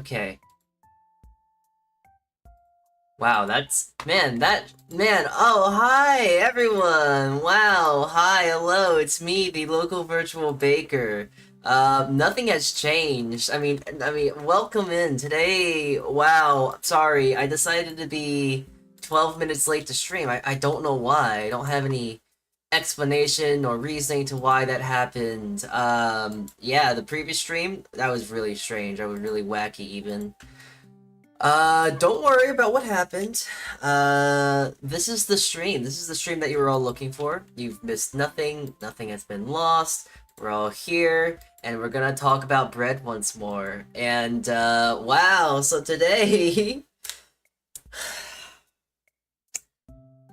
Okay. Wow, oh, hi, everyone! Wow, hi, hello, it's me, the local virtual baker. Nothing has changed. Welcome in. Today, wow, sorry, I decided to be 12 minutes late to stream. I don't know why. I don't have any explanation or reasoning to why that happened. Yeah, the previous stream, that was really strange. I was really wacky, even. Don't worry about what happened. This is the stream. This is the stream that you were all looking for. You've missed nothing. Nothing has been lost. We're all here, and we're gonna talk about Bred once more. And, wow, so today...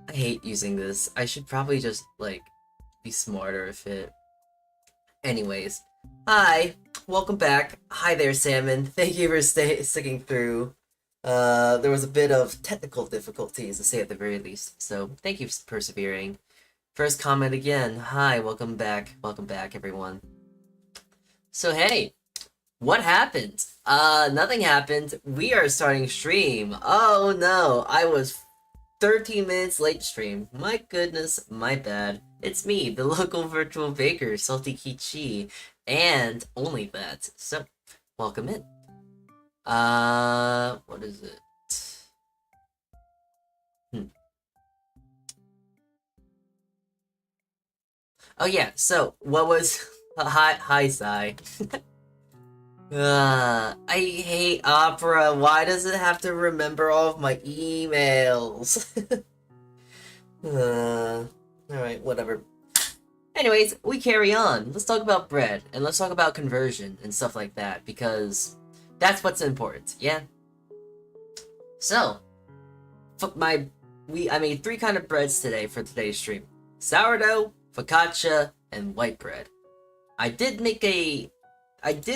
I hate using this. I should probably just, like, be smarter with it. Anyways. Hi. Welcome back. Hi there, Salmon. Thank you for sticking through. There was a bit of technical difficulties, to say at the very least, so thank you for persevering. First comment again. Hi, welcome back. Welcome back, everyone. So, hey, what happened? Nothing happened. We are starting stream. Oh, no, I was 13 minutes late to stream. My goodness, my bad. It's me, the local virtual baker, Saltea Kichee, and only that. So, welcome in. What is it? Oh yeah, so, what was... Hi, Sai. I hate Opera. Why does it have to remember all of my emails? Alright, whatever. Anyways, we carry on. Let's talk about Bred, and let's talk about conversion and stuff like that, because that's what's important, yeah? So, I made 3 kind of breads today for today's stream. Sourdough, focaccia, and white bread. I did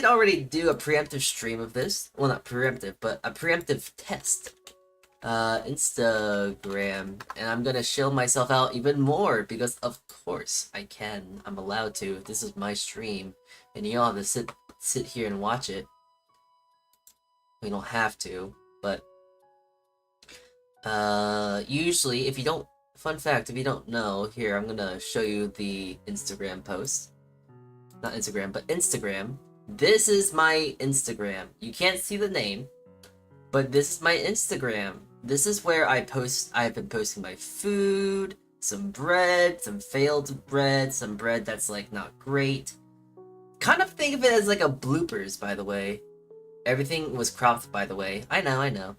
already do a preemptive stream of this. Well, not preemptive, but a preemptive test. Instagram. And I'm gonna shill myself out even more, because of course I can. I'm allowed to. This is my stream. And you all have to sit here and watch it. We don't have to, but... usually, if you don't... Fun fact, if you don't know, here, I'm gonna show you the Instagram post. Not Instagram, but Instagram. This is my Instagram. You can't see the name, but this is my Instagram. This is where I've been posting my food, some bread, some failed bread, some bread that's, like, not great. Kind of think of it as, like, a bloopers, by the way. Everything was cropped, by the way. I know.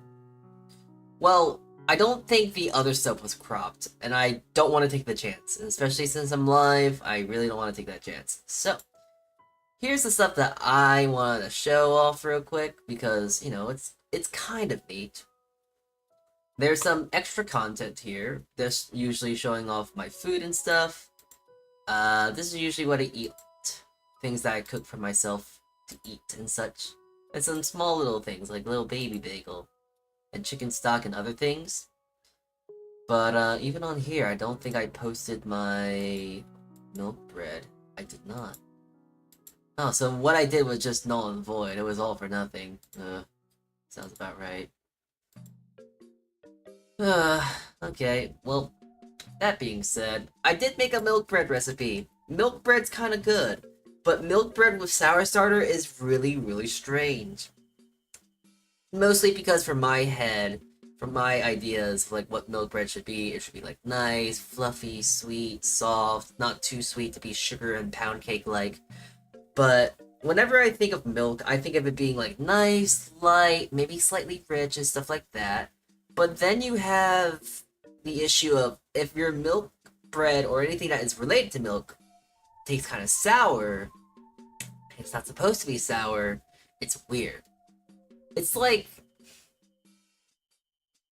Well, I don't think the other stuff was cropped, and I don't want to take the chance. And especially since I'm live, I really don't want to take that chance. So, here's the stuff that I want to show off real quick, because, you know, it's kind of neat. There's some extra content here. This usually showing off my food and stuff. This is usually what I eat. Things that I cook for myself to eat and such. And some small little things, like little baby bagel. And chicken stock and other things. But, even on here, I don't think I posted my milk bread. I did not. Oh, so what I did was just null and void. It was all for nothing. Sounds about right. Okay, well, that being said, I did make a milk bread recipe. Milk bread's kinda good, but milk bread with sour starter is really, really strange. Mostly because for my head, for my ideas of, like, what milk bread should be, it should be, like, nice, fluffy, sweet, soft, not too sweet to be sugar and pound cake-like. But whenever I think of milk, I think of it being, like, nice, light, maybe slightly rich and stuff like that. But then you have the issue of, if your milk bread or anything that is related to milk tastes kind of sour, it's not supposed to be sour, it's weird. It's like,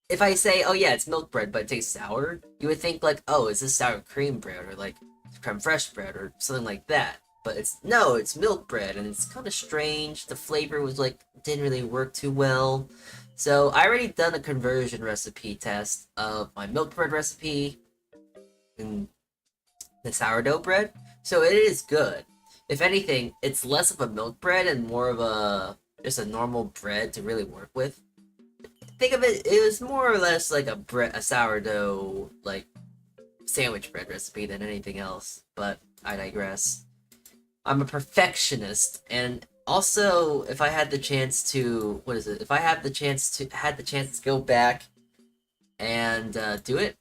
if I say, oh yeah, it's milk bread, but it tastes sour, you would think, like, oh, is this sour cream bread, or, like, creme fraiche bread, or something like that. But no, it's milk bread, and it's kind of strange. The flavor was, like, didn't really work too well. So, I already done a conversion recipe test of my milk bread recipe and the sourdough bread. So, it is good. If anything, it's less of a milk bread and more of a just a normal bread to really work with. Think of it, it was more or less like a sourdough, like, sandwich bread recipe than anything else, but I digress. I'm a perfectionist, and also, if I had the chance to, what is it? If I had the chance to go back and do it,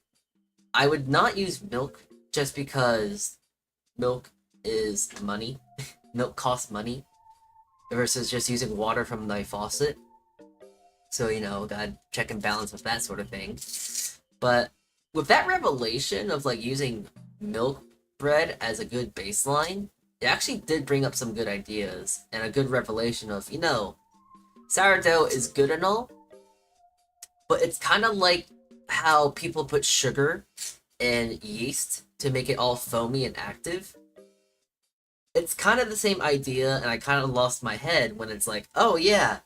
I would not use milk just because milk is money. Milk costs money versus just using water from my faucet. So, you know, gotta check and balance with that sort of thing. But with that revelation of like using milk bread as a good baseline, it actually did bring up some good ideas and a good revelation of, you know, sourdough is good and all, but it's kind of like how people put sugar and yeast to make it all foamy and active. It's kind of the same idea, and I kind of lost my head when it's like, oh yeah,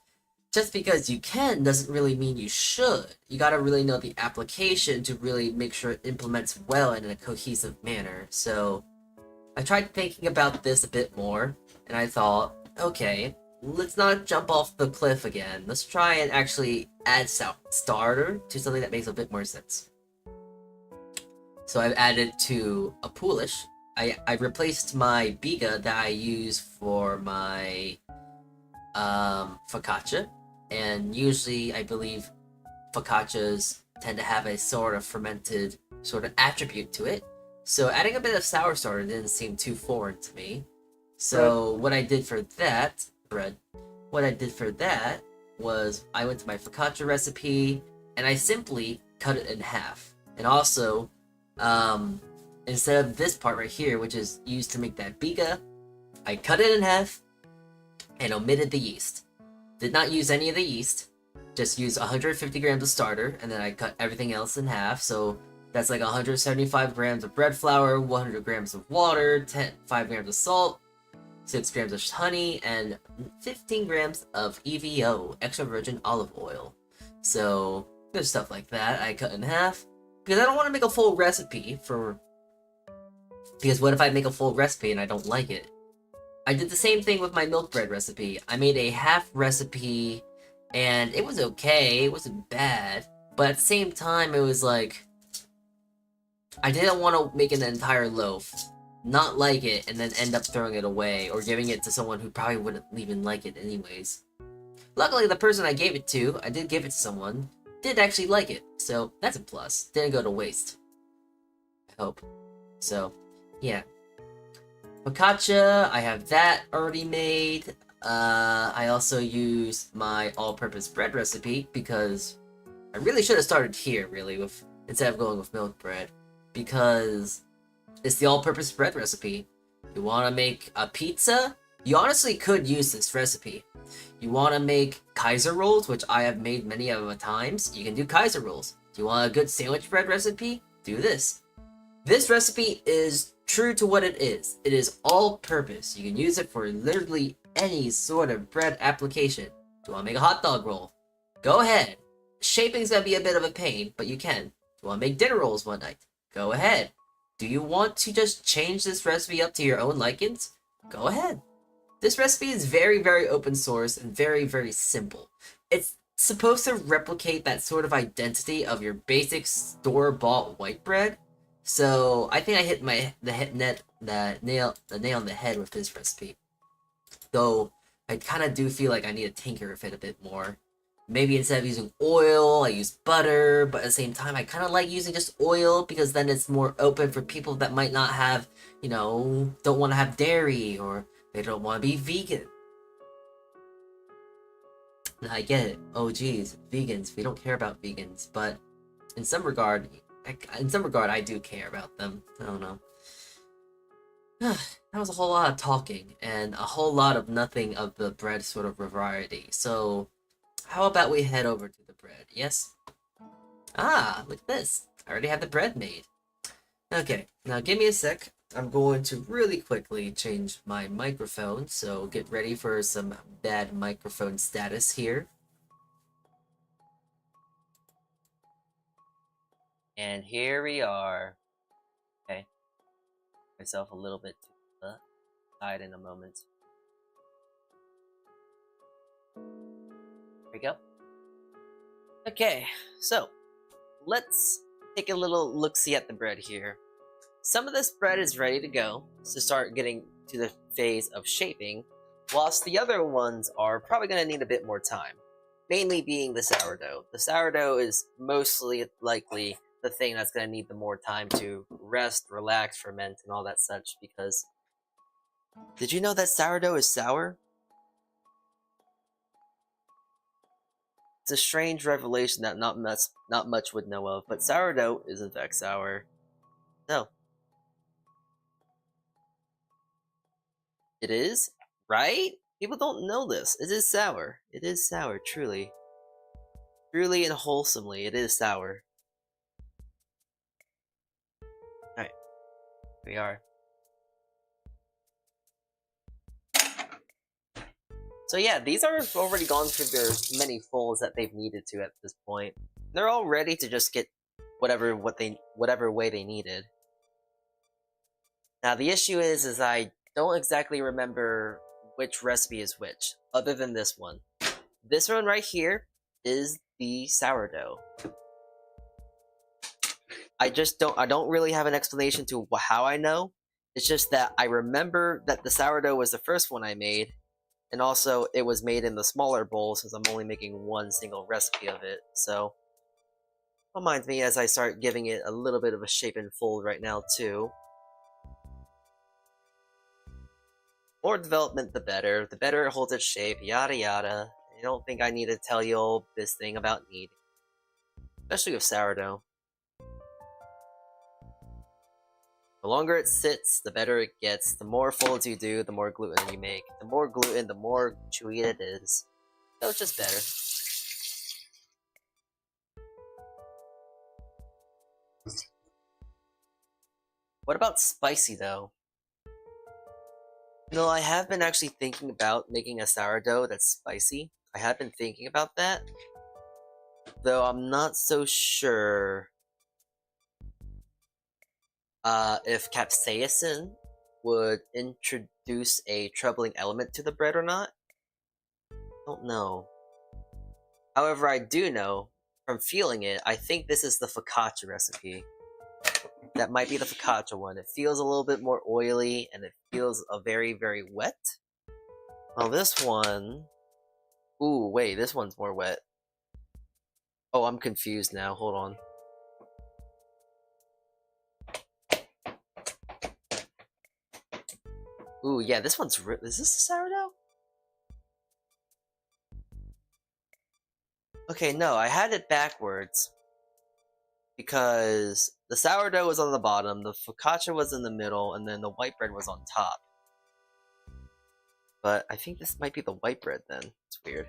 just because you can doesn't really mean you should. You gotta really know the application to really make sure it implements well and in a cohesive manner. So I tried thinking about this a bit more, and I thought, okay, let's not jump off the cliff again. Let's try and actually add starter to something that makes a bit more sense. So I've added to a poolish. I replaced my biga that I use for my focaccia, and usually I believe focaccias tend to have a sort of fermented sort of attribute to it. So adding a bit of sour starter didn't seem too foreign to me. So what I did for that, what I did for that was I went to my focaccia recipe and I simply cut it in half. And also, instead of this part right here, which is used to make that biga, I cut it in half and omitted the yeast. Did not use any of the yeast, just used 150 grams of starter, and then I cut everything else in half, so that's like 175 grams of bread flour, 100 grams of water, 5 grams of salt, 6 grams of honey, and 15 grams of EVO, extra virgin olive oil. So there's stuff like that I cut in half, because I don't want to make a full recipe because what if I make a full recipe and I don't like it? I did the same thing with my milk bread recipe. I made a half recipe, and it was okay, it wasn't bad, but at the same time, it was like, I didn't want to make an entire loaf, not like it, and then end up throwing it away, or giving it to someone who probably wouldn't even like it anyways. Luckily, the person I gave it to, I did give it to someone, did actually like it, so that's a plus. Didn't go to waste. I hope. So, yeah. Focaccia, I have that already made. I also use my all-purpose bread recipe because I really should have started here, really, instead of going with milk bread, because it's the all-purpose bread recipe. You want to make a pizza? You honestly could use this recipe. You want to make Kaiser rolls, which I have made many of the times. You can do Kaiser rolls. Do you want a good sandwich bread recipe? Do this. This recipe is true to what it is. It is all-purpose. You can use it for literally any sort of bread application. Do you want to make a hot dog roll? Go ahead. Shaping's gonna be a bit of a pain, but you can. Do you want to make dinner rolls one night? Go ahead. Do you want to just change this recipe up to your own likings? Go ahead. This recipe is very, very open source and very, very simple. It's supposed to replicate that sort of identity of your basic store-bought white bread. So I think I hit the nail on the head with this recipe. Though I kind of do feel like I need to tinker with it a bit more. Maybe instead of using oil, I use butter, but at the same time, I kind of like using just oil because then it's more open for people that might not have, you know, don't want to have dairy or they don't want to be vegan. I get it. Oh geez, vegans. We don't care about vegans, but in some regard, I do care about them. I don't know. That was a whole lot of talking and a whole lot of nothing of the bread sort of variety. So, how about we head over to the bread? Yes? Ah, look at this. I already have the bread made. Okay, now give me a sec. I'm going to really quickly change my microphone, so get ready for some bad microphone status here. And here we are. Okay. Myself a little bit to the side in a moment. There we go. Okay, so let's take a little look-see at the bread here. Some of this bread is ready to go to start getting to the phase of shaping, whilst the other ones are probably going to need a bit more time. Mainly being the sourdough. The sourdough is mostly likely the thing that's going to need the more time to rest, relax, ferment, and all that such, because... Did you know that sourdough is sour? It's a strange revelation that not much would know of, but sourdough is in fact sour. No. It is? Right? People don't know this. It is sour. It is sour, truly. Truly and wholesomely, it is sour. Alright. Here we are. So yeah, these are already gone through their many folds that they've needed to at this point. They're all ready to just get whatever way they needed. Now the issue is I don't exactly remember which recipe is which, other than this one. This one right here is the sourdough. I don't really have an explanation to how I know. It's just that I remember that the sourdough was the first one I made, and also it was made in the smaller bowl since I'm only making one single recipe of it. So reminds me as I start giving it a little bit of a shape and fold right now too. More development, the better. The better it holds its shape, yada yada. I don't think I need to tell you all this thing about kneading. Especially with sourdough. The longer it sits, the better it gets. The more folds you do, the more gluten you make. The more gluten, the more chewy it is. So it's just better. What about spicy though? No, I have been actually thinking about making a sourdough that's spicy. I have been thinking about that. Though I'm not so sure if capsaicin would introduce a troubling element to the bread or not. I don't know. However, I do know, from feeling it, I think this is the focaccia recipe. That might be the focaccia one. It feels a little bit more oily, and it feels very, very wet. Well, this one... Ooh, wait, this one's more wet. Oh, I'm confused now. Hold on. Ooh, yeah, this one's... Is this a sourdough? Okay, no, I had it backwards. Because the sourdough was on the bottom, the focaccia was in the middle, and then the white bread was on top. But I think this might be the white bread then. It's weird.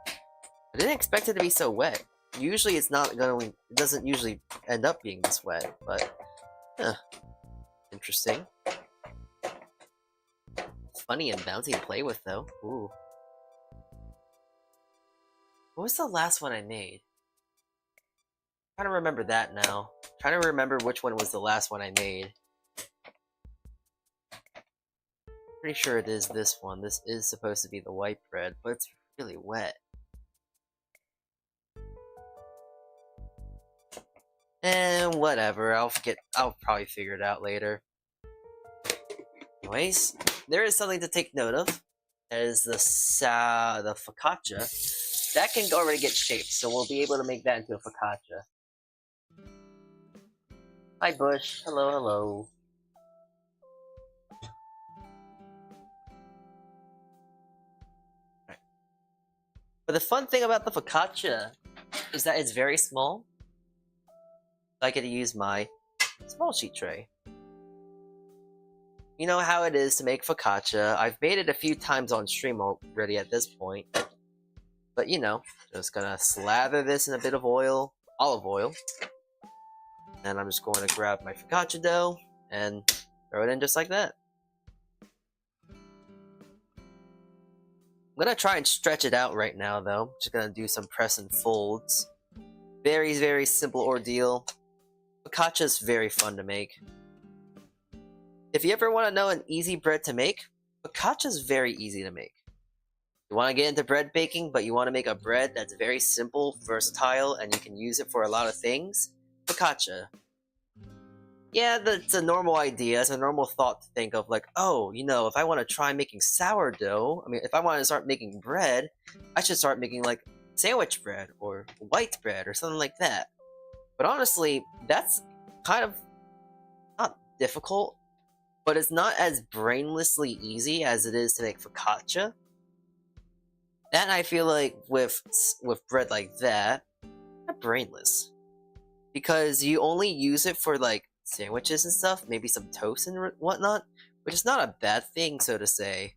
I didn't expect it to be so wet. Usually it's not going... It doesn't usually end up being this wet, but... Interesting. Funny and bouncy to play with, though. Ooh. What was the last one I made? I'm trying to remember that now. I'm trying to remember which one was the last one I made. Pretty sure it is this one. This is supposed to be the white bread, but it's really wet. And whatever, I'll probably figure it out later. Anyways, there is something to take note of. That is the focaccia. That can already get shaped, so we'll be able to make that into a focaccia. Hi Bush, hello, hello. Right. But the fun thing about the focaccia is that it's very small. I get to use my small sheet tray. You know how it is to make focaccia. I've made it a few times on stream already at this point. But you know, just gonna slather this in a bit of oil, olive oil. And I'm just going to grab my focaccia dough and throw it in just like that. I'm gonna try and stretch it out right now though. Just gonna do some press and folds. Very, very simple ordeal. Focaccia is very fun to make. If you ever want to know an easy bread to make, focaccia is very easy to make. You want to get into bread baking, but you want to make a bread that's very simple, versatile, and you can use it for a lot of things? Focaccia. Yeah, that's a normal idea. It's a normal thought to think of, like, oh, you know, if I want to try making sourdough, if I want to start making bread, I should start making, like, sandwich bread or white bread or something like that. But honestly, that's kind of not difficult, but it's not as brainlessly easy as it is to make focaccia. And I feel like with bread like that, not brainless, because you only use it for like sandwiches and stuff, maybe some toast and whatnot, which is not a bad thing, so to say.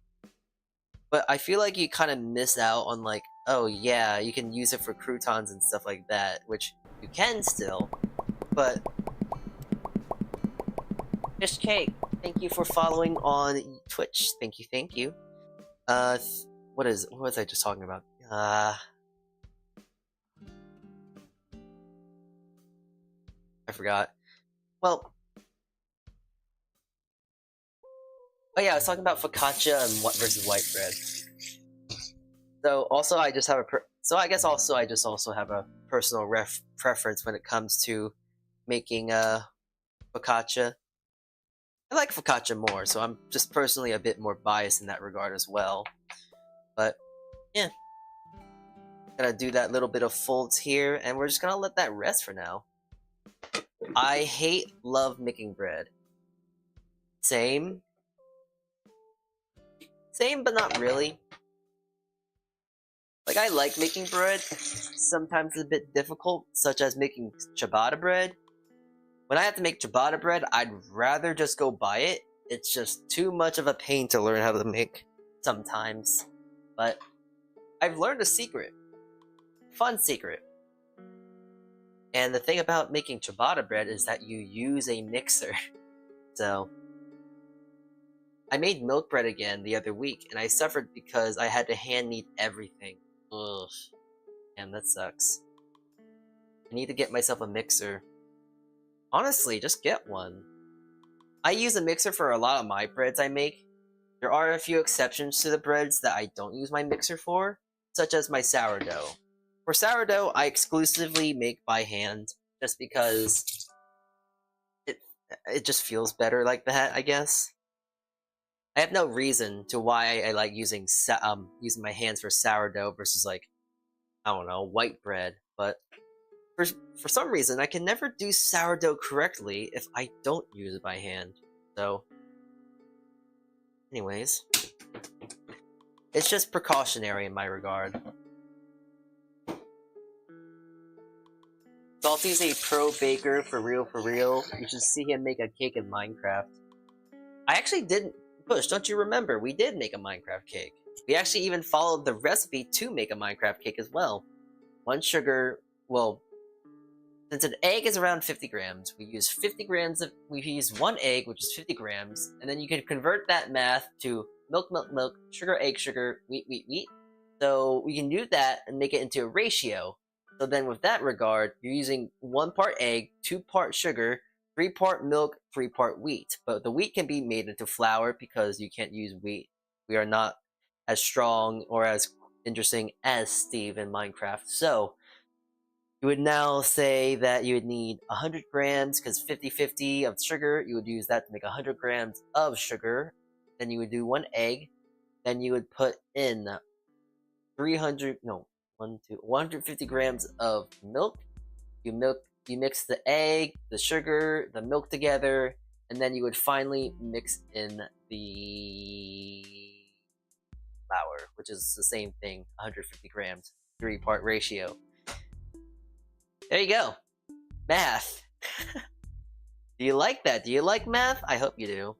But I feel like you kind of miss out on, like, oh yeah, you can use it for croutons and stuff like that, which you can still, but Fish Cake, thank you for following on Twitch. Thank you. What was I just talking about? I forgot. Well, oh yeah, I was talking about focaccia and what versus white bread. So also, I just have I guess also I just also have a personal preference when it comes to making focaccia. I like focaccia more, so I'm just personally a bit more biased in that regard as well. But yeah, gonna do that little bit of folds here, and we're just gonna let that rest for now. I love making bread. Same, but not really. Like, I like making bread. Sometimes it's a bit difficult, such as making ciabatta bread. When I have to make ciabatta bread, I'd rather just go buy it. It's just too much of a pain to learn how to make sometimes. But I've learned a secret. Fun secret. And the thing about making ciabatta bread is that you use a mixer. So I made milk bread again the other week, and I suffered because I had to hand knead everything. Ugh. Damn, that sucks. I need to get myself a mixer. Honestly, just get one. I use a mixer for a lot of my breads I make. There are a few exceptions to the breads that I don't use my mixer for, such as my sourdough. For sourdough, I exclusively make by hand, just because it just feels better like that, I guess. I have no reason to why I like using my hands for sourdough versus, like, I don't know, white bread, but for some reason I can never do sourdough correctly if I don't use it by hand. So anyways, it's just precautionary in my regard. Salty's a pro baker, for real. You should see him make a cake in Minecraft. I actually didn't push, don't you remember? We did make a Minecraft cake. We actually even followed the recipe to make a Minecraft cake as well. One sugar, well, since an egg is around 50 grams, we use 50 grams we use one egg, which is 50 grams, and then you can convert that math to milk, sugar, egg, sugar, wheat. So we can do that and make it into a ratio. So then with that regard, you're using 1 part egg, 2 part sugar, 3 part milk, 3 part wheat. But the wheat can be made into flour because you can't use wheat. We are not as strong or as interesting as Steve in Minecraft. So you would now say that you would need 100 grams, because 50-50 of sugar, you would use that to make 100 grams of sugar. Then you would do 1 egg. Then you would put in 150 grams of milk. You mix the egg, the sugar, the milk together, and then you would finally mix in the flour, which is the same thing, 150 grams, 3 part ratio. There you go. Math. Do you like that? Do you like math? I hope you do.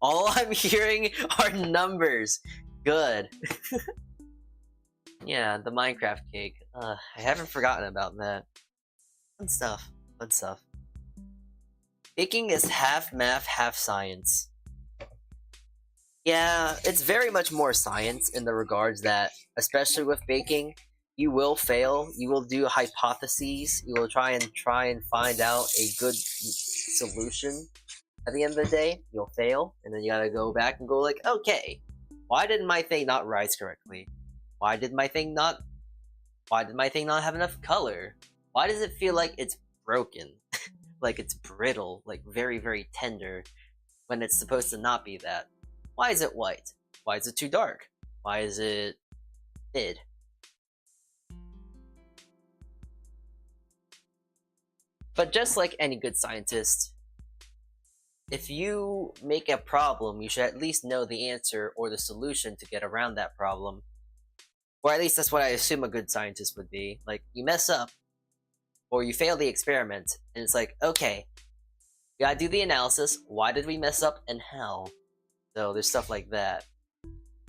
All I'm hearing are numbers. Good. Yeah, the Minecraft cake. I haven't forgotten about that. Fun stuff. Baking is half math, half science. Yeah, it's very much more science in the regards that, especially with baking, you will fail. You will do hypotheses. You will try and find out a good solution. At the end of the day, you'll fail, and then you gotta go back and go like, okay, why did my thing not rise correctly? Why did my thing not have enough color? Why does it feel like it's broken? Like it's brittle, like very, very tender, when it's supposed to not be that? Why is it white? Why is it too dark? Why is it mid? But just like any good scientist, if you make a problem, you should at least know the answer or the solution to get around that problem. Or at least that's what I assume a good scientist would be. Like, you mess up, or you fail the experiment, and it's like, okay, you gotta do the analysis. Why did we mess up, and how? So there's stuff like that.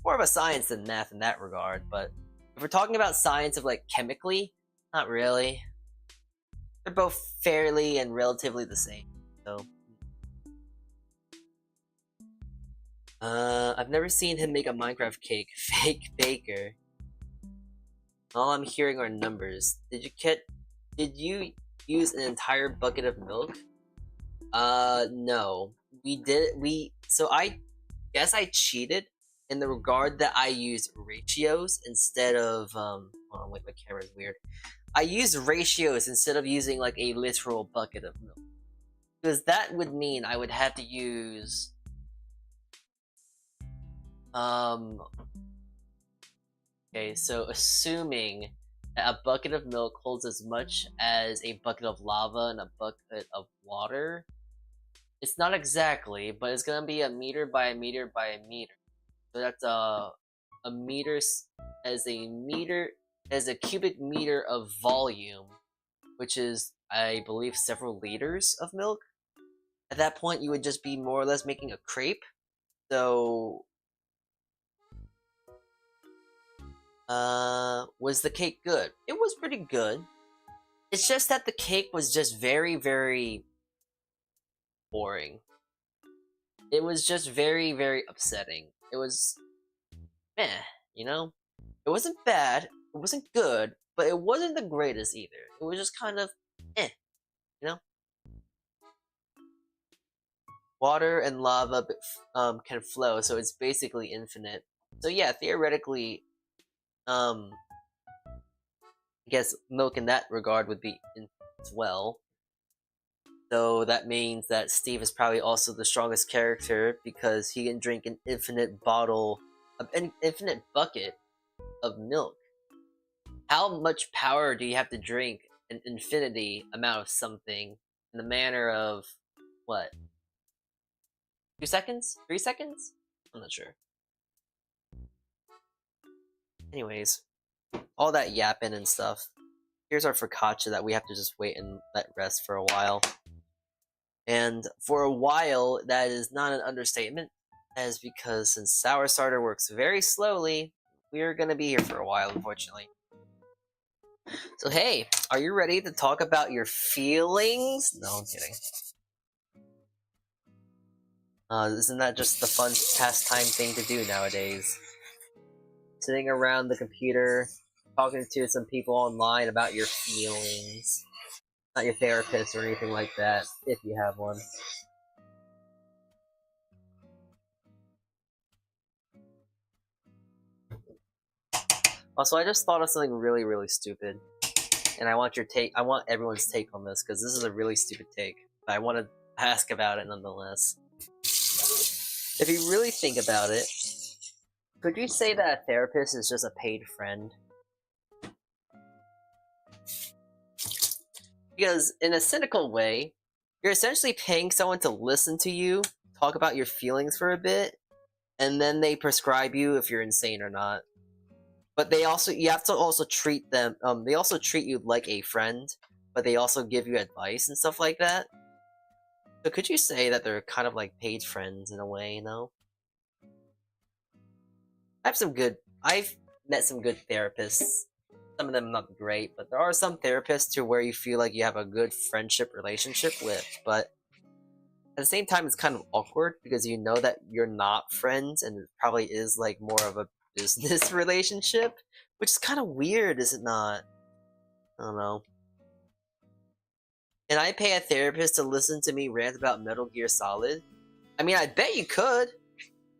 More of a science than math in that regard, but if we're talking about science of, like, chemically, not really. They're both fairly and relatively the same, so. I've never seen him make a Minecraft cake. Fake baker. All I'm hearing are numbers. Did you use an entire bucket of milk? No. So I guess I cheated in the regard that I used ratios instead of, hold on, wait, my camera's weird. I used ratios instead of using, like, a literal bucket of milk. Because that would mean I would have to use, okay, so assuming that a bucket of milk holds as much as a bucket of lava and a bucket of water, it's not exactly, but it's gonna be a meter by a meter by a meter. So that's a meter as a cubic meter of volume, which is, I believe, several liters of milk. At that point, you would just be more or less making a crepe. So, was the cake good? It was pretty good. It's just that the cake was just very, very boring. It was just very, very upsetting. It was meh, you know? It wasn't bad, it wasn't good, but it wasn't the greatest either. It was just kind of eh, you know? Water and lava can flow, so it's basically infinite. So yeah, theoretically, I guess milk in that regard would be infinite as well. So that means that Steve is probably also the strongest character because he can drink an infinite infinite bucket of milk. How much power do you have to drink an infinity amount of something in the manner of, what? 2 seconds? 3 seconds? I'm not sure. Anyways, all that yapping and stuff. Here's our focaccia that we have to just wait and let rest for a while. And for a while, that is not an understatement. That is because since Sour Starter works very slowly, we're gonna be here for a while, unfortunately. So hey, are you ready to talk about your feelings? No, I'm kidding. Isn't that just the fun pastime thing to do nowadays? Sitting around the computer, talking to some people online about your feelings. Not your therapist or anything like that, if you have one. Also, I just thought of something really, really stupid. And I want everyone's take on this, because this is a really stupid take. But I want to ask about it nonetheless. If you really think about it, could you say that a therapist is just a paid friend? Because in a cynical way, you're essentially paying someone to listen to you, talk about your feelings for a bit, and then they prescribe you if you're insane or not. But you have to also treat them, they also treat you like a friend, but they also give you advice and stuff like that. So could you say that they're kind of like paid friends in a way, you know? I've met some good therapists. Some of them not great, but there are some therapists to where you feel like you have a good friendship relationship with, but at the same time it's kind of awkward because you know that you're not friends and it probably is like more of a business relationship, which is kind of weird, is it not? I don't know. Can I pay a therapist to listen to me rant about Metal Gear Solid? I mean, I bet you could.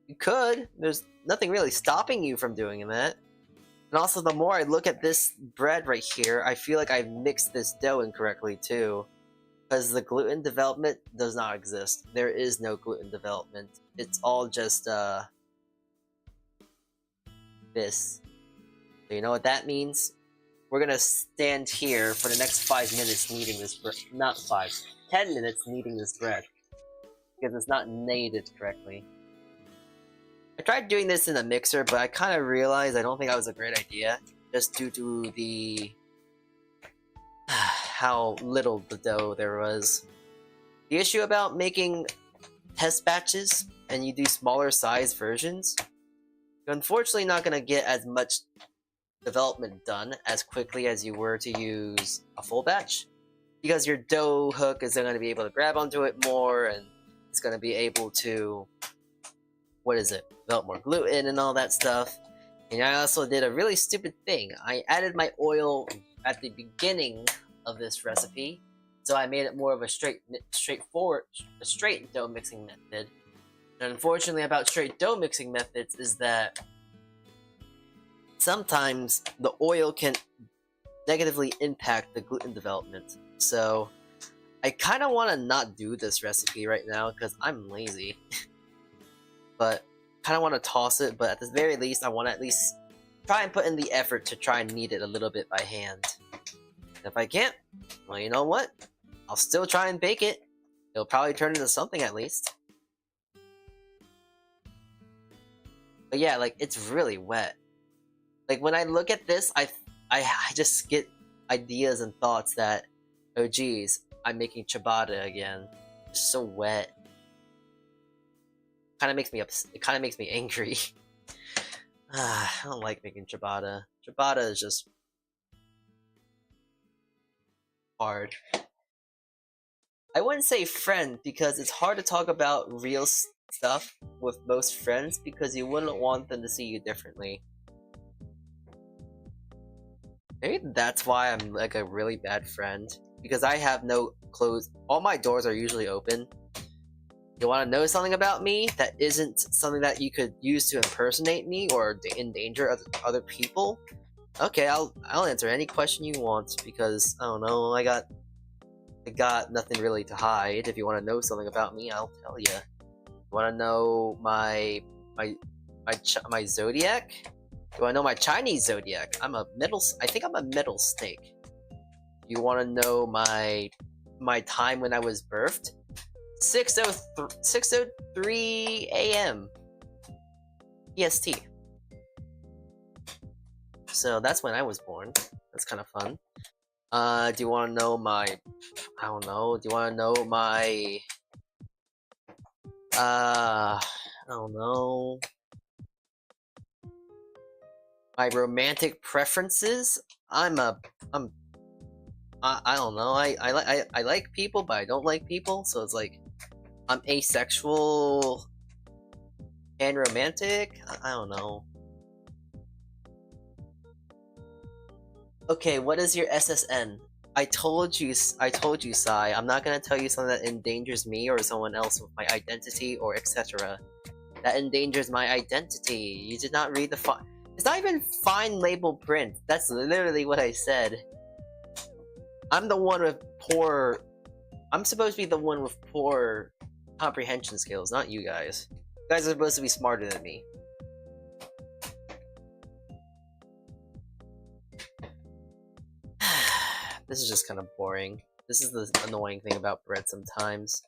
You could. There's nothing really stopping you from doing that. And also, the more I look at this bread right here, I feel like I've mixed this dough incorrectly too. Because the gluten development does not exist. There is no gluten development. It's all just, this. So you know what that means? We're gonna stand here for the next 5 minutes kneading this bread. Not 5, 10 minutes kneading this bread. Because it's not kneaded correctly. I tried doing this in a mixer, but I kind of realized I don't think that was a great idea. Just due to the... how little the dough there was. The issue about making test batches, and you do smaller size versions, you're unfortunately not going to get as much development done as quickly as you were to use a full batch. Because your dough hook is going to be able to grab onto it more, and it's going to be able to... develop more gluten and all that stuff. And I also did a really stupid thing. I added my oil at the beginning of this recipe, so I made it more of a straight dough mixing method. And unfortunately about straight dough mixing methods is that sometimes the oil can negatively impact the gluten development. So I kind of want to not do this recipe right now because I'm lazy. But kind of want to toss it, but at the very least I want to at least try and put in the effort to try and knead it a little bit by hand. If I can't, well, you know what? I'll still try and bake it. It'll probably turn into something at least. But yeah, like, it's really wet. Like, when I look at this, I just get ideas and thoughts that, oh geez, I'm making ciabatta again. It's so wet. It kind of makes me angry. I don't like making ciabatta. Ciabatta is just hard. I wouldn't say friend because it's hard to talk about real stuff with most friends because you wouldn't want them to see you differently. Maybe that's why I'm like a really bad friend, because I have no clothes. All my doors are usually open. You want to know something about me that isn't something that you could use to impersonate me or endanger other people? Okay, I'll answer any question you want because I don't know. I got nothing really to hide. If you want to know something about me, I'll tell you. You want to know my zodiac? You want to know my Chinese zodiac? I think I'm a middle snake. You want to know my time when I was birthed? 6:03 a.m. EST. So that's when I was born. That's kind of fun. Do you want to know my... I don't know. Do you want to know my... I don't know. My romantic preferences? I don't know. I like people, but I don't like people. So it's like I'm asexual and romantic. I don't know. Okay, what is your SSN? I told you, Sai. I'm not gonna tell you something that endangers me or someone else with my identity or etc. That endangers my identity. You did not read the fine. It's not even fine label print. That's literally what I said. I'm the one with poor... I'm supposed to be the one with poor comprehension skills, not you guys. You guys are supposed to be smarter than me. This is just kind of boring. This is the annoying thing about Bred sometimes.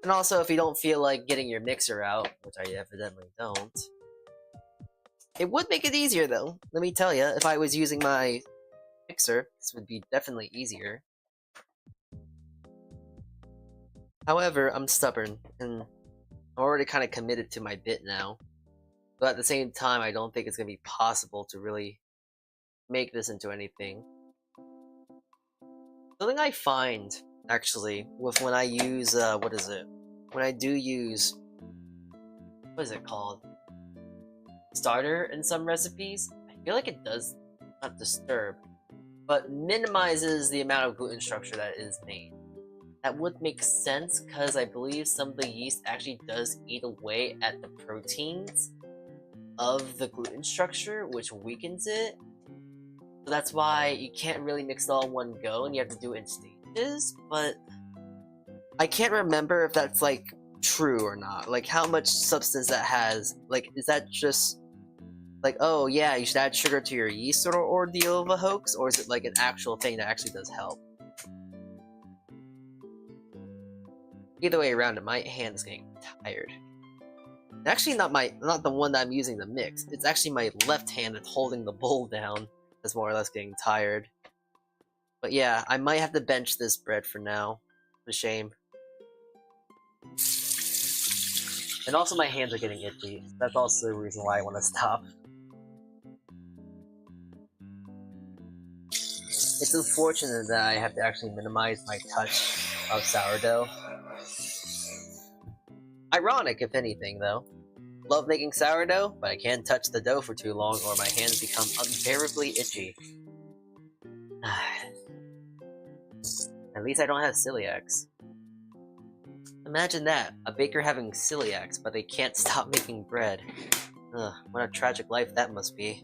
And also, if you don't feel like getting your mixer out, which I evidently don't, it would make it easier though. Let me tell you, if I was using my mixer, this would be definitely easier. However, I'm stubborn, and I'm already kind of committed to my bit now. But at the same time, I don't think it's going to be possible to really make this into anything. Something I find, actually, with when I use, when I do use, what is it called? Starter in some recipes, I feel like it does not disturb, but minimizes the amount of gluten structure that is made. That would make sense because I believe some of the yeast actually does eat away at the proteins of the gluten structure, which weakens it. So that's why you can't really mix it all in one go and you have to do it in stages, but I can't remember if that's like true or not. Like how much substance that has. Like, is that just like, oh yeah, you should add sugar to your yeast sort of ordeal of a hoax, or is it like an actual thing that actually does help? Either way around it, my hand is getting tired. Actually, not the one that I'm using to mix. It's actually my left hand that's holding the bowl down that's more or less getting tired. But yeah, I might have to bench this bread for now. It's a shame. And also my hands are getting itchy. That's also the reason why I want to stop. It's unfortunate that I have to actually minimize my touch of sourdough. Ironic, if anything, though. Love making sourdough, but I can't touch the dough for too long or my hands become unbearably itchy. At least I don't have celiacs. Imagine that, a baker having celiacs, but they can't stop making bread. Ugh, what a tragic life that must be.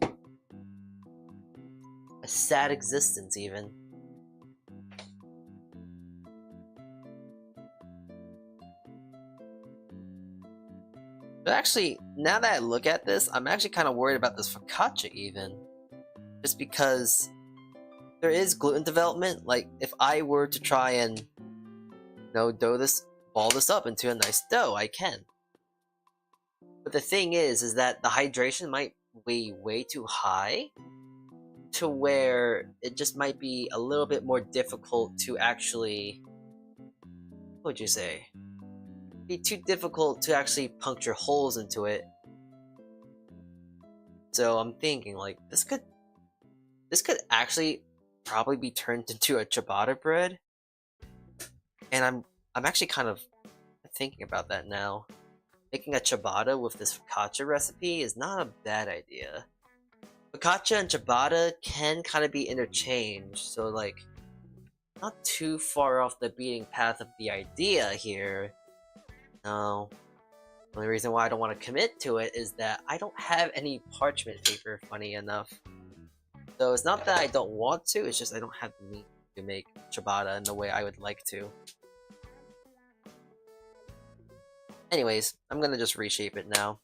A sad existence, even. But actually, now that I look at this, I'm actually kind of worried about this focaccia even. Just because there is gluten development. Like, if I were to try and, ball this up into a nice dough, I can. But the thing is that the hydration might be way too high to where it just might be a little bit more difficult to actually, what would you say? Be too difficult to actually puncture holes into it. So I'm thinking like this could actually probably be turned into a ciabatta bread. And I'm actually kind of thinking about that now. Making a ciabatta with this focaccia recipe is not a bad idea. Focaccia and ciabatta can kind of be interchanged, so like not too far off the beating path of the idea here. No. The only reason why I don't want to commit to it is that I don't have any parchment paper, funny enough. So it's not that I don't want to, it's just I don't have the means to make ciabatta in the way I would like to. Anyways, I'm gonna just reshape it now.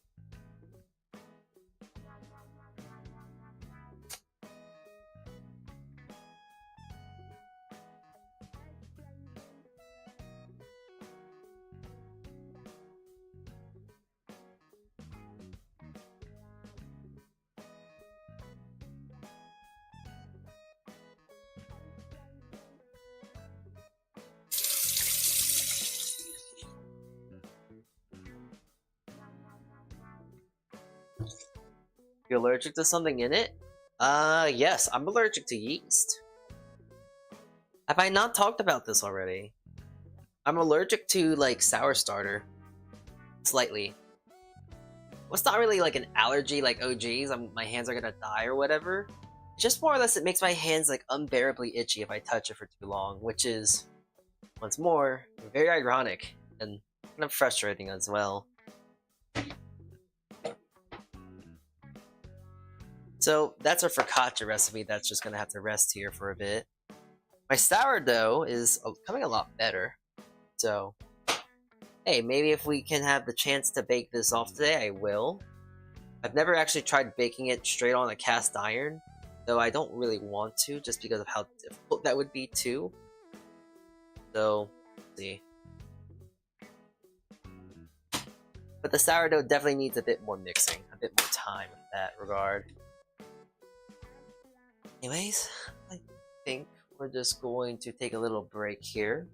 You're allergic to something in it? Yes, I'm allergic to yeast. Have I not talked about this already? I'm allergic to, like, sour starter. Slightly. Well, it's not really like an allergy, like, oh geez, my hands are gonna die or whatever. Just more or less it makes my hands, like, unbearably itchy if I touch it for too long, which is, once more, very ironic and kind of frustrating as well. So that's our focaccia recipe that's just gonna have to rest here for a bit. My sourdough is coming a lot better. So, hey, maybe if we can have the chance to bake this off today, I will. I've never actually tried baking it straight on a cast iron, though I don't really want to, just because of how difficult that would be too. So, let's see. But the sourdough definitely needs a bit more mixing, a bit more time in that regard. Anyways, I think we're just going to take a little break here.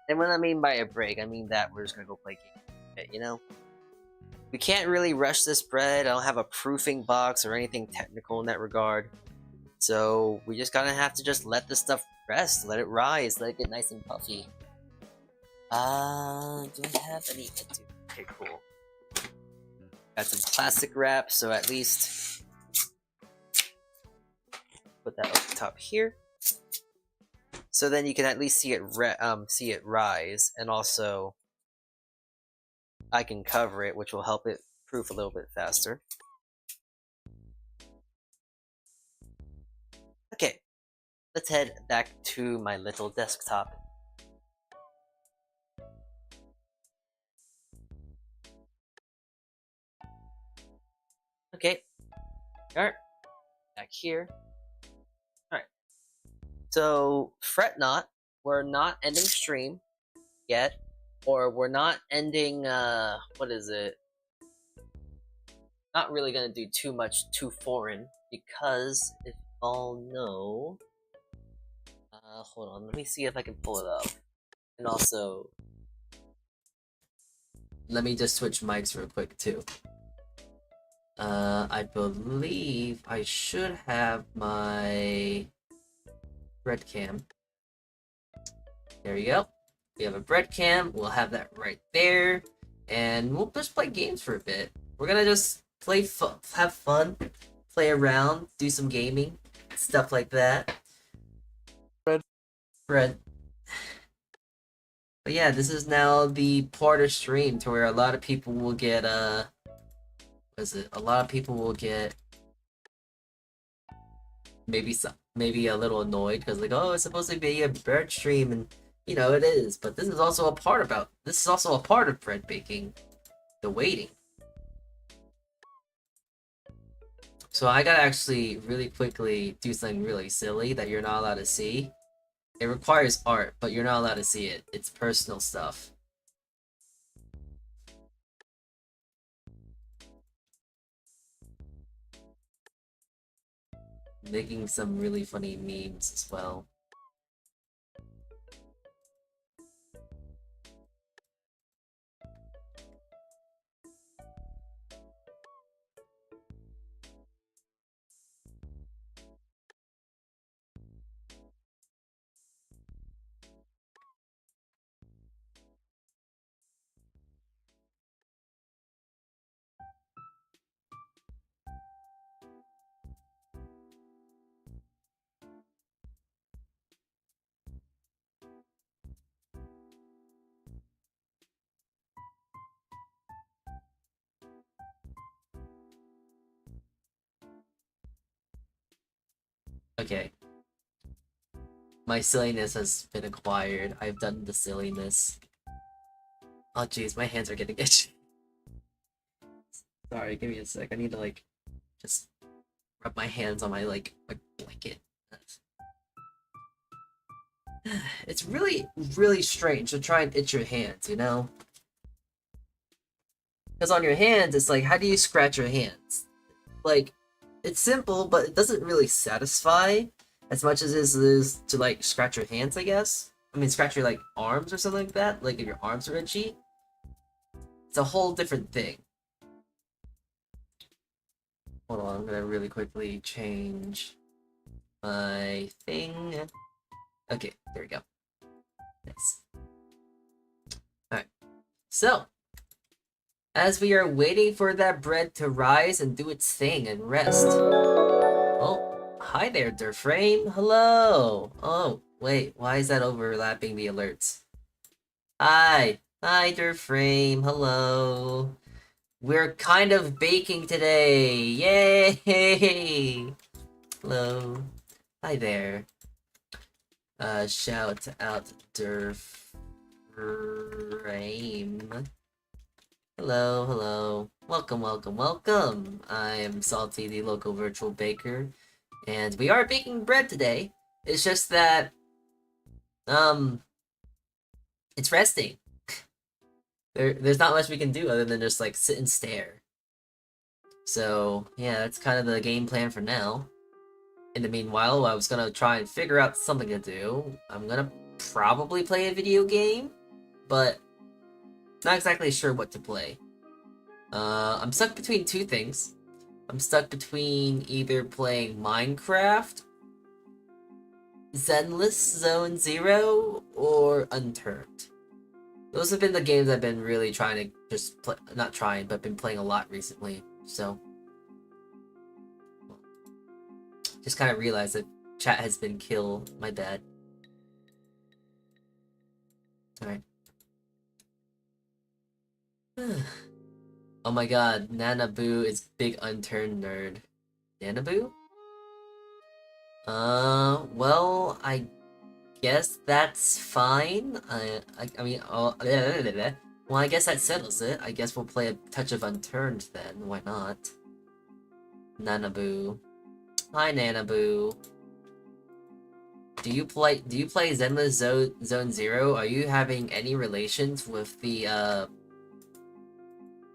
And what I mean by a break, I mean that we're just gonna go play games, you know? We can't really rush this bread. I don't have a proofing box or anything technical in that regard. So we just gotta have to just let this stuff rest, let it rise, let it get nice and puffy. Do I have any? Okay, cool. Got some plastic wrap, so at least put that up top here. So then you can at least see it rise, and also I can cover it, which will help it proof a little bit faster. Okay, let's head back to my little desktop. Okay, alright, back here. Alright, so fret not, we're not ending stream yet, or we're not ending, what is it? Not really gonna do too much too foreign, because if you all know, hold on, let me see if I can pull it up. And also, let me just switch mics real quick too. I believe I should have my Bred cam. There you go. We have a Bred cam. We'll have that right there, and we'll just play games for a bit. We're gonna just have fun, play around, do some gaming, stuff like that. Bred. But yeah, this is now the part of stream to where a lot of people will get a lot of people will get maybe a little annoyed because like, oh, it's supposed to be a bread stream, and you know it is, but this is also a part of bread baking, the waiting. So I gotta actually really quickly do something really silly that you're not allowed to see. It requires art, but you're not allowed to see it. It's personal stuff. Making some really funny memes as well. Okay. My silliness has been acquired. I've done the silliness. Oh jeez, my hands are getting itchy. Sorry, give me a sec. I need to like just rub my hands on my like blanket. It's really, really strange to try and itch your hands, you know? Because on your hands, it's like, how do you scratch your hands? Like, it's simple, but it doesn't really satisfy as much as it is to like scratch your hands, I guess. I mean, scratch your like arms or something like that. Like if your arms are itchy, it's a whole different thing. Hold on, I'm gonna really quickly change my thing. Okay, there we go. Nice. Alright, so as we are waiting for that bread to rise and do its thing and rest. Oh, hi there, Durframe. Hello. Oh, wait, why is that overlapping the alerts? Hi. Hi, Durframe. Hello. We're kind of baking today. Yay! Hello. Hi there. Shout out Durframe. Hello, hello. Welcome, welcome, welcome. I am Salty, the local virtual baker, and we are baking bread today. It's just that, it's resting. There's not much we can do other than just, like, sit and stare. So, yeah, that's kind of the game plan for now. In the meanwhile, I was gonna try and figure out something to do. I'm gonna probably play a video game, but not exactly sure what to play. I'm stuck between two things. I'm stuck between either playing Minecraft, Zenless Zone Zero, or Unturned. Those have been the games I've been really trying to just play, not trying, but been playing a lot recently, so. Just kind of realized that chat has been killed. My bad. Alright. Oh my god, Nanaboo is big unturned nerd. Nanaboo? Well, I guess that's fine. I mean, well, I guess that settles it. I guess we'll play a touch of Unturned then. Why not? Nanaboo. Hi, Nanaboo. Do you play Zenless Zone Zero? Are you having any relations with the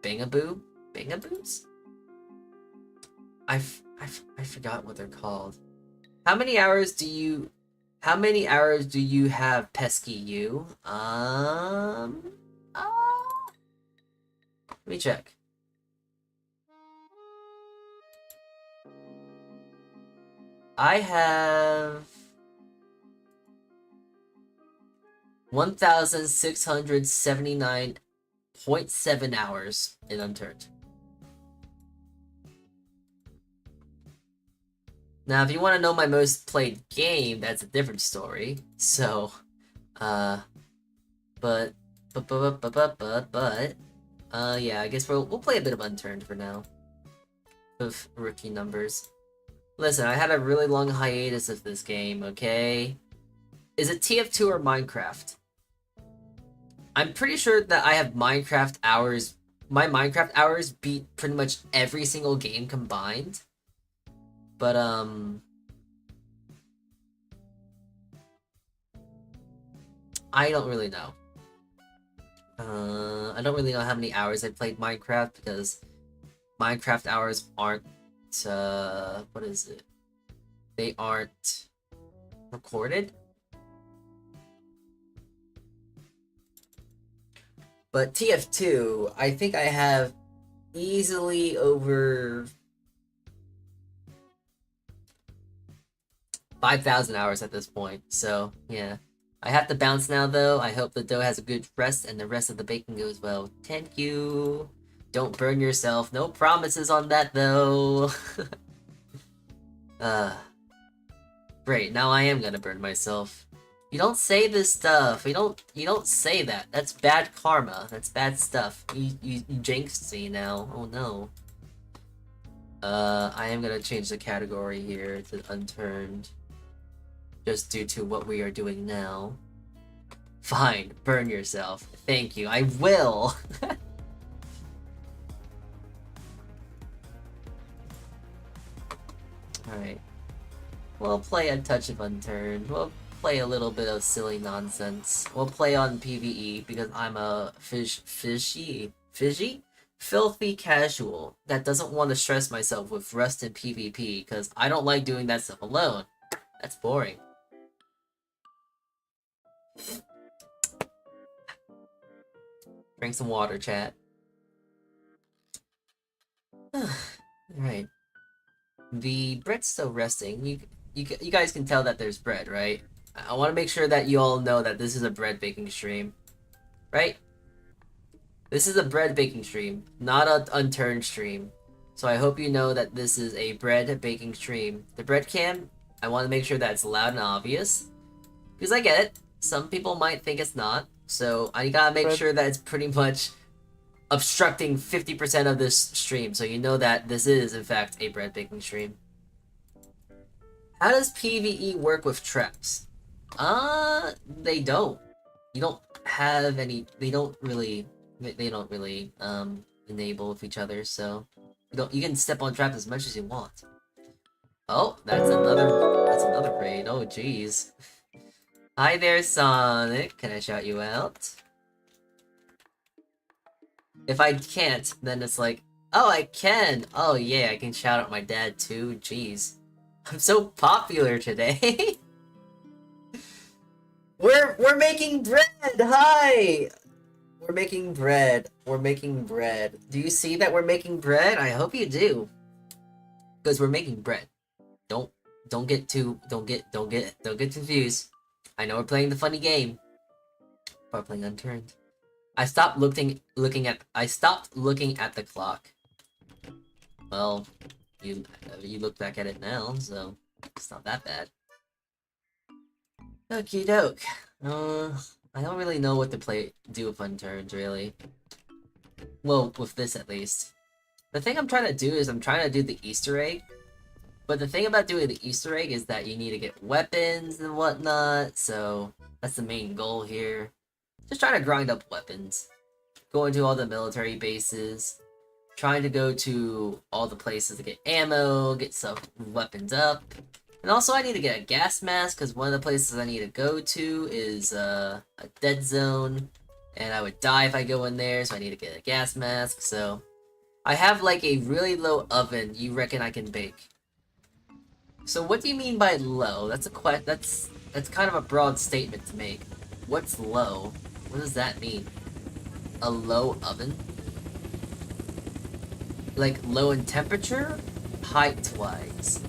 Bangaboo? Bangaboos? I forgot what they're called. How many hours do you have, pesky you? Let me check. I have 1,679.7 hours in Unturned. Now, if you want to know my most played game, that's a different story. So, yeah, I guess we'll play a bit of Unturned for now. Of rookie numbers. Listen, I had a really long hiatus of this game, okay? Is it TF2 or Minecraft? I'm pretty sure that I have Minecraft hours. My Minecraft hours beat pretty much every single game combined. But, I don't really know. I don't really know how many hours I played Minecraft because Minecraft hours aren't, what is it? They aren't recorded? But TF2, I think I have easily over 5,000 hours at this point, so yeah. I have to bounce now though. I hope the dough has a good rest and the rest of the baking goes well. Thank you. Don't burn yourself. No promises on that though. Great, now I am gonna burn myself. You don't say this stuff. You don't say that. That's bad karma. That's bad stuff. You jinxed me now. Oh no. I am gonna change the category here to Unturned. Just due to what we are doing now. Fine, burn yourself. Thank you, I will! Alright. We'll play a touch of Unturned. We'll play a little bit of silly nonsense. We'll play on PvE because I'm a fishy? Filthy casual that doesn't want to stress myself with Rust and PvP because I don't like doing that stuff alone. That's boring. Drink some water, chat. Alright. The Bred's still resting. You guys can tell that there's Bred, right? I want to make sure that you all know that this is a Bred baking stream. Right? This is a Bred baking stream, not an Unturned stream. So I hope you know that this is a Bred baking stream. The Bred cam, I want to make sure that it's loud and obvious. Because I get it. Some people might think it's not. So I gotta make sure that it's pretty much obstructing 50% of this stream. So you know that this is, in fact, a Bred baking stream. How does PvE work with traps? They don't. You don't have any. They don't really enable with each other. So you can step on traps as much as you want. Oh, that's another raid. Oh, jeez. Hi there, Sonic. Can I shout you out? If I can't, then it's like, oh, I can. Oh yeah, I can shout out my dad too. Jeez, I'm so popular today. We're making bread. Hi. We're making bread. We're making bread. Do you see that we're making bread? I hope you do. Because we're making bread. Don't get confused. I know we're playing the funny game. We're playing Unturned. I stopped looking at the clock. Well, you look back at it now, so It's not that bad. Okie doke. I don't really know what to do with fun turns, really. Well, with this at least. The thing I'm trying to do is I'm trying to do the Easter egg. But the thing about doing the Easter egg is that you need to get weapons and whatnot, so that's the main goal here. Just trying to grind up weapons. Going to all the military bases. Trying to go to all the places to get ammo, get some weapons up. And also I need to get a gas mask, because one of the places I need to go to is a dead zone. And I would die if I go in there, so I need to get a gas mask, so... I have like a really low oven you reckon I can bake. So what do you mean by low? That's kind of a broad statement to make. What's low? What does that mean? A low oven? Like low in temperature? Height-wise?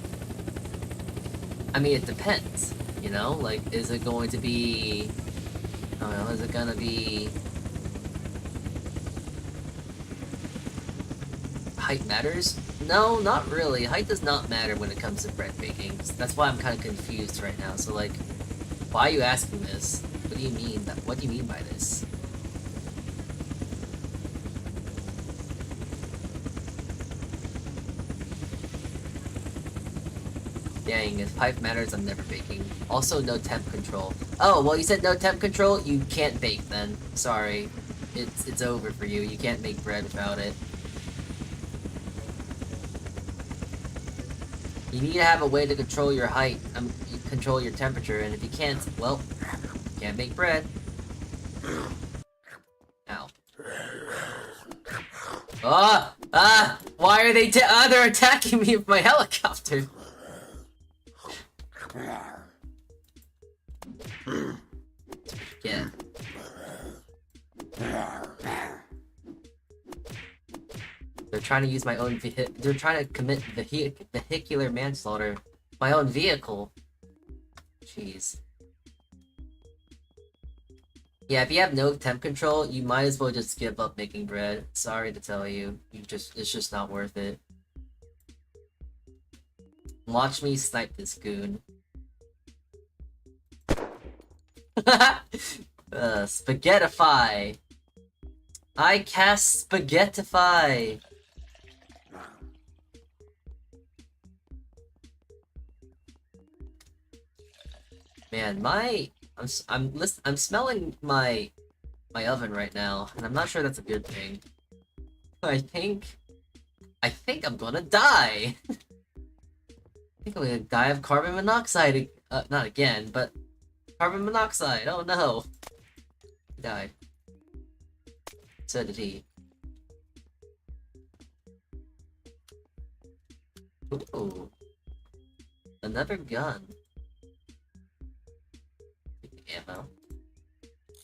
I mean, it depends, you know? Like, is it going to be... I don't know, is it gonna be... Height matters? No, not really. Height does not matter when it comes to bread baking. That's why I'm kind of confused right now. So, like, why are you asking this? What do you mean? What do you mean by this? Dang, if height matters, I'm never baking. Also, no temp control. Oh, well, you said no temp control? You can't bake then. Sorry. It's over for you. You can't make bread without it. You need to have a way to control your height, control your temperature, and if you can't, well, you can't make bread. Ow. Why are they they're attacking me with my helicopter? Yeah. They're trying to use my own they're trying to commit vehicular manslaughter. My own vehicle. Jeez. Yeah, if you have no temp control, you might as well just give up making bread. Sorry to tell you. It's just not worth it. Watch me snipe this goon. Spaghettify. I cast Spaghettify. Man, I'm smelling my oven right now, and I'm not sure that's a good thing. I think I'm gonna die. I think I'm gonna die of carbon monoxide. Not again, but carbon monoxide. Oh no. He died. So did he. Ooh. Another gun. Ammo.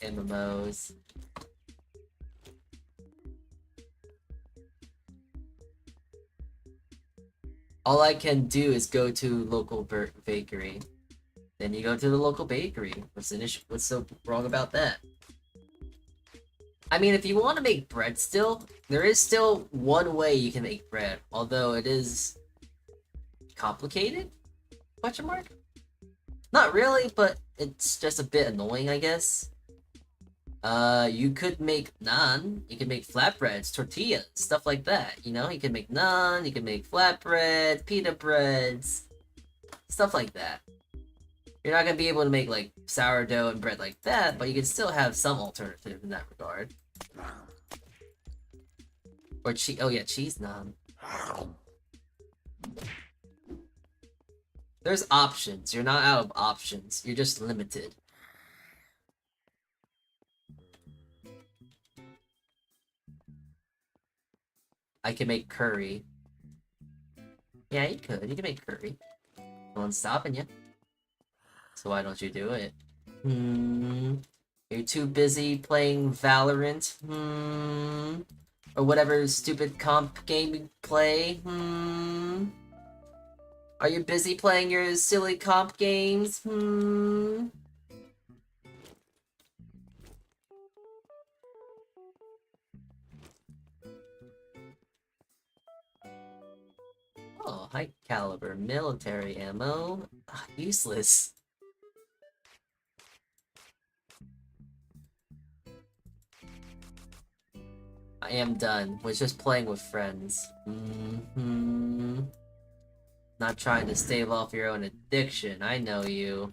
MMOs. All I can do is go to local bakery. Then you go to the local bakery. What's so wrong about that? I mean, if you want to make bread still, there is still one way you can make bread. Although it is... complicated? Question mark? Not really, but it's just a bit annoying, I guess. You could make naan, you could make flatbreads, tortillas, stuff like that, you know? You can make naan, you can make flatbread, pita breads, stuff like that. You're not gonna be able to make, like, sourdough and bread like that, but you can still have some alternative in that regard. Or oh yeah, cheese naan. There's options. You're not out of options. You're just limited. I can make curry. Yeah, you could. You can make curry. No one's stopping you. So why don't you do it? You're too busy playing Valorant? Or whatever stupid comp game you play? Are you busy playing your silly comp games? Oh, high caliber military ammo. Ah, useless. I am done with just playing with friends. Not trying to stave off your own addiction, I know you.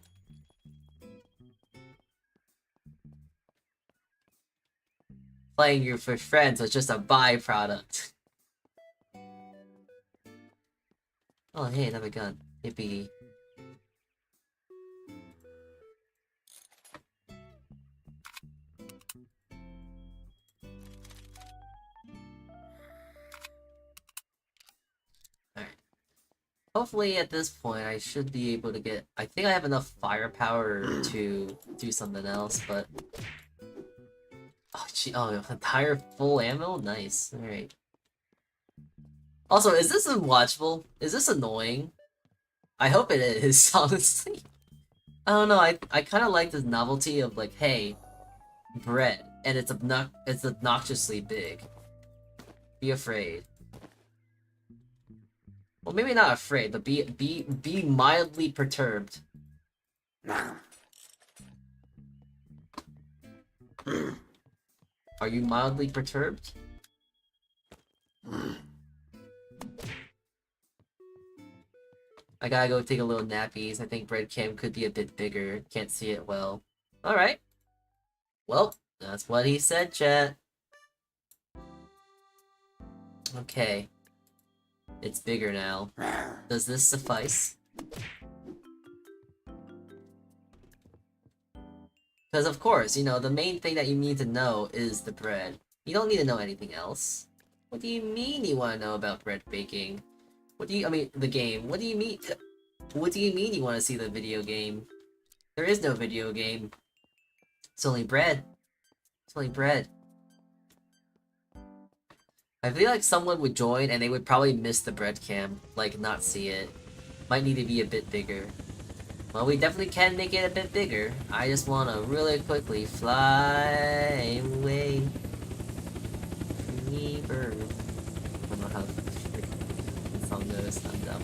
Playing you for friends was just a byproduct. Oh, hey, another gun. Yippee. Alright. Hopefully at this point I should be able to get... I think I have enough firepower to do something else, but... Oh, gee, oh, entire full ammo? Nice. Alright. Also, is this unwatchable? Is this annoying? I hope it is, honestly. I don't know, I kind of like this novelty of like, hey, Bred, and it's obnoxiously big. Be afraid. Well, maybe not afraid, but be mildly perturbed. Are you mildly perturbed? I gotta go take a little nappies. I think Bred Cam could be a bit bigger. Can't see it well. Alright. Well, that's what he said, chat. Okay. It's bigger now. Does this suffice? Because of course, you know, the main thing that you need to know is the bread. You don't need to know anything else. What do you mean you want to know about bread baking? I mean, the game. What do you mean? What do you mean you want to see the video game? There is no video game. It's only bread. It's only bread. I feel like someone would join and they would probably miss the bread cam. Like, not see it. Might need to be a bit bigger. Well, we definitely can make it a bit bigger. I just want to really quickly fly away. Free bird. I don't know how the song goes. I'm dumb.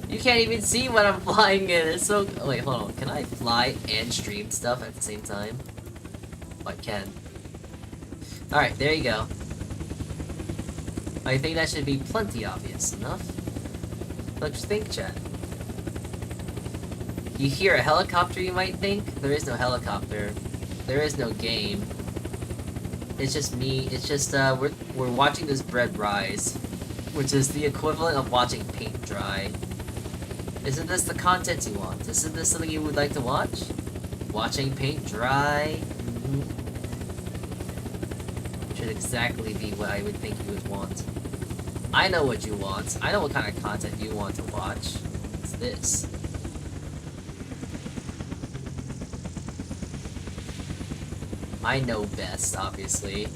You can't even see what I'm flying in. It's so... Oh, wait, hold on. Can I fly and stream stuff at the same time? Oh, I can. Alright, there you go. I think that should be plenty obvious enough. What you think, chat? You hear a helicopter, you might think? There is no helicopter. There is no game. It's just me. It's just, we're watching this bread rise. Which is the equivalent of watching paint dry. Isn't this the content you want? Isn't this something you would like to watch? Watching paint dry? Should exactly be what I would think you would want. I know what you want. I know what kind of content you want to watch. It's this. I know best, obviously.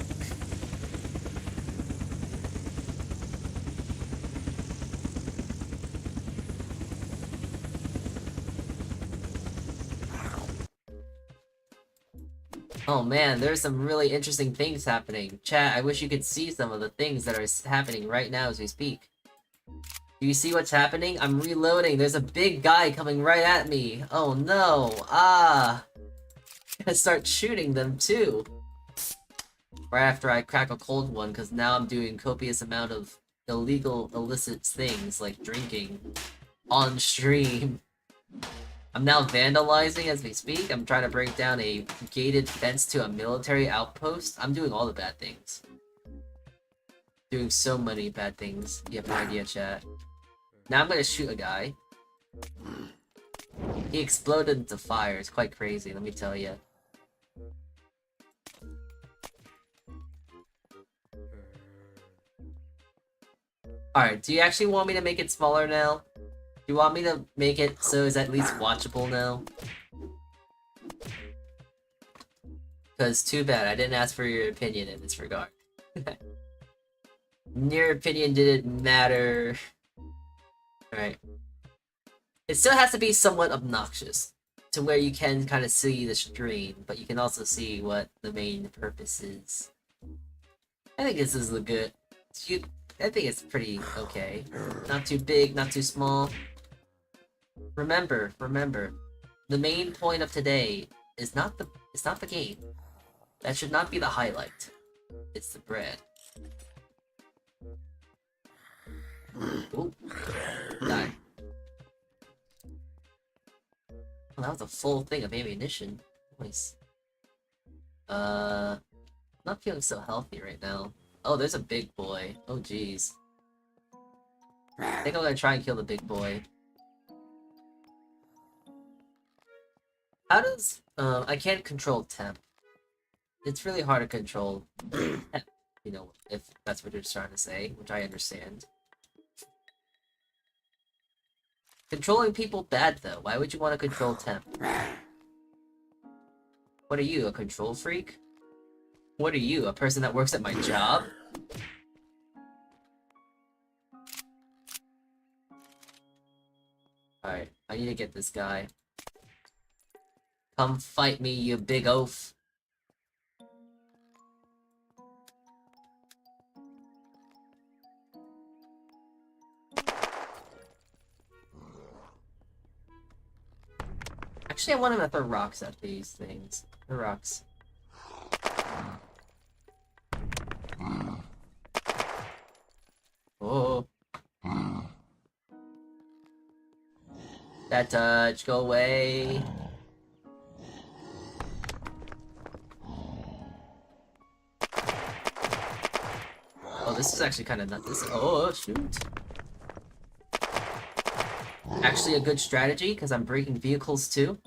Oh man, there's some really interesting things happening. Chat, I wish you could see some of the things that are happening right now as we speak. Do you see what's happening? I'm reloading. There's a big guy coming right at me. Oh no. Ah. I start shooting them too. Right after I crack a cold one, because now I'm doing copious amount of illegal, illicit things, like drinking, on stream. I'm now vandalizing as we speak. I'm trying to break down a gated fence to a military outpost. I'm doing all the bad things. Doing so many bad things. You have no idea, chat. Now I'm gonna shoot a guy. He exploded into fire. It's quite crazy, let me tell you. Alright, do you actually want me to make it smaller now? Do you want me to make it so it's at least watchable now? Because too bad, I didn't ask for your opinion in this regard. Your opinion didn't matter. Alright. It still has to be somewhat obnoxious, to where you can kind of see the stream, but you can also see what the main purpose is. I think this is a good. I think it's pretty okay. Not too big, not too small. Remember, the main point of today is not the game. That should not be the highlight. It's the bread. Ooh. Die. Oh, that was a full thing of ammunition. Nice. Not feeling so healthy right now. Oh, there's a big boy. Oh, jeez. I think I'm gonna try and kill the big boy. How does... I can't control temp. It's really hard to control temp, you know, if that's what you're trying to say, which I understand. Controlling people bad, though. Why would you want to control temp? What are you, a control freak? What are you, a person that works at my job? Alright, I need to get this guy. Come fight me, you big oaf. Actually, I want him to throw rocks at these things. The rocks. Oh. That touch, go away. Oh, this is actually kind of nuts. Oh, shoot. Actually a good strategy, because I'm breaking vehicles too.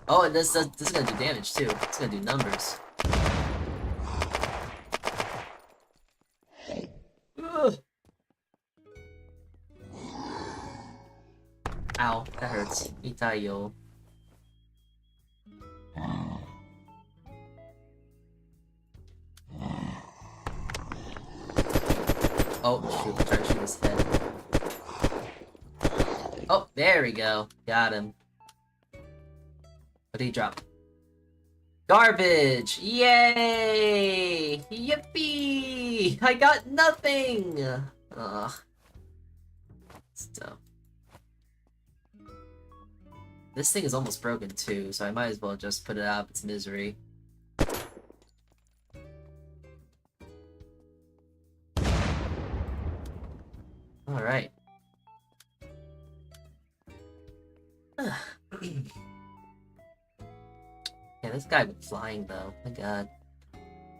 Oh, and this is gonna do damage too. It's gonna do numbers. Ugh. Ow, that hurts. Itayo. Oh, shoot, I'm trying to shoot his head. Oh, there we go. Got him. What did he drop? Garbage! Yay! Yippee! I got nothing! Ugh. So. This thing is almost broken too, so I might as well just put it out of its misery. Alright. Yeah, this guy was flying though. My god.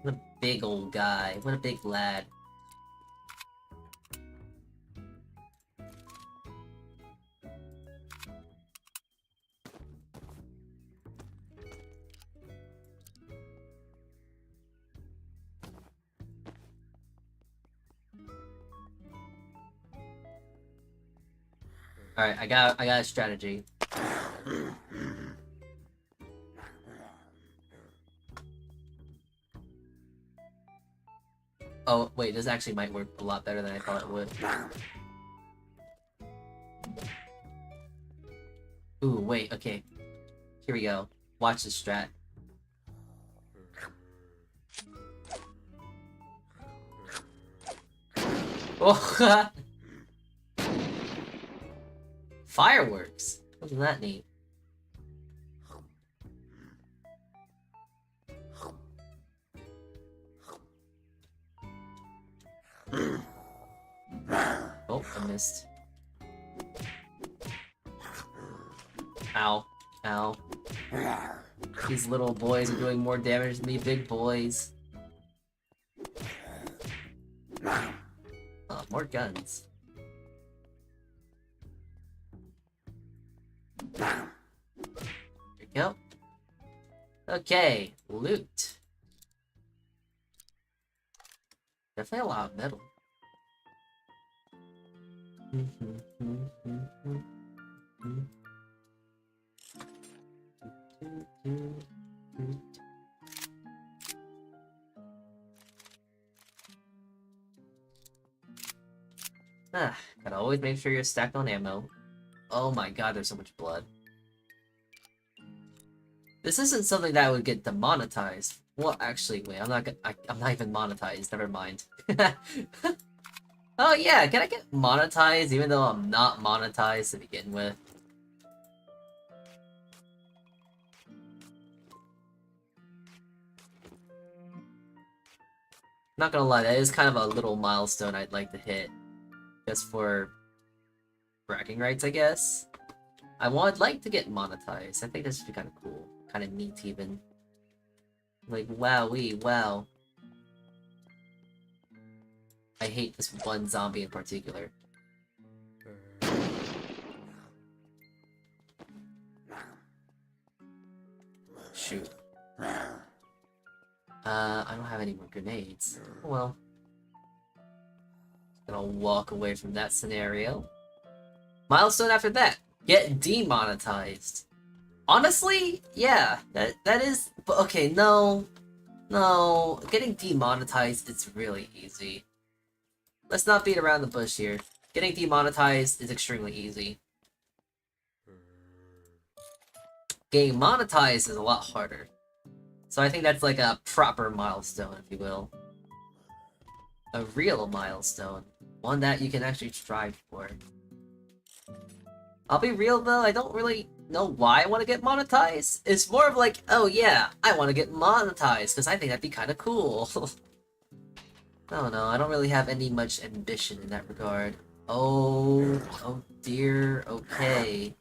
What a big old guy. What a big lad. Alright, I got a strategy. Oh, wait, this actually might work a lot better than I thought it would. Ooh, wait, okay. Here we go. Watch this strat. Oh, fireworks! Wasn't that neat? Oh, I missed. Ow. Ow. These little boys are doing more damage than me big boys. Oh, more guns. There we go. Okay, loot. Definitely a lot of metal. Ah, gotta always make sure you're stacked on ammo. Oh my god, there's so much blood. This isn't something that would get demonetized. Well, actually, wait, I'm not even monetized. Never mind. Oh yeah, can I get monetized even though I'm not monetized to begin with? Not gonna lie, that is kind of a little milestone I'd like to hit. Just for bragging rights, I guess. I'd like to get monetized. I think this would be kind of cool. Kind of neat, even. Like, wowee, wow. I hate this one zombie in particular. Shoot. I don't have any more grenades. Oh, well. Gonna walk away from that scenario. Milestone after that. Get demonetized. Honestly, yeah, that is... But okay, no. No. Getting demonetized is really easy. Let's not beat around the bush here. Getting demonetized is extremely easy. Getting monetized is a lot harder. So I think that's like a proper milestone, if you will. A real milestone. One that you can actually strive for. I'll be real though, I don't really know why I want to get monetized. It's more of like, oh yeah, I want to get monetized, because I think that'd be kind of cool. I don't know, I don't really have any much ambition in that regard. Oh dear, okay.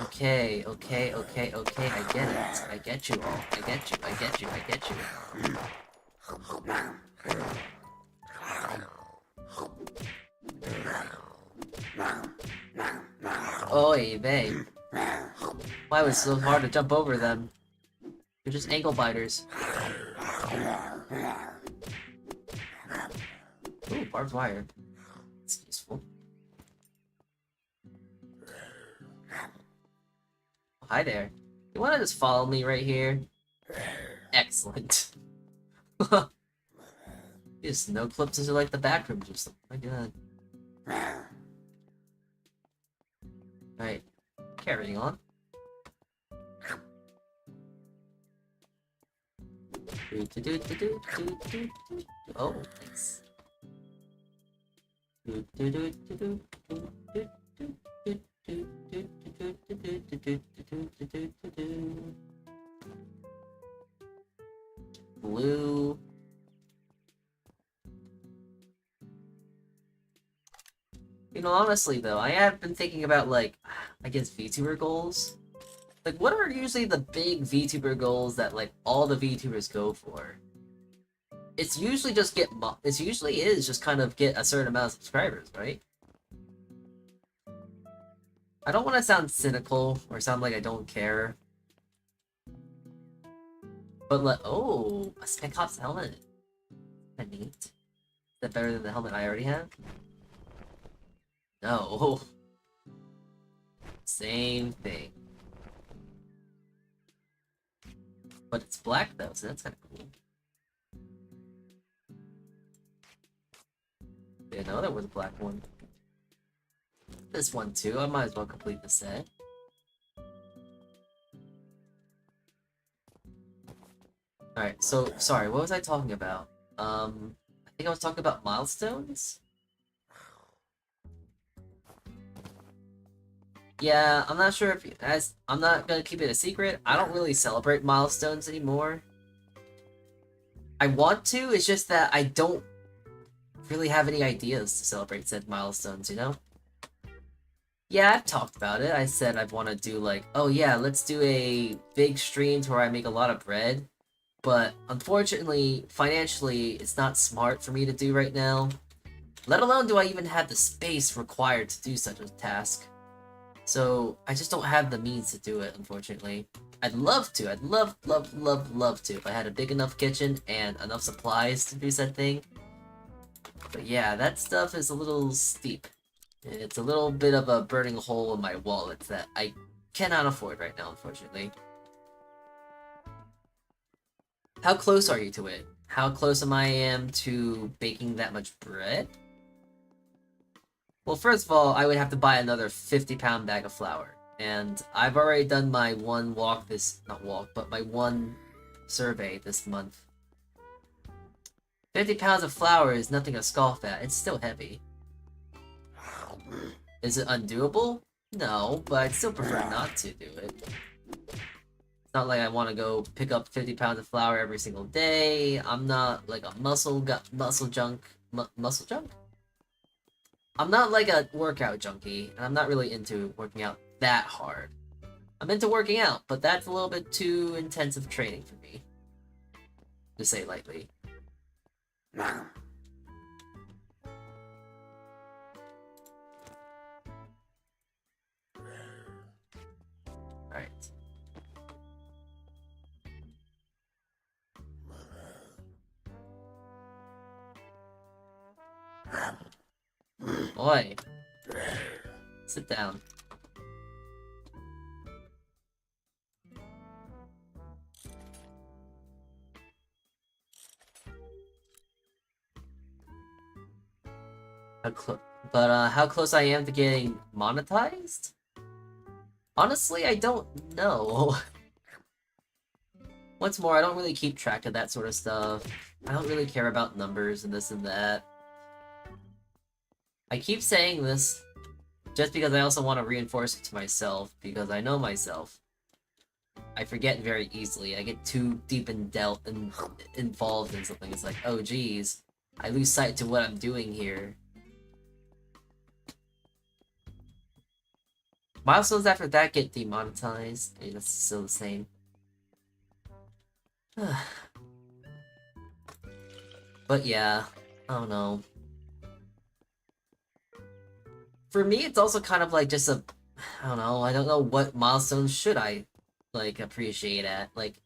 Okay, I get it. I get you all. I get you. Oy vey. Why was it so hard to jump over them? They're just ankle biters. Ooh, barbed wire. It's useful. Hi there. You wanna just follow me right here? Excellent. These snow clips are like the back rooms or something. My god. Alright. Carrying on. Oh, thanks. Blue. You know, honestly though, I have been thinking about like, I guess Vtuber goals. Like, what are usually the big Vtuber goals that like all the Vtubers go for? It's usually just get it usually is just kind of get a certain amount of subscribers, right? I don't want to sound cynical or sound like I don't care. But like, oh, a Spec Ops helmet. That's neat. Is that better than the helmet I already have? No. Same thing. But it's black though, so that's kind of cool. Didn't know there was a black one. This one too, I might as well complete the set. Alright, so, sorry, what was I talking about? I think I was talking about milestones? Yeah, I'm not sure if, I'm not gonna keep it a secret, I don't really celebrate milestones anymore. I want to, it's just that I don't really have any ideas to celebrate said milestones, you know? Yeah, I've talked about it. I said I'd want to do like, oh yeah, let's do a big stream to where I make a lot of bread. But unfortunately, financially, it's not smart for me to do right now. Let alone do I even have the space required to do such a task. So, I just don't have the means to do it, unfortunately. I'd love to. I'd love to if I had a big enough kitchen and enough supplies to do said thing. But yeah, that stuff is a little steep. It's a little bit of a burning hole in my wallet that I cannot afford right now, unfortunately. How close are you to it? How close am I to baking that much bread? Well, first of all, I would have to buy another 50-pound bag of flour. And I've already done my one walk not walk, but my one survey this month. 50 pounds of flour is nothing to scoff at. It's still heavy. Is it undoable? No, but I'd still prefer not to do it. It's not like I want to go pick up 50 pounds of flour every single day. I'm not like a muscle junk. Muscle junk? I'm not like a workout junkie, and I'm not really into working out that hard. I'm into working out, but that's a little bit too intensive training for me, to say lightly. Alright. Boy. Sit down. How close I am to getting monetized? Honestly, I don't know. What's more, I don't really keep track of that sort of stuff. I don't really care about numbers and this and that. I keep saying this just because I also want to reinforce it to myself, because I know myself. I forget very easily. I get too deep involved in something. It's like, oh geez, I lose sight to what I'm doing here. Milestones after that get demonetized. I mean, that's still the same. But yeah, I don't know. For me, it's also kind of like just I don't know what milestones should I, like, appreciate at. Like,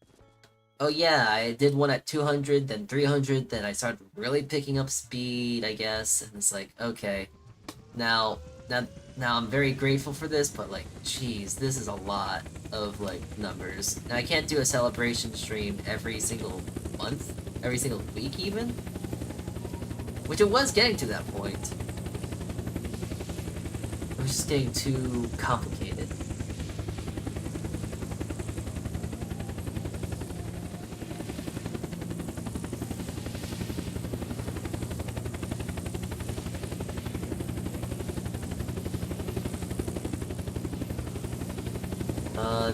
oh yeah, I did one at 200, then 300, then I started really picking up speed, I guess, and it's like, okay, now I'm very grateful for this, but like, geez, this is a lot of, like, numbers. And I can't do a celebration stream every single month, every single week even, which it was getting to that point. It was just getting too complicated.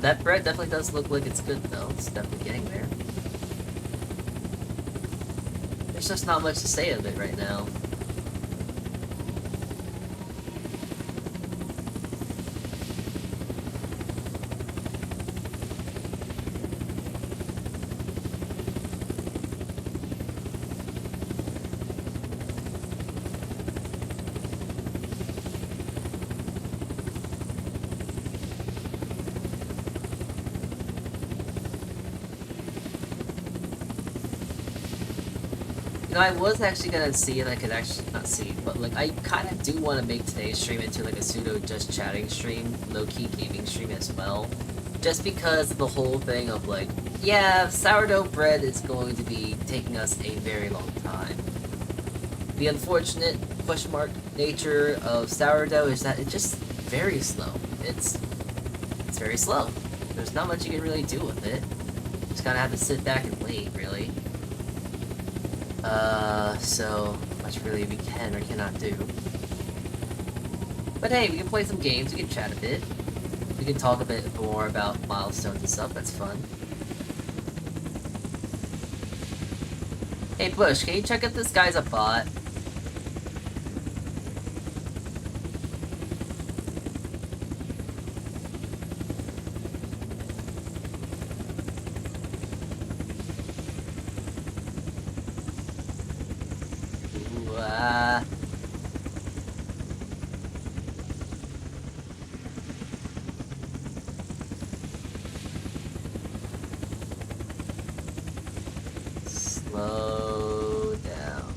That bread definitely does look like it's good though. It's definitely getting there. There's just not much to say of it right now. You know, I was actually gonna see, and I could actually not see, but like, I kind of do want to make today's stream into like a pseudo just chatting stream, low-key gaming stream as well. Just because of the whole thing of like, yeah, sourdough bread is going to be taking us a very long time. The unfortunate question mark nature of sourdough is that it's just very slow. It's very slow. There's not much you can really do with it. Just kind of have to sit back and wait, really. So much really we can or cannot do. But hey, we can play some games, we can chat a bit. We can talk a bit more about milestones and stuff, that's fun. Hey Bush, can you check if this guy's a bot? Slow down.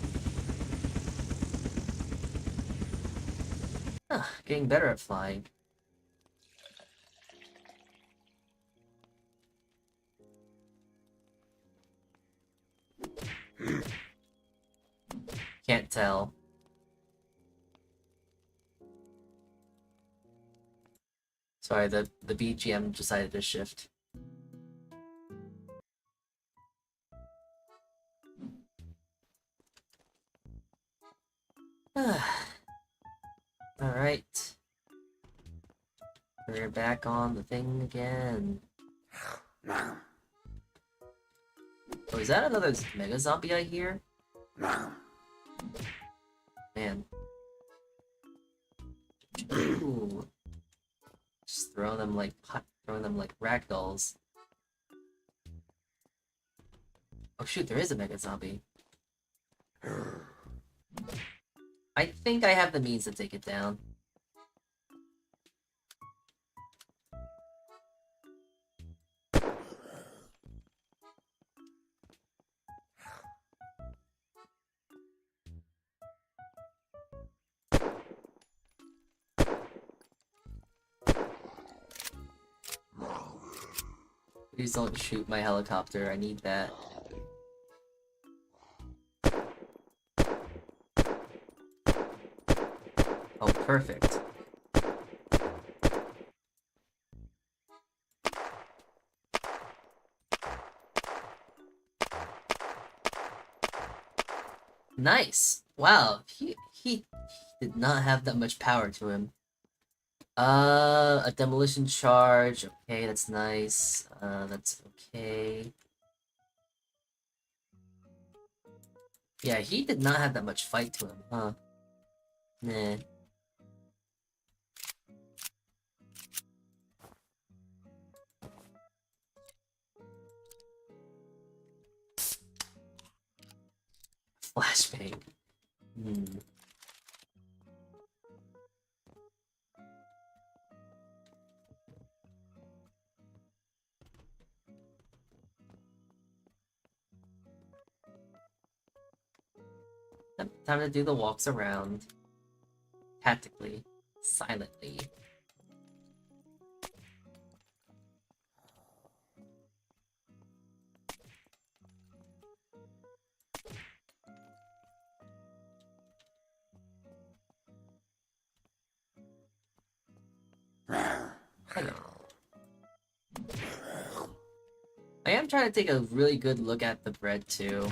Getting better at flying. Can't tell. Sorry, the BGM decided to shift. Alright. We're back on the thing again. Oh, is that another mega zombie I hear? Man. Ooh. Just throwing them like ragdolls. Oh shoot, there is a mega zombie. I think I have the means to take it down. Please don't shoot my helicopter, I need that. Oh, perfect. Nice! Wow, he did not have that much power to him. A demolition charge. Okay, that's nice. That's okay. Yeah, he did not have that much fight to him, huh? Nah. Flashbang. Time to do the walks around. Tactically. Silently. Hello. I am trying to take a really good look at the Bred too.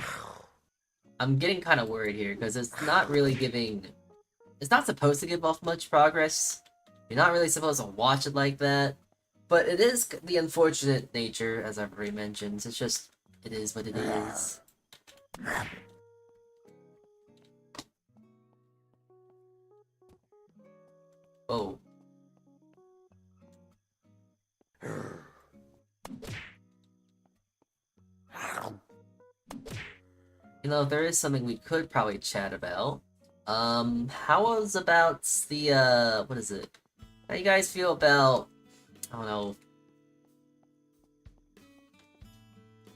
I'm getting kind of worried here because it's not really giving... It's not supposed to give off much progress. You're not really supposed to watch it like that. But it is the unfortunate nature, as I've already mentioned. It's just... It is what it is. Oh. You know, there is something we could probably chat about. How was about the, what is it? How you guys feel about, I don't know.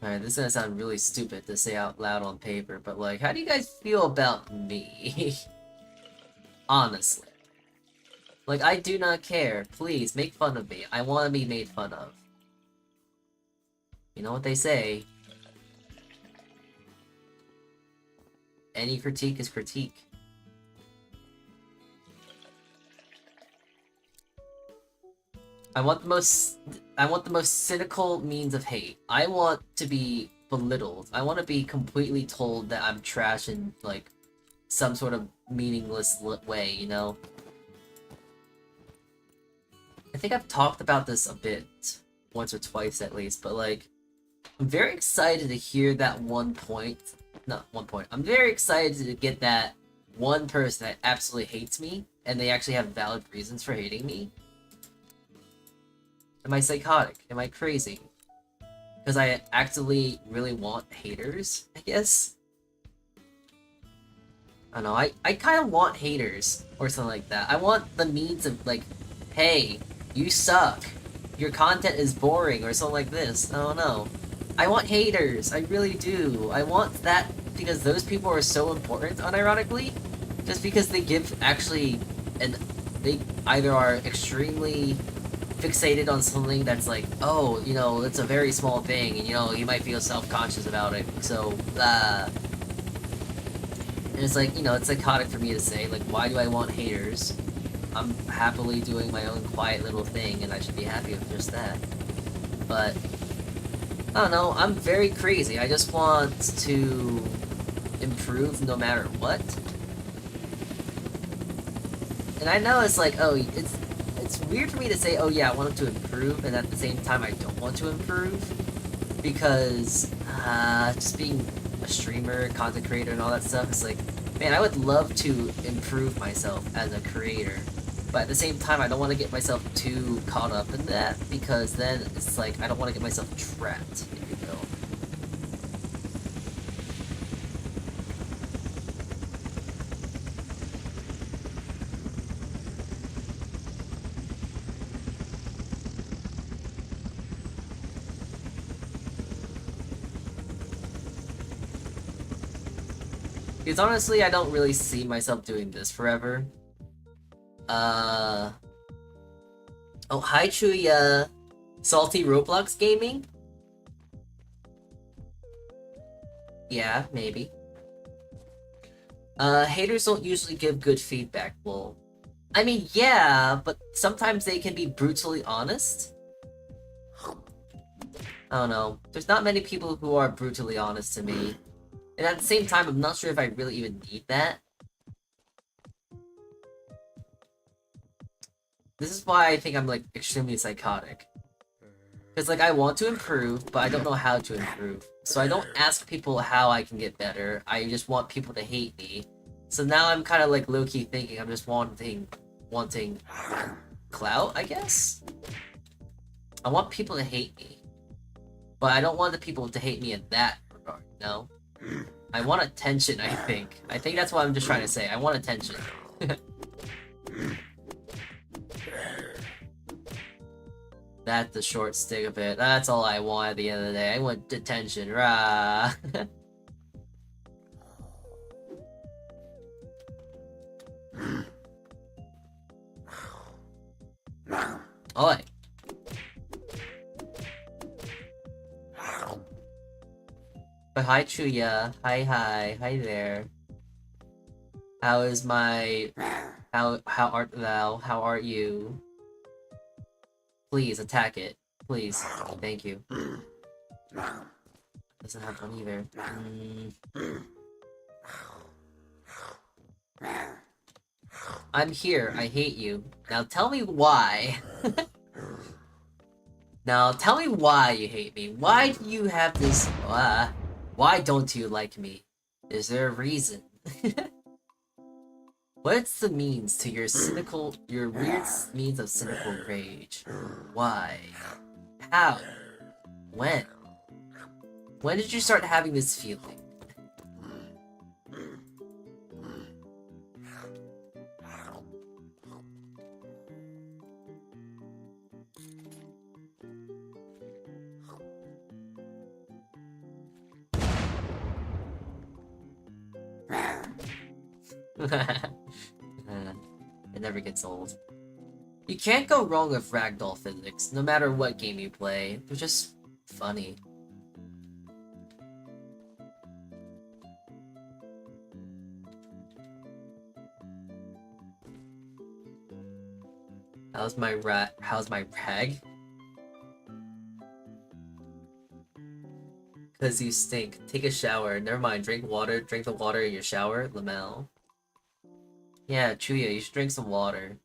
Alright, this is gonna sound really stupid to say out loud on paper, but like, how do you guys feel about me? Honestly. Like, I do not care. Please, make fun of me. I want to be made fun of. You know what they say? Any critique is critique. I want the most cynical means of hate. I want to be belittled. I want to be completely told that I'm trash in, like, some sort of meaningless way, you know? I think I've talked about this a bit, once or twice at least, but like, I'm very excited to hear that I'm very excited to get that one person that absolutely hates me, and they actually have valid reasons for hating me. Am I psychotic? Am I crazy? Because I actively really want haters, I guess? I don't know, I kind of want haters, or something like that. I want the means of, like, hey, you suck. Your content is boring, or something like this. I don't know. I want haters. I really do. I want that because those people are so important, unironically. Just because they give actually... And they either are extremely fixated on something that's like, oh, you know, it's a very small thing, and, you know, you might feel self-conscious about it, so, and it's like, you know, it's psychotic for me to say, like, why do I want haters? I'm happily doing my own quiet little thing, and I should be happy with just that. But I don't know, I'm very crazy. I just want to improve no matter what. And I know it's like, oh, it's weird for me to say, oh yeah, I want to improve, and at the same time I don't want to improve. Because, just being a streamer, content creator, and all that stuff, it's like, man, I would love to improve myself as a creator. But at the same time, I don't want to get myself too caught up in that, because then it's like, I don't want to get myself trapped, if you will. Because honestly, I don't really see myself doing this forever. Oh, hi Chuya. Salty Roblox gaming? Yeah, maybe. Haters don't usually give good feedback. Well, I mean, yeah, but sometimes they can be brutally honest. I don't know. There's not many people who are brutally honest to me. And at the same time, I'm not sure if I really even need that. This is why I think I'm, like, extremely psychotic. Because, like, I want to improve, but I don't know how to improve. So I don't ask people how I can get better, I just want people to hate me. So now I'm kind of, like, low-key thinking I'm just wanting clout, I guess? I want people to hate me. But I don't want the people to hate me in that regard, no? I want attention, I think. I think that's what I'm just trying to say. I want attention. That's the short stick of it. That's all I want at the end of the day. I want attention, rah. Oi. But hi Chuya. Hi there. How is my... How art thou? How art you? Please, attack it. Please. Thank you. Doesn't have one either. I'm here. I hate you. Now tell me why. Now tell me why you hate me. Why do you have this... why don't you like me? Is there a reason? What's the means to your weird means of cynical rage? Why? How? When? When did you start having this feeling? It never gets old. You can't go wrong with ragdoll physics, no matter what game you play. They're just funny. How's my rag? Cause you stink. Take a shower. Never mind, drink water. Drink the water in your shower, Lamel. Yeah, Chuya, you should drink some water.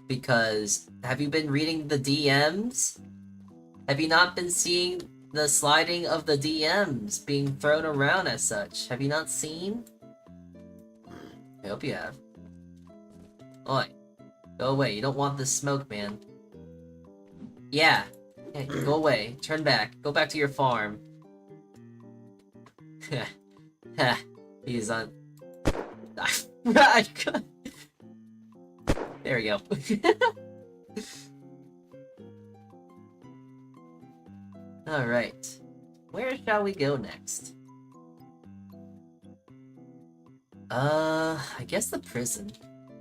Because, have you been reading the DMs? Have you not been seeing the sliding of the DMs being thrown around as such? Have you not seen? I hope you have. Oi. Go away, you don't want this smoke, man. Yeah. Hey, go away. Turn back. Go back to your farm. He's on... There we go. Alright. Where shall we go next? I guess the prison.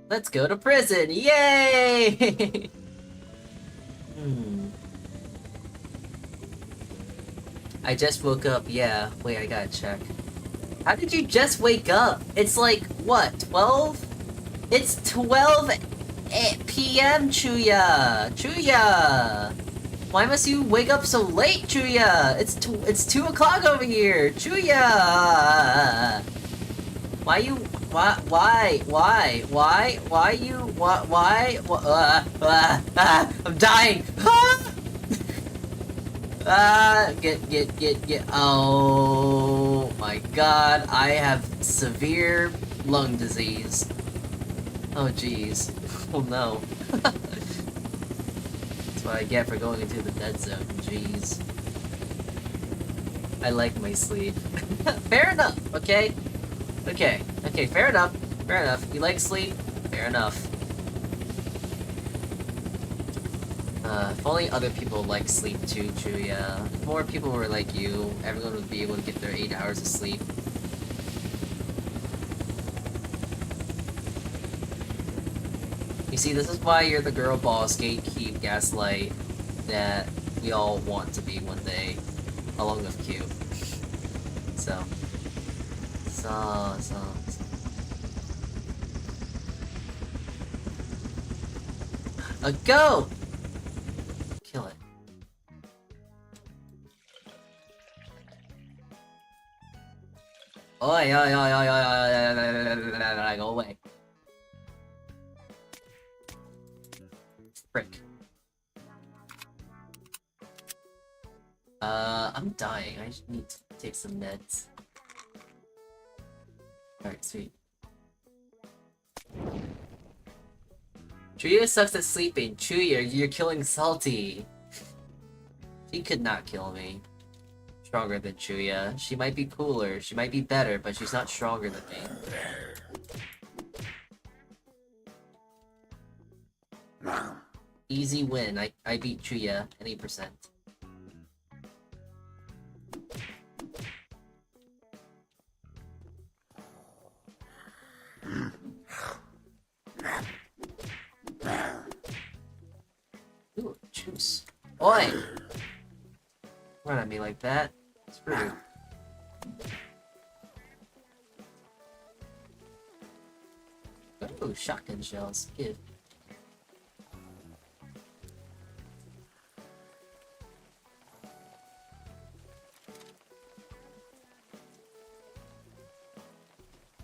Let's go to prison! Yay! I just woke up, yeah. Wait, I gotta check. How did you just wake up? It's like, what, 12? It's 12 p.m. Chuya! Chuya! Why must you wake up so late, Chuya? It's 2 o'clock over here! Chuya! Why you... Why? I'm dying! Get. Oh my god, I have severe lung disease. Oh jeez. Oh no. That's what I get for going into the dead zone, jeez. I like my sleep. Fair enough, okay? Okay, fair enough. Fair enough. You like sleep? Fair enough. If only other people like sleep too, Chuya. If more people were like you, everyone would be able to get their 8 hours of sleep. You see, this is why you're the girl boss, gatekeep, gaslight, that we all want to be one day, along with Q. So. Go! Kill it. Oi, go away. Frick. I'm dying. I just need to take some meds. Alright, sweet. Chuya sucks at sleeping. Chuya, you're killing Salty. She could not kill me. Stronger than Chuya. She might be cooler, she might be better, but she's not stronger than me. Easy win. I beat Chuya, any percent. Ooh, juice. Oi! Run at me like that. It's rude. Ooh, shotgun shells. Good.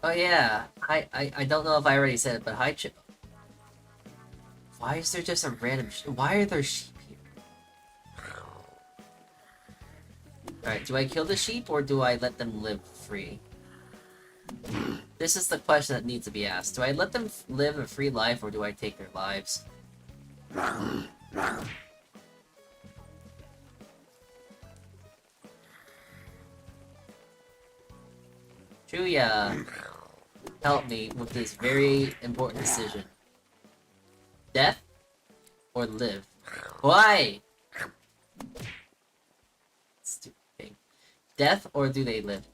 Oh yeah, I don't know if I already said it, but hi Chip. Why is there just a random why are there sheep here? Alright, do I kill the sheep or do I let them live free? This is the question that needs to be asked. Do I let them live a free life or do I take their lives? Chuya, help me with this very important decision. Death or live? Why? Stupid thing. Death or do they live?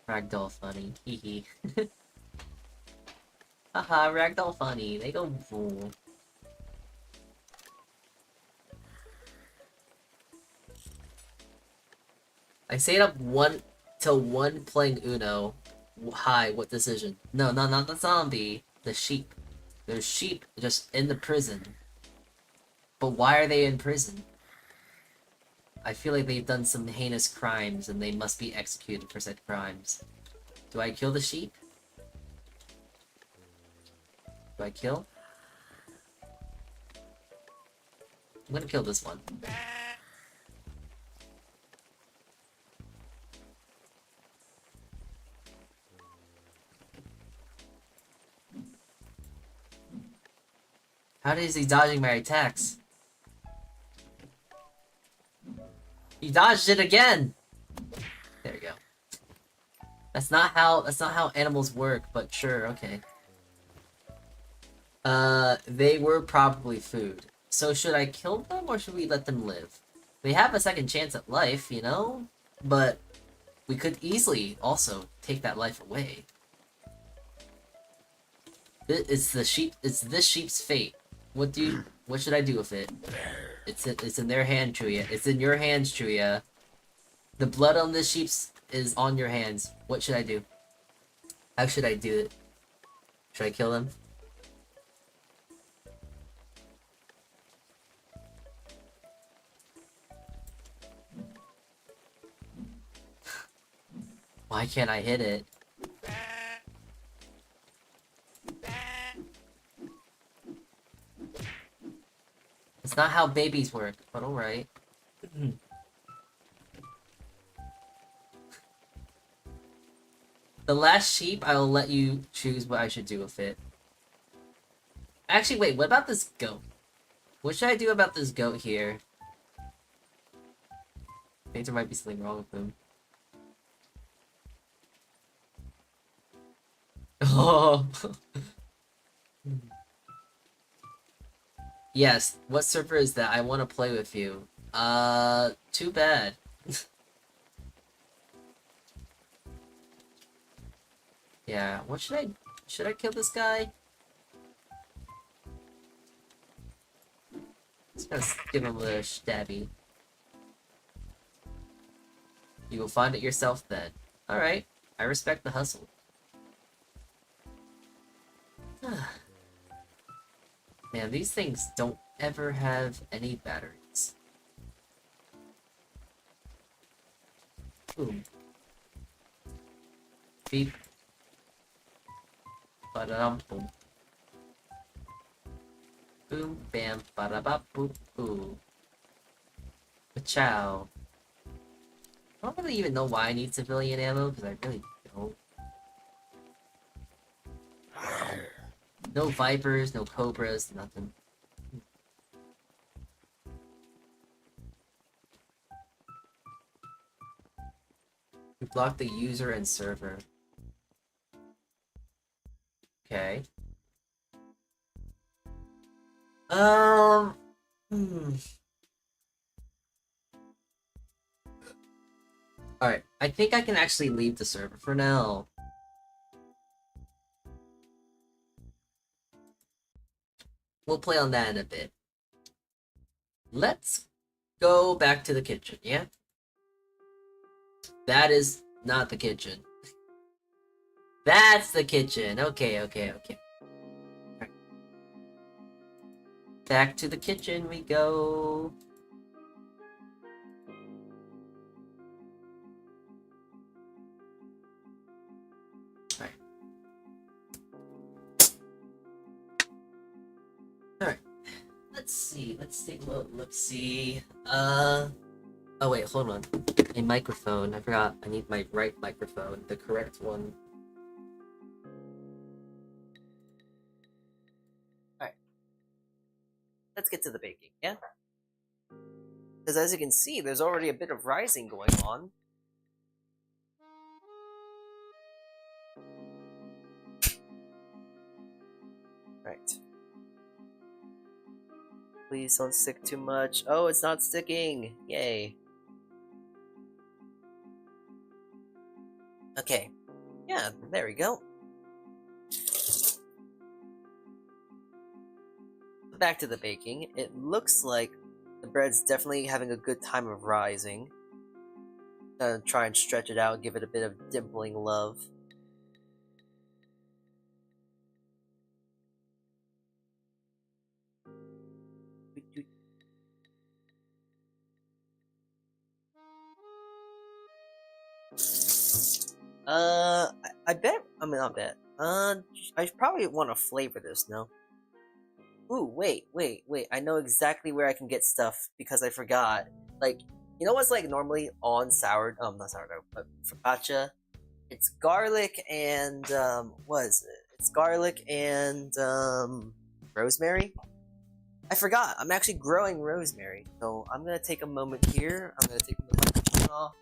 Ragdoll funny. Hehe. Haha, ragdoll funny. They go fool. I stayed up till 1 playing Uno. Hi, what decision? No, not the zombie. The sheep. There's sheep just in the prison. But why are they in prison? I feel like they've done some heinous crimes and they must be executed for such crimes. Do I kill the sheep? Do I kill? I'm gonna kill this one. How is he dodging my attacks? He dodged it again! There we go. That's not how animals work, but sure, okay. They were probably food. So should I kill them or should we let them live? They have a second chance at life, you know? But We could easily also take that life away. It's the sheep. It's this sheep's fate. What should I do with it? It's in their hand, Chuya. It's in your hands, Chuya. The blood on this sheep's is on your hands. What should I do? How should I do it? Should I kill them? Why can't I hit it? It's not how babies work, but alright. The last sheep, I'll let you choose what I should do with it. Actually, wait, what about this goat? What should I do about this goat here? I think there might be something wrong with him. Oh. Yes, what server is that? I want to play with you. Too bad. Yeah, what should I kill this guy? Just gonna give him a stabby. You will find it yourself then. Alright, I respect the hustle. Man, these things don't ever have any batteries. Boom. Beep. Ba-da-dum, boom. Boom, bam, ba-da-ba, boop, boo. Ciao. I don't really even know why I need civilian ammo, because I really don't. No vipers, no cobras, nothing. We block the user and server. Okay. Alright, I think I can actually leave the server for now. We'll play on that in a bit. Let's go back to the kitchen, yeah? That is not the kitchen. That's the kitchen. Okay. Right. Back to the kitchen we go. Alright. Let's see. Let's take a look. Let's see. Oh wait, hold on. A microphone. I forgot. I need my right microphone. The correct one. Alright. Let's get to the baking, yeah? Because as you can see, there's already a bit of rising going on. Right. Please don't stick too much. Oh, it's not sticking! Yay. Okay. Yeah, there we go. Back to the baking. It looks like the bread's definitely having a good time of rising. Gonna try and stretch it out, give it a bit of dimpling love. I bet. I mean, not bet. I probably want to flavor this. No. Ooh, wait. I know exactly where I can get stuff because I forgot. Like, you know what's like normally on sourdough? Not sourdough, but focaccia. It's garlic and what is it? It's garlic and rosemary. I forgot. I'm actually growing rosemary, so I'm gonna take a moment here. I'm gonna take the microphone off.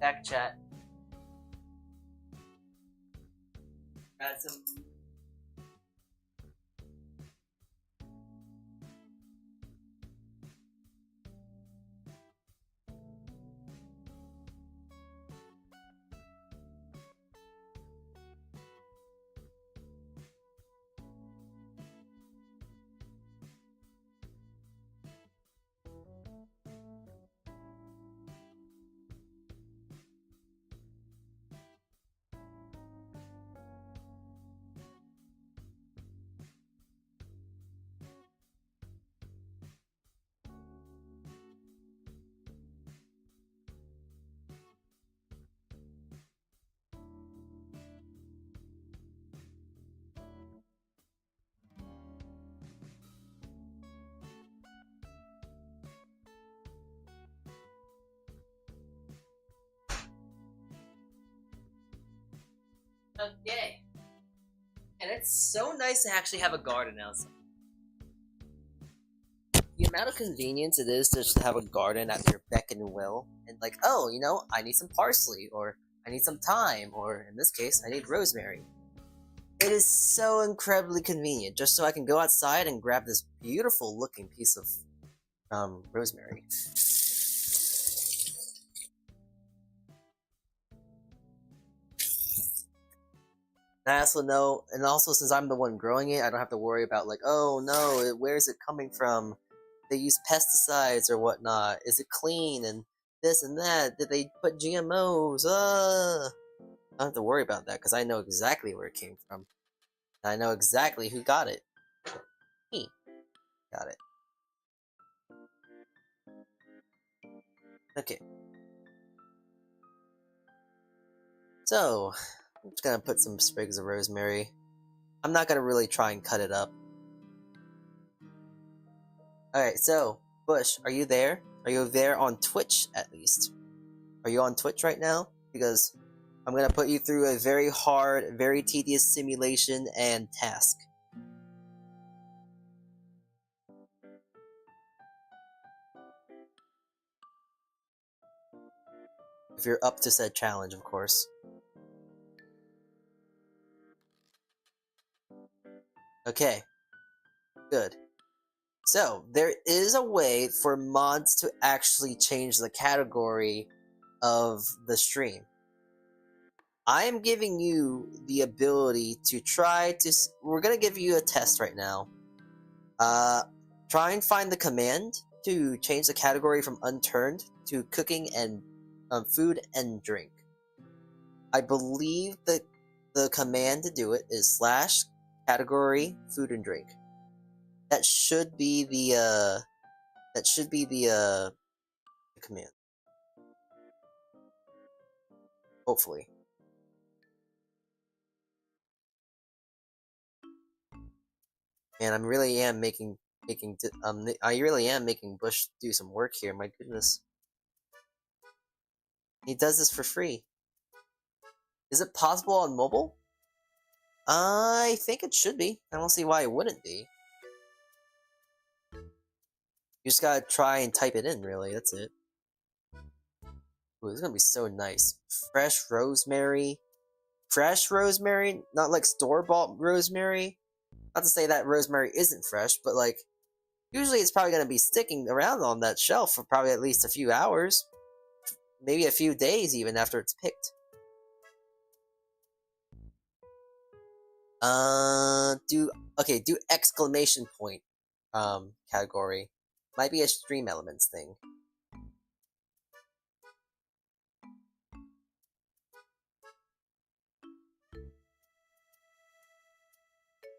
Back chat. Add some. Okay. And it's so nice to actually have a garden outside. The amount of convenience it is to just have a garden at your beck and will, and like, oh, you know, I need some parsley, or I need some thyme, or in this case, I need rosemary. It is so incredibly convenient, just so I can go outside and grab this beautiful looking piece of rosemary. And I also know, and also since I'm the one growing it, I don't have to worry about like, oh no, where is it coming from? They use pesticides or whatnot. Is it clean and this and that? Did they put GMOs? I don't have to worry about that because I know exactly where it came from. And I know exactly who got it. Me got it. Okay. So, I'm just gonna put some sprigs of rosemary. I'm not gonna really try and cut it up. Alright, so, Bush, are you there? Are you there on Twitch, at least? Are you on Twitch right now? Because I'm gonna put you through a very hard, very tedious simulation and task. If you're up to said challenge, of course. Okay. Good. So, there is a way for mods to actually change the category of the stream. I am giving you the ability to try to... We're gonna give you a test right now. Try and find the command to change the category from unturned to cooking and food and drink. I believe that the command to do it is / category food and drink. That should be the command. Hopefully. And I really am making Bush do some work here. My goodness, he does this for free. Is it possible on mobile? I think it should be. I don't see why it wouldn't be. You just gotta try and type it in, really. That's it. Ooh, this is gonna be so nice. Fresh rosemary. Fresh rosemary? Not like store-bought rosemary? Not to say that rosemary isn't fresh, but like, usually it's probably gonna be sticking around on that shelf for probably at least a few hours. Maybe a few days even after it's picked. Do exclamation point, category. Might be a stream elements thing.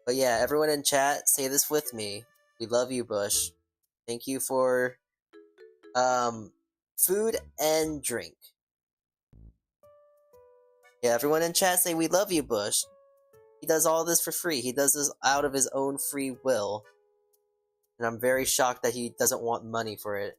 But yeah, everyone in chat, say this with me. We love you, Bush. Thank you for, food and drink. Yeah, everyone in chat say we love you, Bush. He does all this for free. He does this out of his own free will. And I'm very shocked that he doesn't want money for it.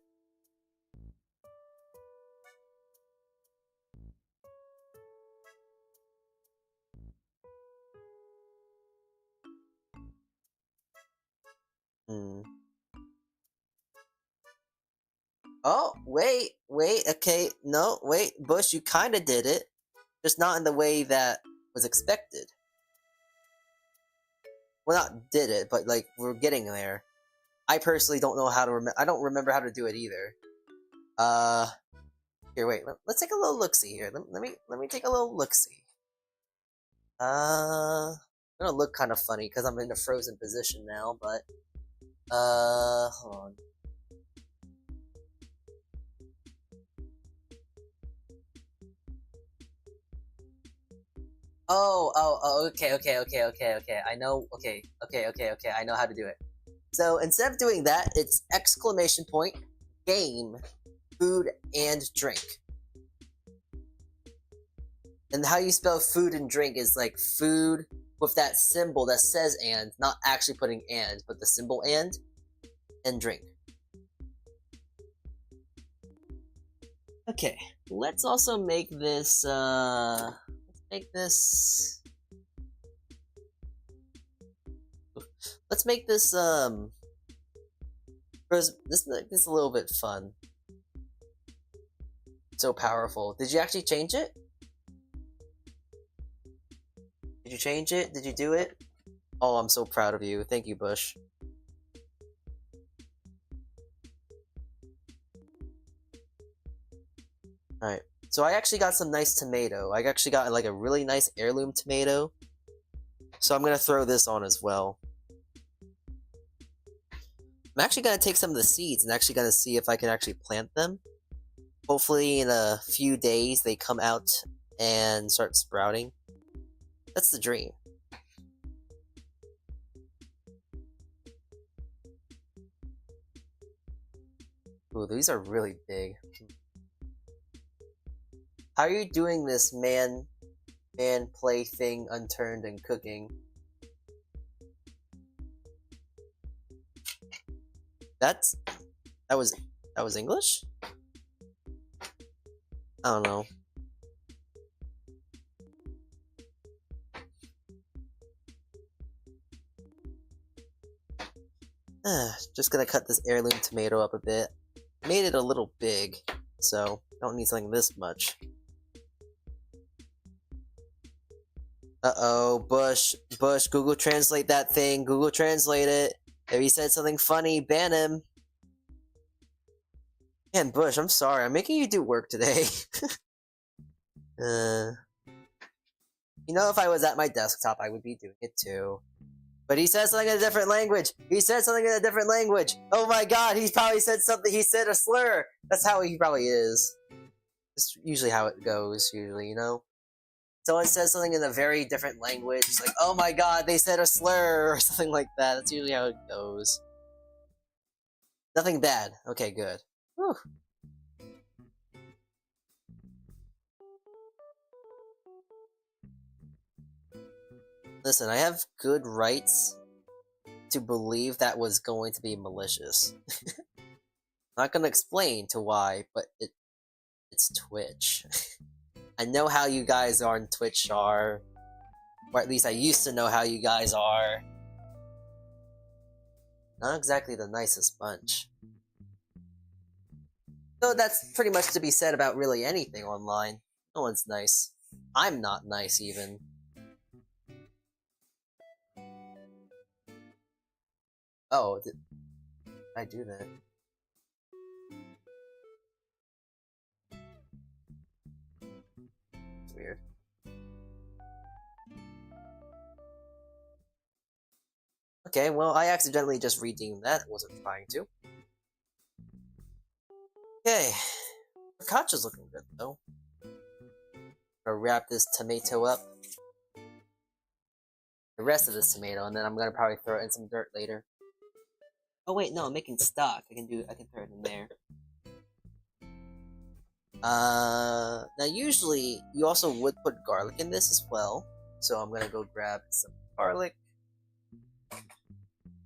Oh, wait, okay, no, wait, Bush, you kinda did it. Just not in the way that was expected. Well, not did it, but, like, we're getting there. I personally don't know how to I don't remember how to do it either. Here, wait, let's take a little look-see here. Let me take a little look-see. I'm gonna look kind of funny because I'm in a frozen position now, but, hold on. Okay. I know, okay, I know how to do it. So instead of doing that, it's exclamation point, game, food, and drink. And how you spell food and drink is like food with that symbol that says and, not actually putting and, but the symbol and drink. Okay, let's also make this, let's make this make this this a little bit fun. So powerful. Did you actually change it? Did you change it? Did you do it? Oh, I'm so proud of you. Thank you, Bush. Alright. So I actually got some nice tomato. I actually got like a really nice heirloom tomato. So I'm gonna throw this on as well. I'm actually gonna take some of the seeds and actually gonna see if I can actually plant them. Hopefully in a few days they come out and start sprouting. That's the dream. Ooh, these are really big. How are you doing this man play thing unturned and cooking? That was English? I don't know. Just gonna cut this heirloom tomato up a bit. Made it a little big, so don't need something this much. Uh-oh, Bush, Google Translate that thing, Google Translate it. If he said something funny, ban him. Man, Bush, I'm sorry, I'm making you do work today. You know, if I was at my desktop, I would be doing it too. But he said something in a different language. He said something in a different language. Oh my god, he probably said something. He said a slur. That's how he probably is. That's usually how it goes, usually, you know? Someone says something in a very different language, like, oh my god, they said a slur, or something like that. That's usually how it goes. Nothing bad. Okay, good. Whew. Listen, I have good rights to believe that was going to be malicious. Not gonna explain to why, but it's Twitch. I know how you guys are on Twitch are, or at least I used to know how you guys are. Not exactly the nicest bunch. So that's pretty much to be said about really anything online. No one's nice. I'm not nice, even. Oh, did I do that? It's weird. Okay, well, I accidentally just redeemed that. I wasn't trying to. Okay. Focaccia's looking good, though. Gonna wrap this tomato up. The rest of this tomato, and then I'm gonna probably throw it in some dirt later. Oh wait, no, I'm making stock. I can throw it in there. Now usually, you also would put garlic in this as well. So I'm gonna go grab some garlic.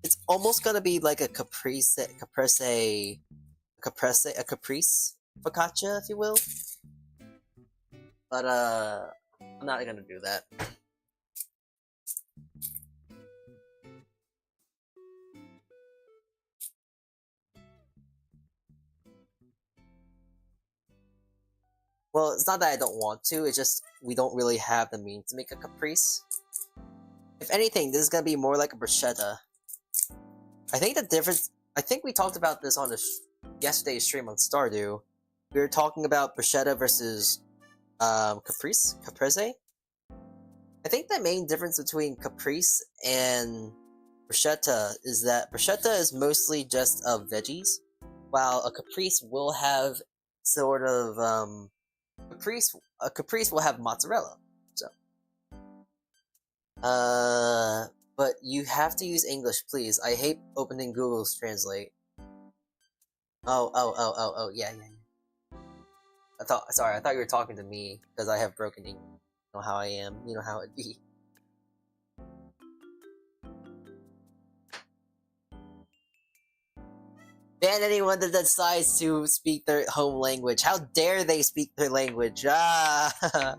It's almost gonna be like a caprese focaccia, if you will. But, I'm not gonna do that. Well, it's not that I don't want to, it's just we don't really have the means to make a caprese. If anything, this is gonna be more like a bruschetta. I think the difference... I think we talked about this on yesterday's stream on Stardew. We were talking about bruschetta versus caprese. I think the main difference between caprese and bruschetta is that bruschetta is mostly just veggies, while a caprese will have sort of a caprese will have mozzarella. So, but you have to use English, please. I hate opening Google's Translate. Oh, yeah. I thought you were talking to me, because I have broken English. You know how I am, you know how it'd be. Ban anyone that decides to speak their home language. How dare they speak their language? Ah!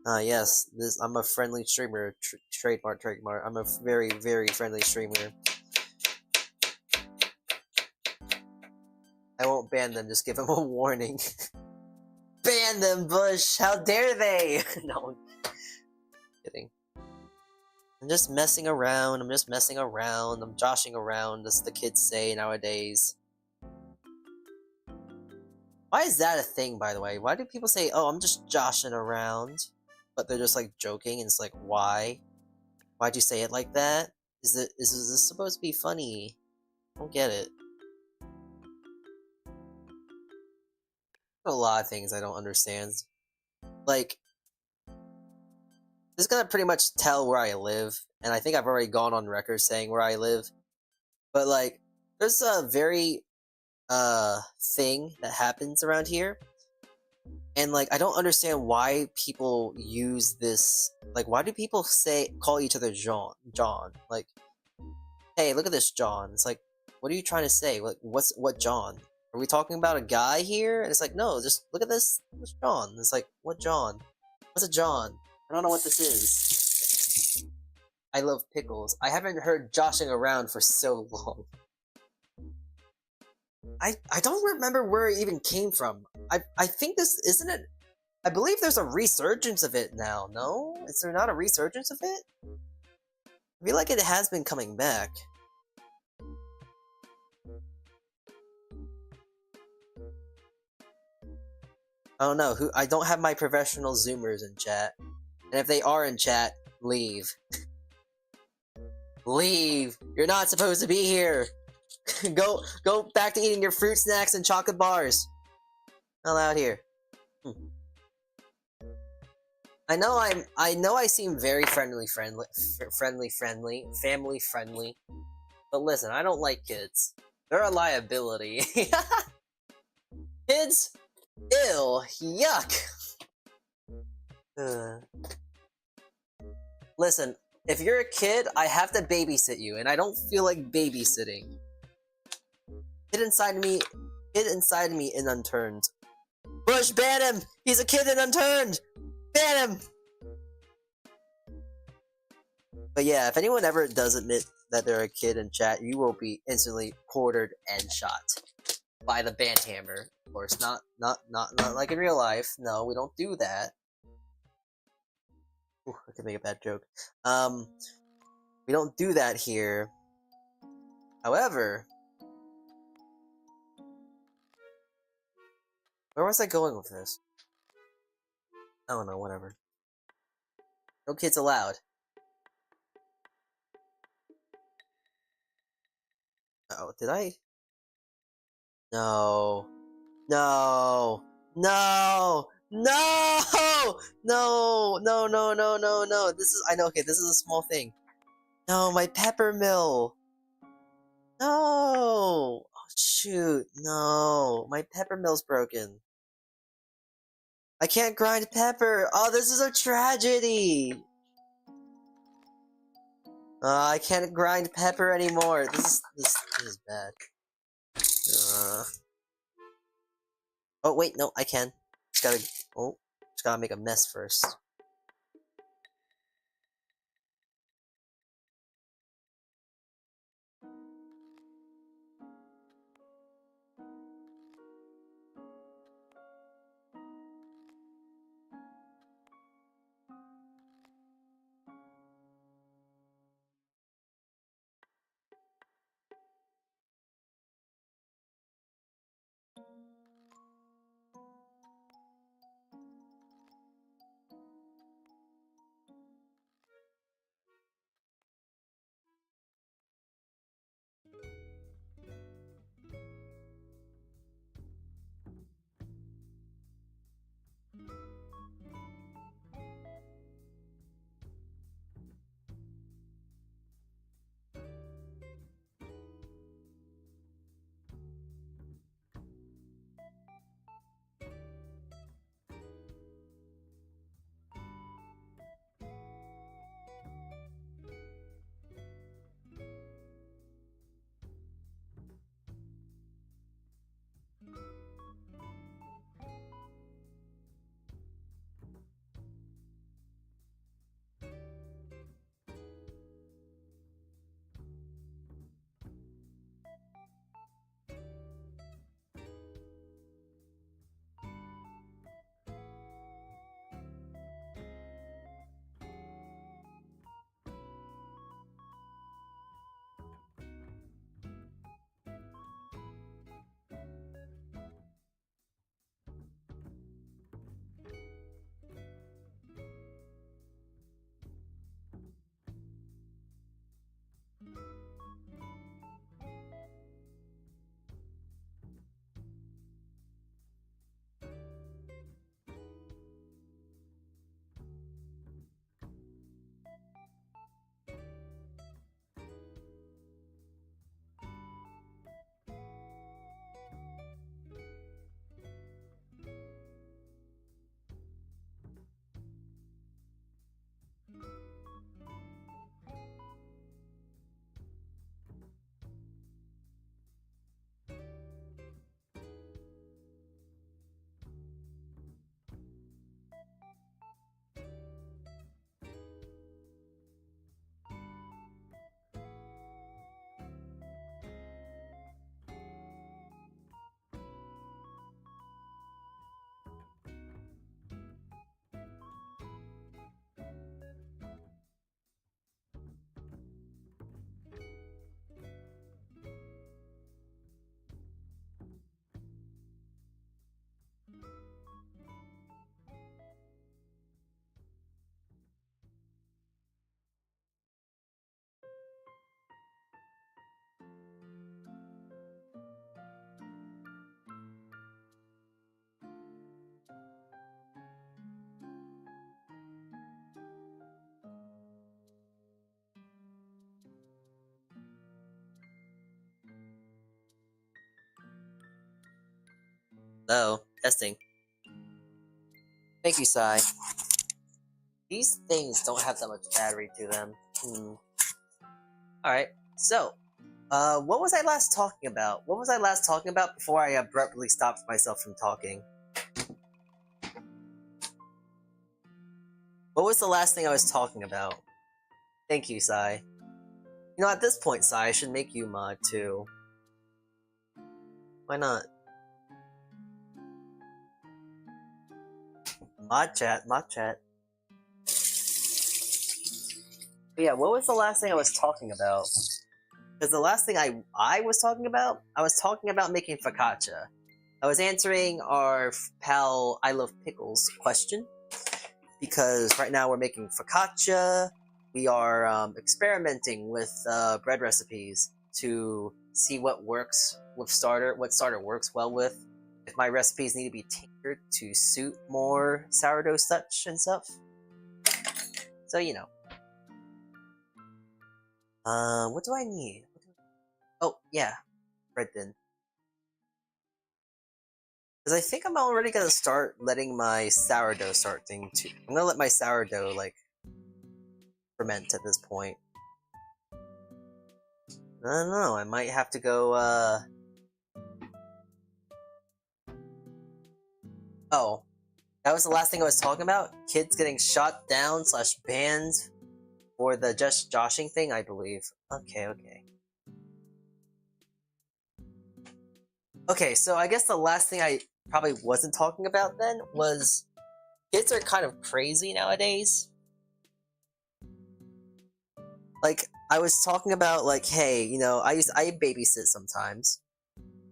Yes, I'm a friendly streamer. Trademark. I'm a very, very friendly streamer. I won't ban them, just give them a warning. Ban them, Bush! How dare they! No, I'm kidding. I'm just messing around, I'm joshing around, as the kids say nowadays. Why is that a thing, by the way? Why do people say, oh, I'm just joshing around? But they're just, like, joking, and it's like, why? Why'd you say it like that? Is this supposed to be funny? I don't get it. A lot of things I don't understand. Like, this is gonna pretty much tell where I live, and I think I've already gone on record saying where I live. But, like, there's a very, thing that happens around here. And, like, I don't understand why people use this. Like, why do people call each other John? Like, hey, look at this John. It's like, what are you trying to say? Like, what John? Are we talking about a guy here? And it's like, no, just look at this John. It's like, what John? What's a John? I don't know what this is. I love pickles. I haven't heard joshing around for so long. I don't remember where it even came from. I think this isn't it. I believe there's a resurgence of it now. No, is there not a resurgence of it? I feel like it has been coming back. I don't know who. I don't have my professional Zoomers in chat, and if they are in chat, leave. Leave. You're not supposed to be here. Go back to eating your fruit snacks and chocolate bars. Not allowed here. I know I seem very family friendly, but listen, I don't like kids. They're a liability. Kids? Ew, yuck. Listen, if you're a kid, I have to babysit you, and I don't feel like babysitting. Kid inside me in Unturned. Bush, ban him! He's a kid in Unturned! Ban him! But yeah, if anyone ever does admit that they're a kid in chat, you will be instantly quartered and shot by the band hammer. Of course, not like in real life. No, we don't do that. Ooh, I could make a bad joke. We don't do that here. However, where was I going with this? I don't know, whatever. No kids allowed. Oh, did I? No. No. No. No! No! No, no, no, no, no. This is, I know, okay, this is a small thing. No, my pepper mill. No! Oh, shoot. No. My pepper mill's broken. I can't grind pepper. Oh, this is a tragedy. I can't grind pepper anymore. This is bad. Oh wait, no, I can. Just gotta make a mess first. Hello, testing. Thank you, Sai. These things don't have that much battery to them. Alright, so, what was I last talking about? What was I last talking about before I abruptly stopped myself from talking? What was the last thing I was talking about? Thank you, Sai. You know, at this point, Sai, I should make you mod, too. Why not? Mod chat, mod chat. But yeah, what was the last thing I was talking about? Because the last thing I was talking about making focaccia. I was answering our pal I Love Pickles question. Because right now we're making focaccia. We are experimenting with bread recipes to see what works with starter, what starter works well with. If my recipes need to be tinkered to suit more sourdough such and stuff. So, you know. What do I need? Oh, yeah. Bread bin. Because I think I'm already gonna start letting my sourdough start thing too. I'm gonna let my sourdough, like, ferment at this point. I don't know, I might have to go, Oh. That was the last thing I was talking about? Kids getting shot down / banned for the just joshing thing, I believe. Okay. Okay, so I guess the last thing I probably wasn't talking about then was kids are kind of crazy nowadays. Like, I was talking about, like, hey, you know, I babysit sometimes.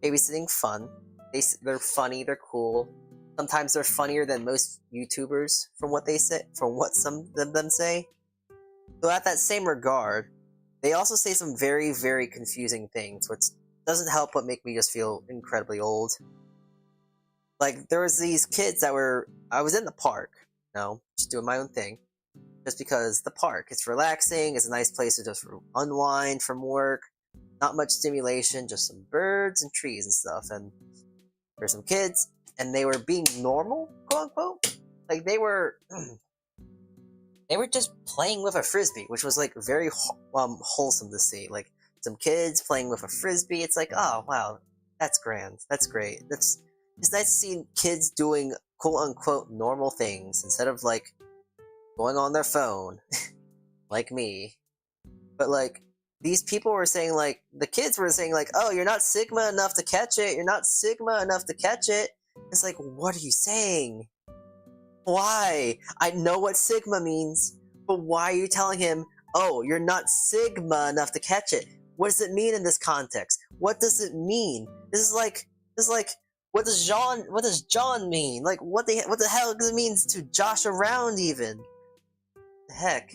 Babysitting fun. They're funny, they're cool. Sometimes they're funnier than most YouTubers, from what they say, from what some of them say. So at that same regard, they also say some very, very confusing things, which doesn't help but make me just feel incredibly old. Like, there was these kids that I was in the park, you know, just doing my own thing. Just because the park, it's relaxing, it's a nice place to just unwind from work. Not much stimulation, just some birds and trees and stuff. And there's some kids, and they were being normal, quote unquote. Like, they were just playing with a frisbee, which was, like, very wholesome to see. Like, some kids playing with a frisbee. It's like, oh wow, that's grand, that's great. It's nice to see kids doing quote unquote normal things instead of, like, going on their phone like me. But, like, these people were saying, like, the kids were saying, like, oh, you're not Sigma enough to catch it, you're not Sigma enough to catch it. It's like, what are you saying? Why? I know what Sigma means, but why are you telling him, oh, you're not Sigma enough to catch it? What does it mean in this context? What does it mean? This is like, what does John mean? Like, what the hell does it mean to josh around even? The heck?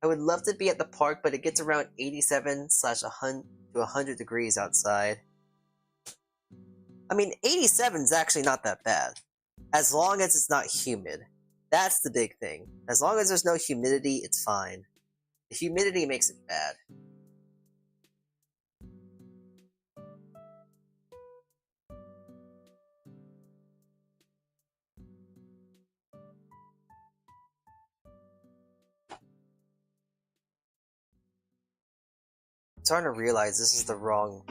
I would love to be at the park, but it gets around 87 / 100 degrees outside. I mean, 87 is actually not that bad. As long as it's not humid. That's the big thing. As long as there's no humidity, it's fine. The humidity makes it bad. I'm starting to realize this is the wrong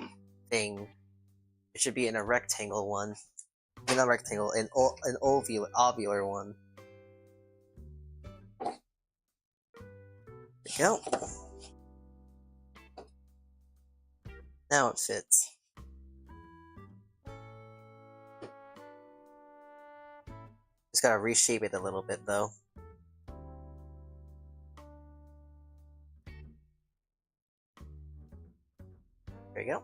thing. It should be in a rectangle one. Not a rectangle, an ovular one. There we go. Now it fits. Just gotta reshape it a little bit though. There you go.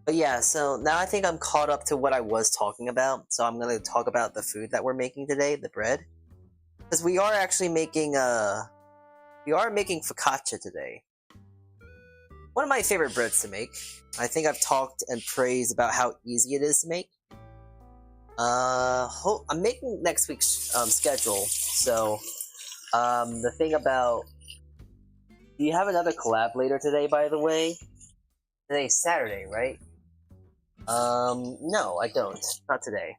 But yeah, so now I think I'm caught up to what I was talking about, so I'm gonna talk about the food that we're making today, the bread. Because we are actually making we are making focaccia today. One of my favorite breads to make. I think I've talked and praised about how easy it is to make. I'm making next week's schedule. So, the thing about... Do you have another collab later today, by the way? Today's Saturday, right? No, I don't. Not today.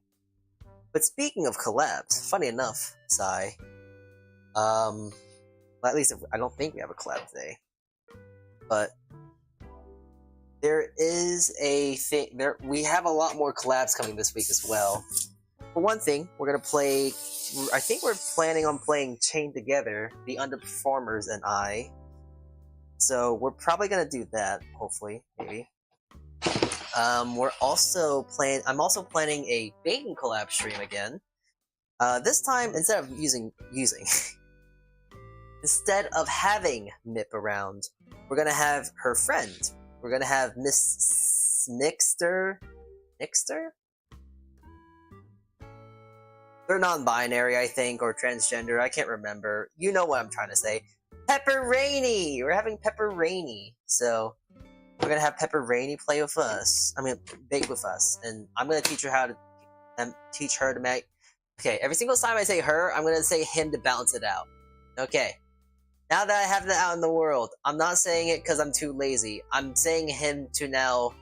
But speaking of collabs, funny enough, Sai, well, at least I don't think we have a collab today. But there is a thing, we have a lot more collabs coming this week as well. For one thing, we're gonna play, I think we're planning on playing Chained Together, The Underperformers and I. So we're probably gonna do that, hopefully, maybe. I'm also planning a baking collab stream again. This time, instead of instead of having Mip around, we're gonna have her friend. We're gonna have Miss Nixter? They're non-binary, I think, or transgender, I can't remember. You know what I'm trying to say. Pepper Rainey! We're having Pepper Rainey. So, we're gonna have Pepper Rainey play with us. Bake with us. And I'm gonna teach her teach her to make... Okay, every single time I say her, I'm gonna say him to balance it out. Okay. Now that I have that out in the world, I'm not saying it because I'm too lazy. I'm saying him to now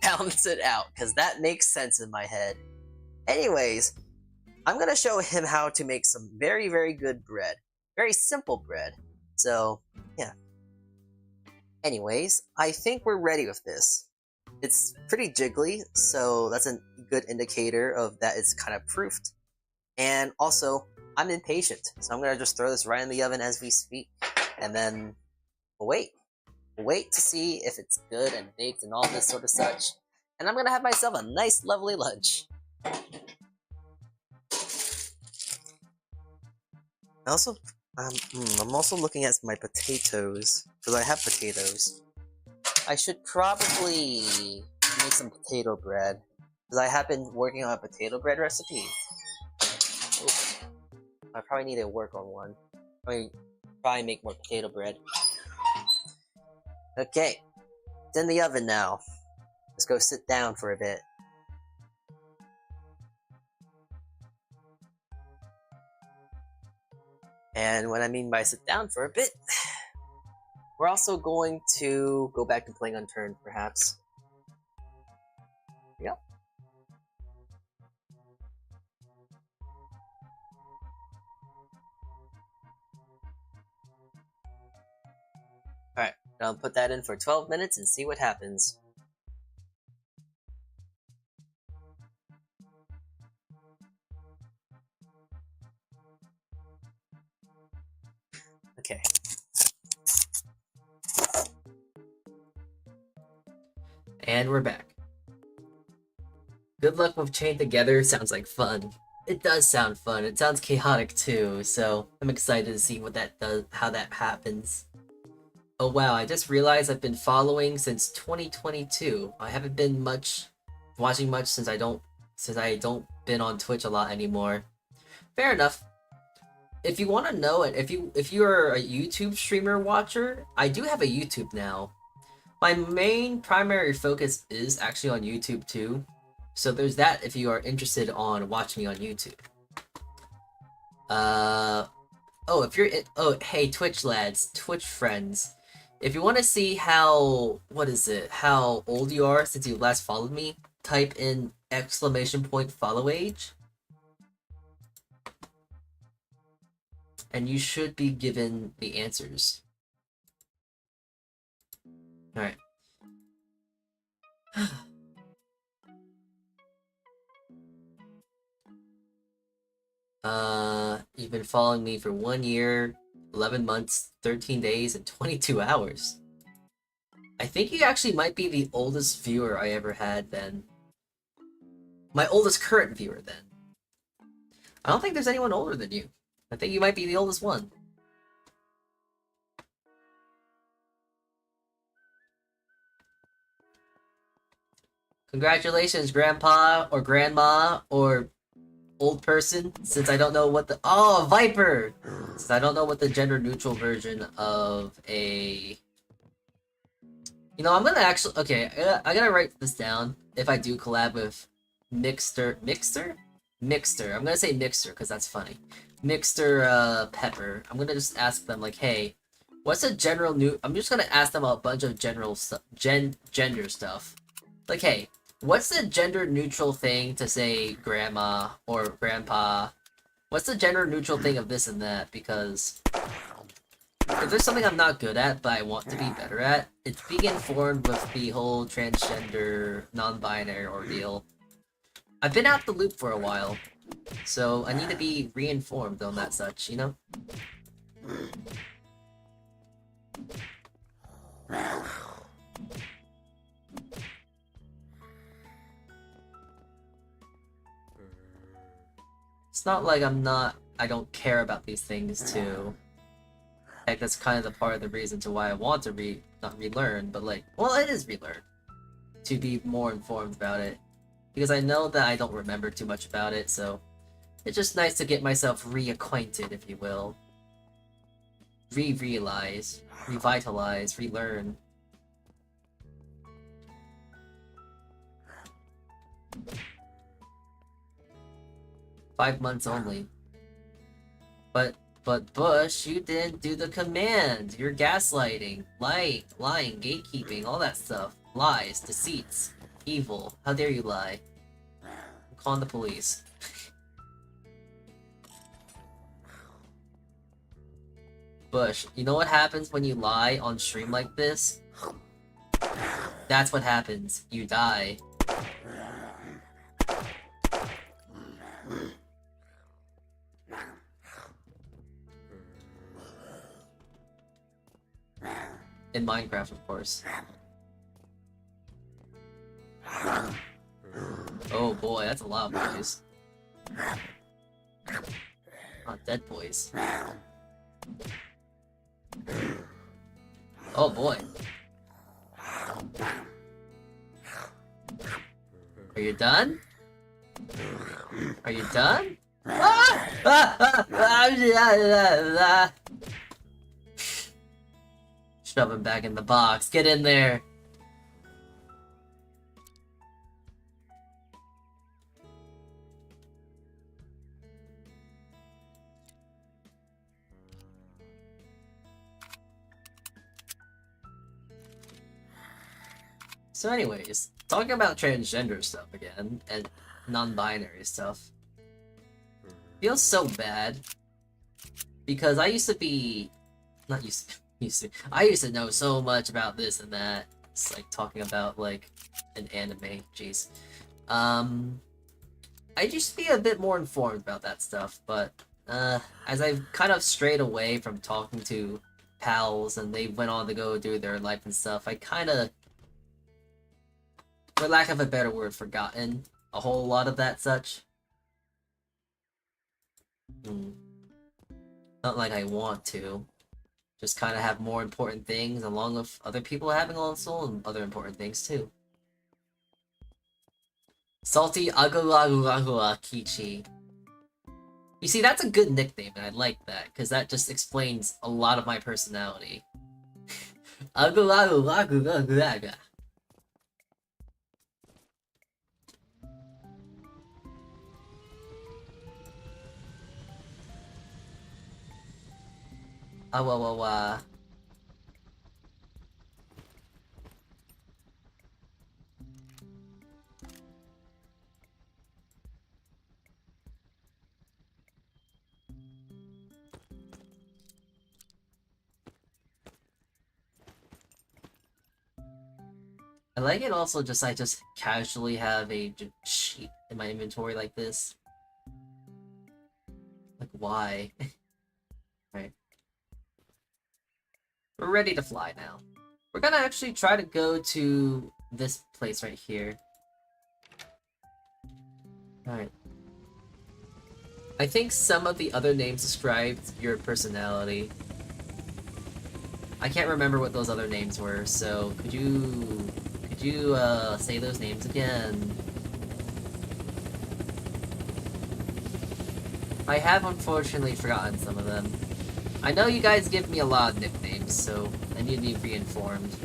balance it out, because that makes sense in my head. Anyways, I'm gonna show him how to make some very, very good bread. Very simple bread. So, yeah. Anyways, I think we're ready with this. It's pretty jiggly, so that's a good indicator of that it's kind of proofed. And also, I'm impatient, so I'm gonna just throw this right in the oven as we speak. And then, we'll wait. We'll wait to see if it's good and baked and all this sort of such. And I'm gonna have myself a nice, lovely lunch. I'm also looking at my potatoes, because I have potatoes. I should probably make some potato bread, because I have been working on a potato bread recipe. Ooh. I probably need to work on one. Probably make more potato bread. Okay, it's in the oven now. Let's go sit down for a bit. And what I mean by sit down for a bit, we're also going to go back to playing Unturned, perhaps. Yep. Alright, I'll put that in for 12 minutes and see what happens. Okay. And we're back. Good luck with Chained Together, sounds like fun. It does sound fun, it sounds chaotic too, so I'm excited to see what that does, how that happens. Oh wow, I just realized I've been following since 2022. I haven't been watching much since I don't been on Twitch a lot anymore. Fair enough. If you want to know it, if you're a YouTube streamer watcher, I do have a YouTube now. My main primary focus is actually on YouTube too. So there's that if you are interested on watching me on YouTube. Hey Twitch lads, Twitch friends. If you want to see how old you are since you last followed me, type in !follow age. And you should be given the answers. Alright. You've been following me for 1 year, 11 months, 13 days, and 22 hours. I think you actually might be the oldest viewer I ever had then. My oldest current viewer then. I don't think there's anyone older than you. I think you might be the oldest one. Congratulations, Grandpa, or Grandma, or old person, since I don't know what the- Oh, Viper! Since I don't know what the gender neutral version of a... You know, I'm gonna actually... Okay, I gotta write this down if I do collab with Mixter... Mixter? Mixter. I'm gonna say Mixter because that's funny. Mixter Pepper. I'm gonna just ask them, like, hey, what's a general new... I'm just gonna ask them a bunch of general stuff... gender stuff. Like, hey, what's the gender neutral thing to say grandma or grandpa? What's the gender neutral thing of this and that? Because if there's something I'm not good at, but I want to be better at, it's being informed with the whole transgender, non-binary ordeal. I've been out the loop for a while, so I need to be re-informed on that such, you know? It's not like I don't care about these things too. Heck, that's kind of the part of the reason to why I want to not relearn, but like, well, it is relearn. To be more informed about it. Because I know that I don't remember too much about it, so it's just nice to get myself reacquainted, if you will. Re-realize, revitalize, relearn. "5 months only. But Bush, you didn't do the command. You're gaslighting, lying, gatekeeping, all that stuff. Lies, deceits, evil. How dare you lie? I'm calling the police." Bush, you know what happens when you lie on stream like this? That's what happens. You die. In Minecraft, of course. Oh boy, that's a lot of boys. Not dead boys. Oh boy. Are you done? Are you done? Shove him back in the box. Get in there. So anyways, talking about transgender stuff again, and non-binary stuff. Feels so bad. Because I used to be... Not used to... I used to know so much about this and that. It's like talking about like an anime. Jeez. I used to be a bit more informed about that stuff, but as I've kind of strayed away from talking to pals and they went on to go do their life and stuff, I kind of, for lack of a better word, forgotten a whole lot of that such. Not like I want to. Just kind of have more important things along with other people having also and other important things too. Saltea Kichee. You see, that's a good nickname and I like that because that just explains a lot of my personality. I like it also just I just casually have a sheet in my inventory like this. Like why? Right. We're ready to fly now. We're gonna actually try to go to this place right here. Alright. I think some of the other names described your personality. I can't remember what those other names were, so could you say those names again? I have unfortunately forgotten some of them. I know you guys give me a lot of nicknames, so I need to be reinformed.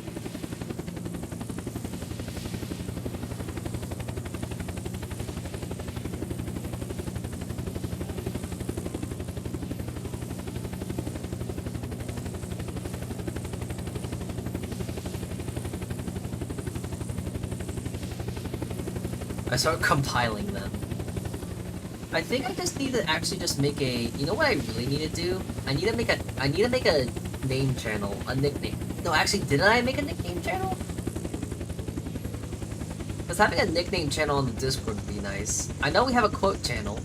I start compiling them. I think I just need to actually just make a. You know what I really need to do? I need to make a name channel, a nickname. No, actually, didn't I make a nickname channel? Because having a nickname channel on the Discord would be nice. I know we have a quote channel.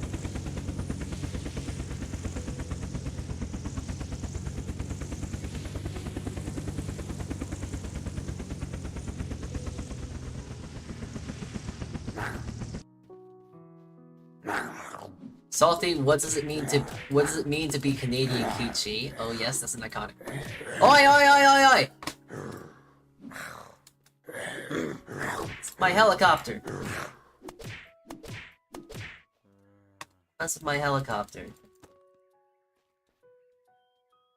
Salty, what does it mean to be Canadian Kichee? Oh yes, that's an iconic word. Oi oi oi oi oi! It's my helicopter. That's my helicopter.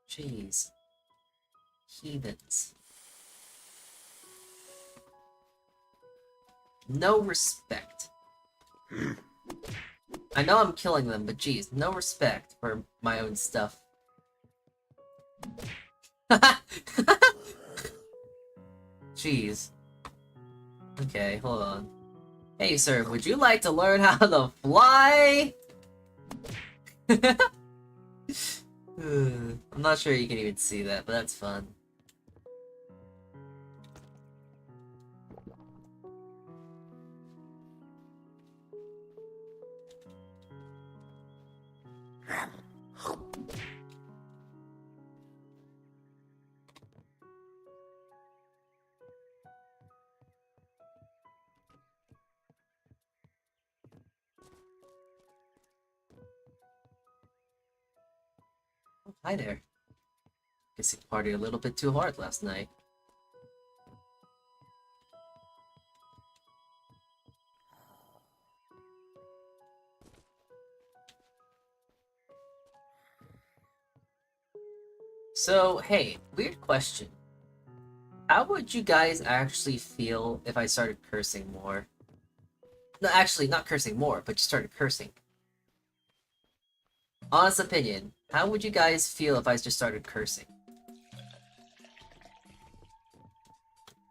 Jeez. Heathens. No respect. I know I'm killing them, but geez, no respect for my own stuff. Jeez. Okay, hold on. Hey sir, would you like to learn how to fly? I'm not sure you can even see that, but that's fun. Hi there. Guess you partied a little bit too hard last night. So, hey, weird question. How would you guys actually feel if I started cursing more? No, actually, not cursing more, but just started cursing. Honest opinion, how would you guys feel if I just started cursing?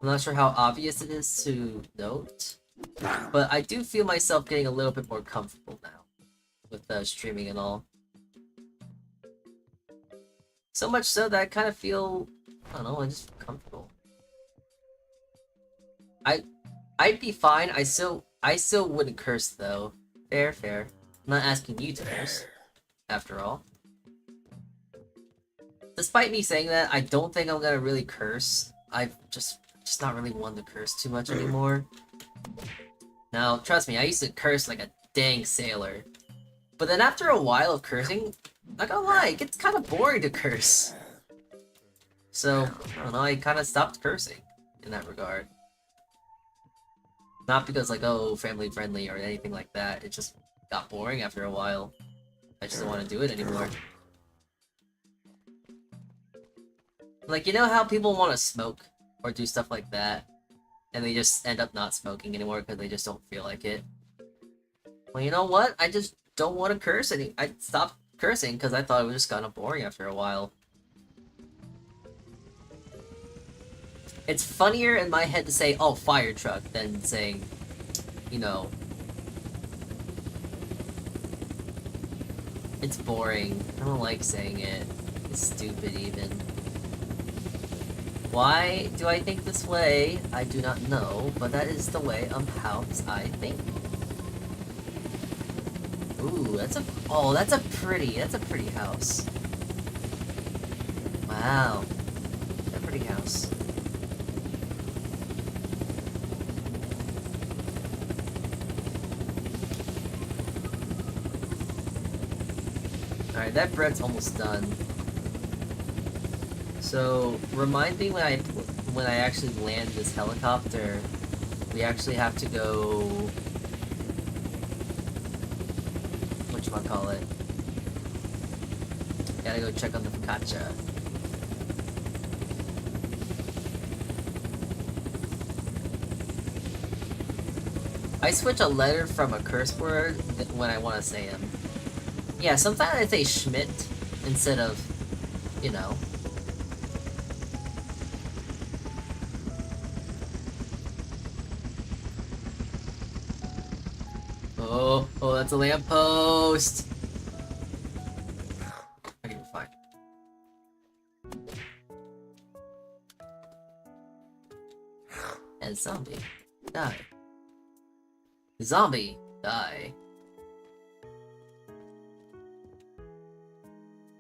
I'm not sure how obvious it is to note, but I do feel myself getting a little bit more comfortable now with streaming and all. So much so that I kind of feel, I don't know, I just feel comfortable. I'd be fine. I still wouldn't curse though. Fair, fair. I'm not asking you to curse, after all. Despite me saying that, I don't think I'm gonna really curse. I've just not really one to curse too much anymore. Now, trust me, I used to curse like a dang sailor. But then after a while of cursing, not gonna lie, it gets kind of boring to curse. So, I don't know, I kind of stopped cursing in that regard. Not because like, oh, family friendly or anything like that, it just got boring after a while. I just don't want to do it anymore. Like, you know how people want to smoke or do stuff like that, and they just end up not smoking anymore because they just don't feel like it? Well, you know what? I just don't want to curse any. I stopped cursing because I thought it was just kind of boring after a while. It's funnier in my head to say, oh, fire truck, than saying, you know, it's boring. I don't like saying it. It's stupid even. Why do I think this way? I do not know, but that is the way of how I think. Ooh, that's a pretty house. Wow. A pretty house. Alright, that bread's almost done. So, remind me when I actually land this helicopter, we actually have to go... whatchamacallit? Gotta go check on the focaccia. I switch a letter from a curse word when I want to say them. Yeah, sometimes I say Schmidt instead of, you know. Oh, that's a lamppost! Okay, we're fine. And zombie, die. Zombie, die.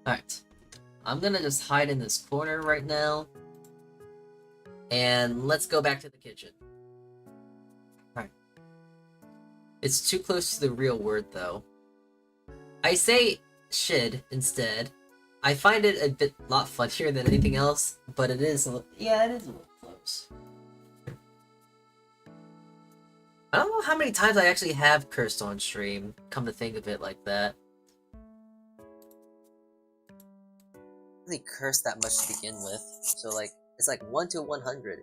Alright. I'm gonna just hide in this corner right now. And let's go back to the kitchen. Alright. It's too close to the real word, though. I say shid instead. I find it a lot funnier than anything else, but it is a little, yeah, it is a little close. I don't know how many times I actually have cursed on stream, come to think of it like that. Really cursed that much to begin with, so like it's like 1 to 100.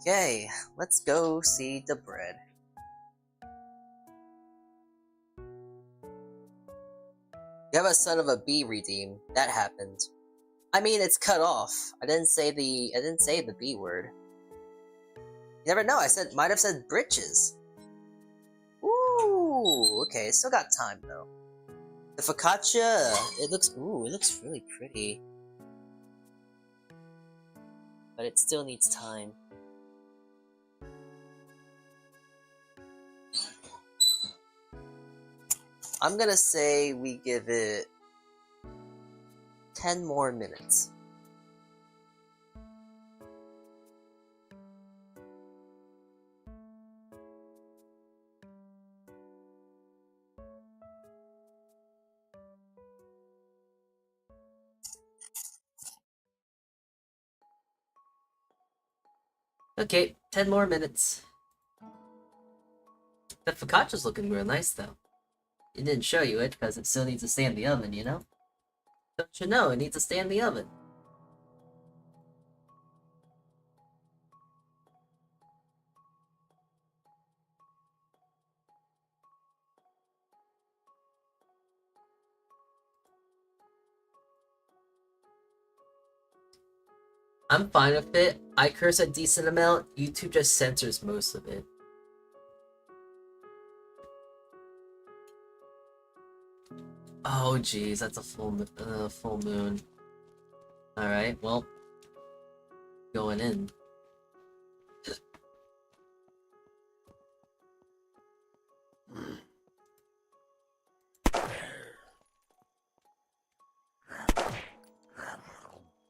Okay, let's go see the bread. You have a son of a bee redeem. That happened. I mean, it's cut off. I didn't say the B word. You never know. Might have said britches. Ooh, okay. Still got time though. The focaccia. It looks really pretty. But it still needs time. I'm gonna say we give it 10 more minutes. Okay, 10 more minutes. The focaccia's looking real nice, though. It didn't show you it, because it still needs to stay in the oven, you know? Don't you know, it needs to stay in the oven. I'm fine with it. I curse a decent amount. YouTube just censors most of it. Oh, geez, that's a full moon. Alright, well, going in.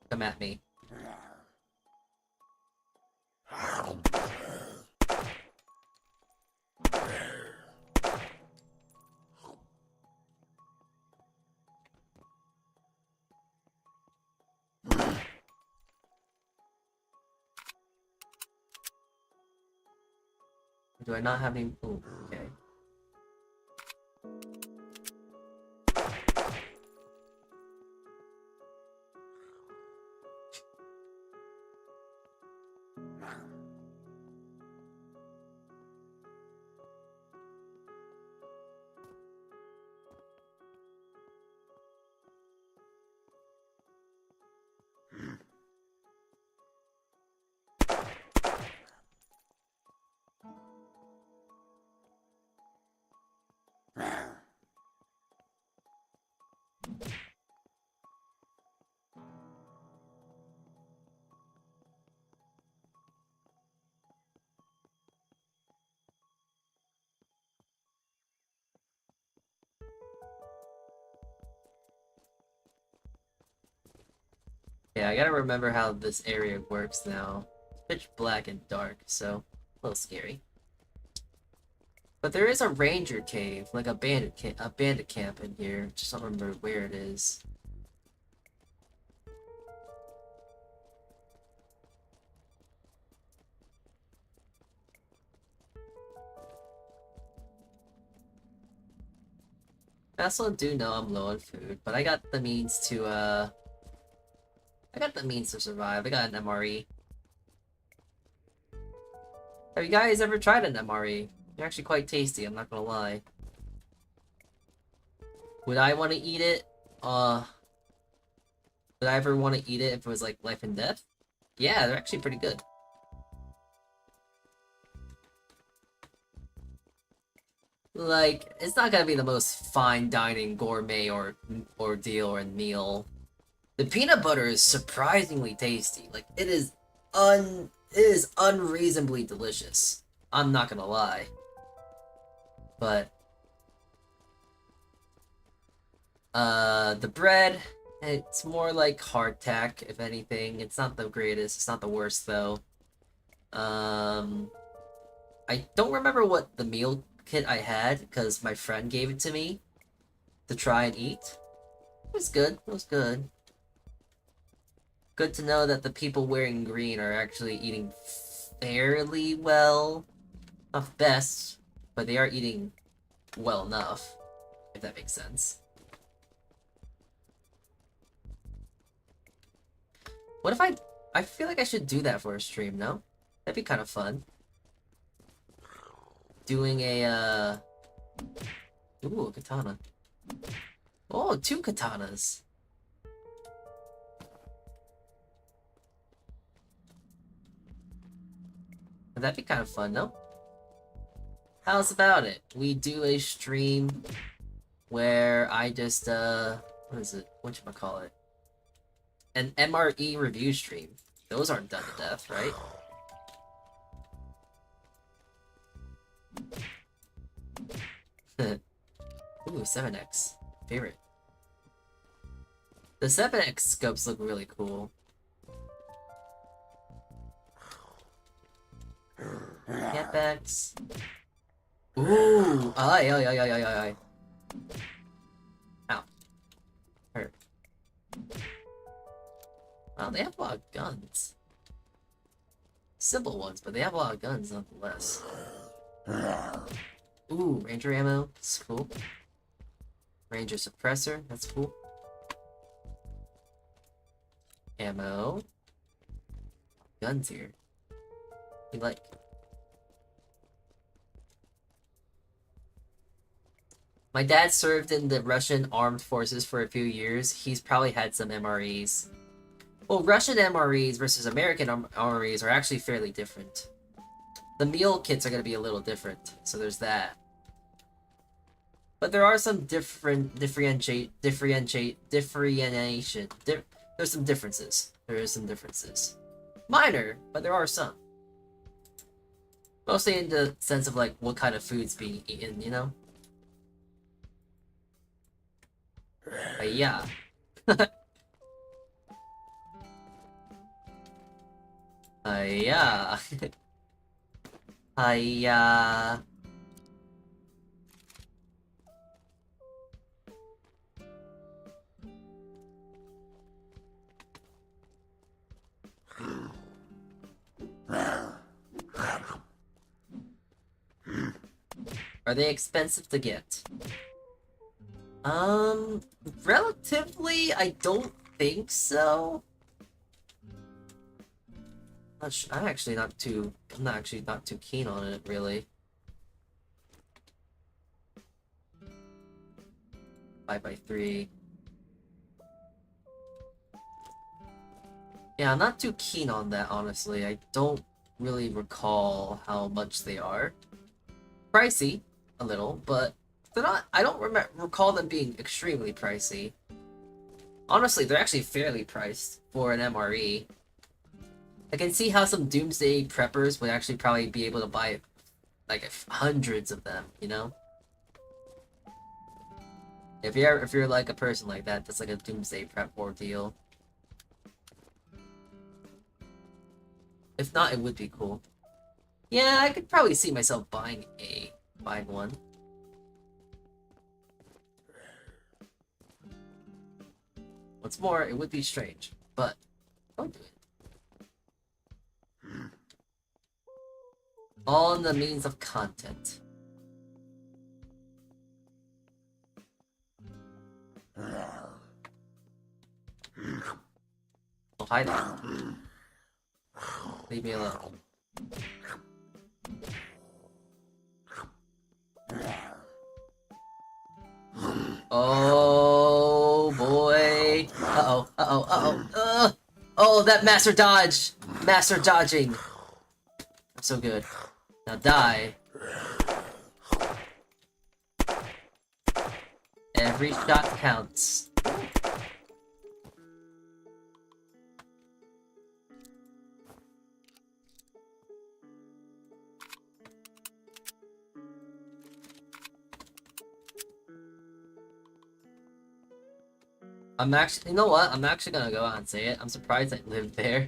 Come at me. Do I not have any? Oh, okay. Yeah, I gotta remember how this area works now. It's pitch black and dark, so a little scary. But there is a ranger cave, like a bandit camp in here. Just don't remember where it is. I also do know I'm low on food, but I got the means to survive. I got an MRE. Have you guys ever tried an MRE? They're actually quite tasty, I'm not gonna lie. Would I want to eat it? Would I ever want to eat it if it was like life and death? Yeah, they're actually pretty good. Like, it's not gonna be the most fine dining gourmet or ordeal or meal. The peanut butter is surprisingly tasty. Like, it is unreasonably delicious. I'm not gonna lie. But the bread, it's more like hardtack, if anything. It's not the greatest, it's not the worst though. I don't remember what the meal kit I had, because my friend gave it to me to try and eat. It was good, it was good. Good to know that the people wearing green are actually eating fairly well. Not best, but they are eating well enough, if that makes sense. What if I feel like I should do that for a stream, no? That'd be kind of fun. Doing a, ooh, a katana. Oh, 2 katanas. That'd be kind of fun, no? How's about it? We do a stream where I just, what is it? Whatchamacallit? An MRE review stream. Those aren't done to death, right? Ooh, 7X. Favorite. The 7X scopes look really cool. Catbacks. Ooh! Ay, ay, ay, ay, ay, ay. Ow. Hurt. Wow, they have a lot of guns. Simple ones, but they have a lot of guns nonetheless. Ooh, Ranger ammo. That's cool. Ranger suppressor. That's cool. Ammo. Guns here. You like. My dad served in the Russian armed forces for a few years. He's probably had some MREs. Well, Russian MREs versus American MREs are actually fairly different. The meal kits are going to be a little different, so there's that. But there are some differentiation. There's some differences. There is some differences. Minor, but there are some. Mostly in the sense of like what kind of food's being eaten, you know? Yeah. Yeah. Yeah. Are they expensive to get? Relatively, I don't think so. I'm actually not too. I'm not actually not too keen on it, really. 5x3. Yeah, I'm not too keen on that, honestly. I don't really recall how much they are. Pricey, a little, but they're not. I don't recall them being extremely pricey. Honestly, they're actually fairly priced for an MRE. I can see how some doomsday preppers would actually probably be able to buy like hundreds of them, you know? If you're like a person like that, that's like a doomsday prep ordeal. If not, it would be cool. Yeah, I could probably see myself buying one. What's more, it would be strange, but don't do it. All in the means of content. Oh, hi there. Leave me alone. Oh boy. Uh-oh, uh-oh, uh-oh. Oh, that master dodge! Master dodging! So good. Now die. Every shot counts. You know what? I'm actually gonna go out and say it. I'm surprised I lived there.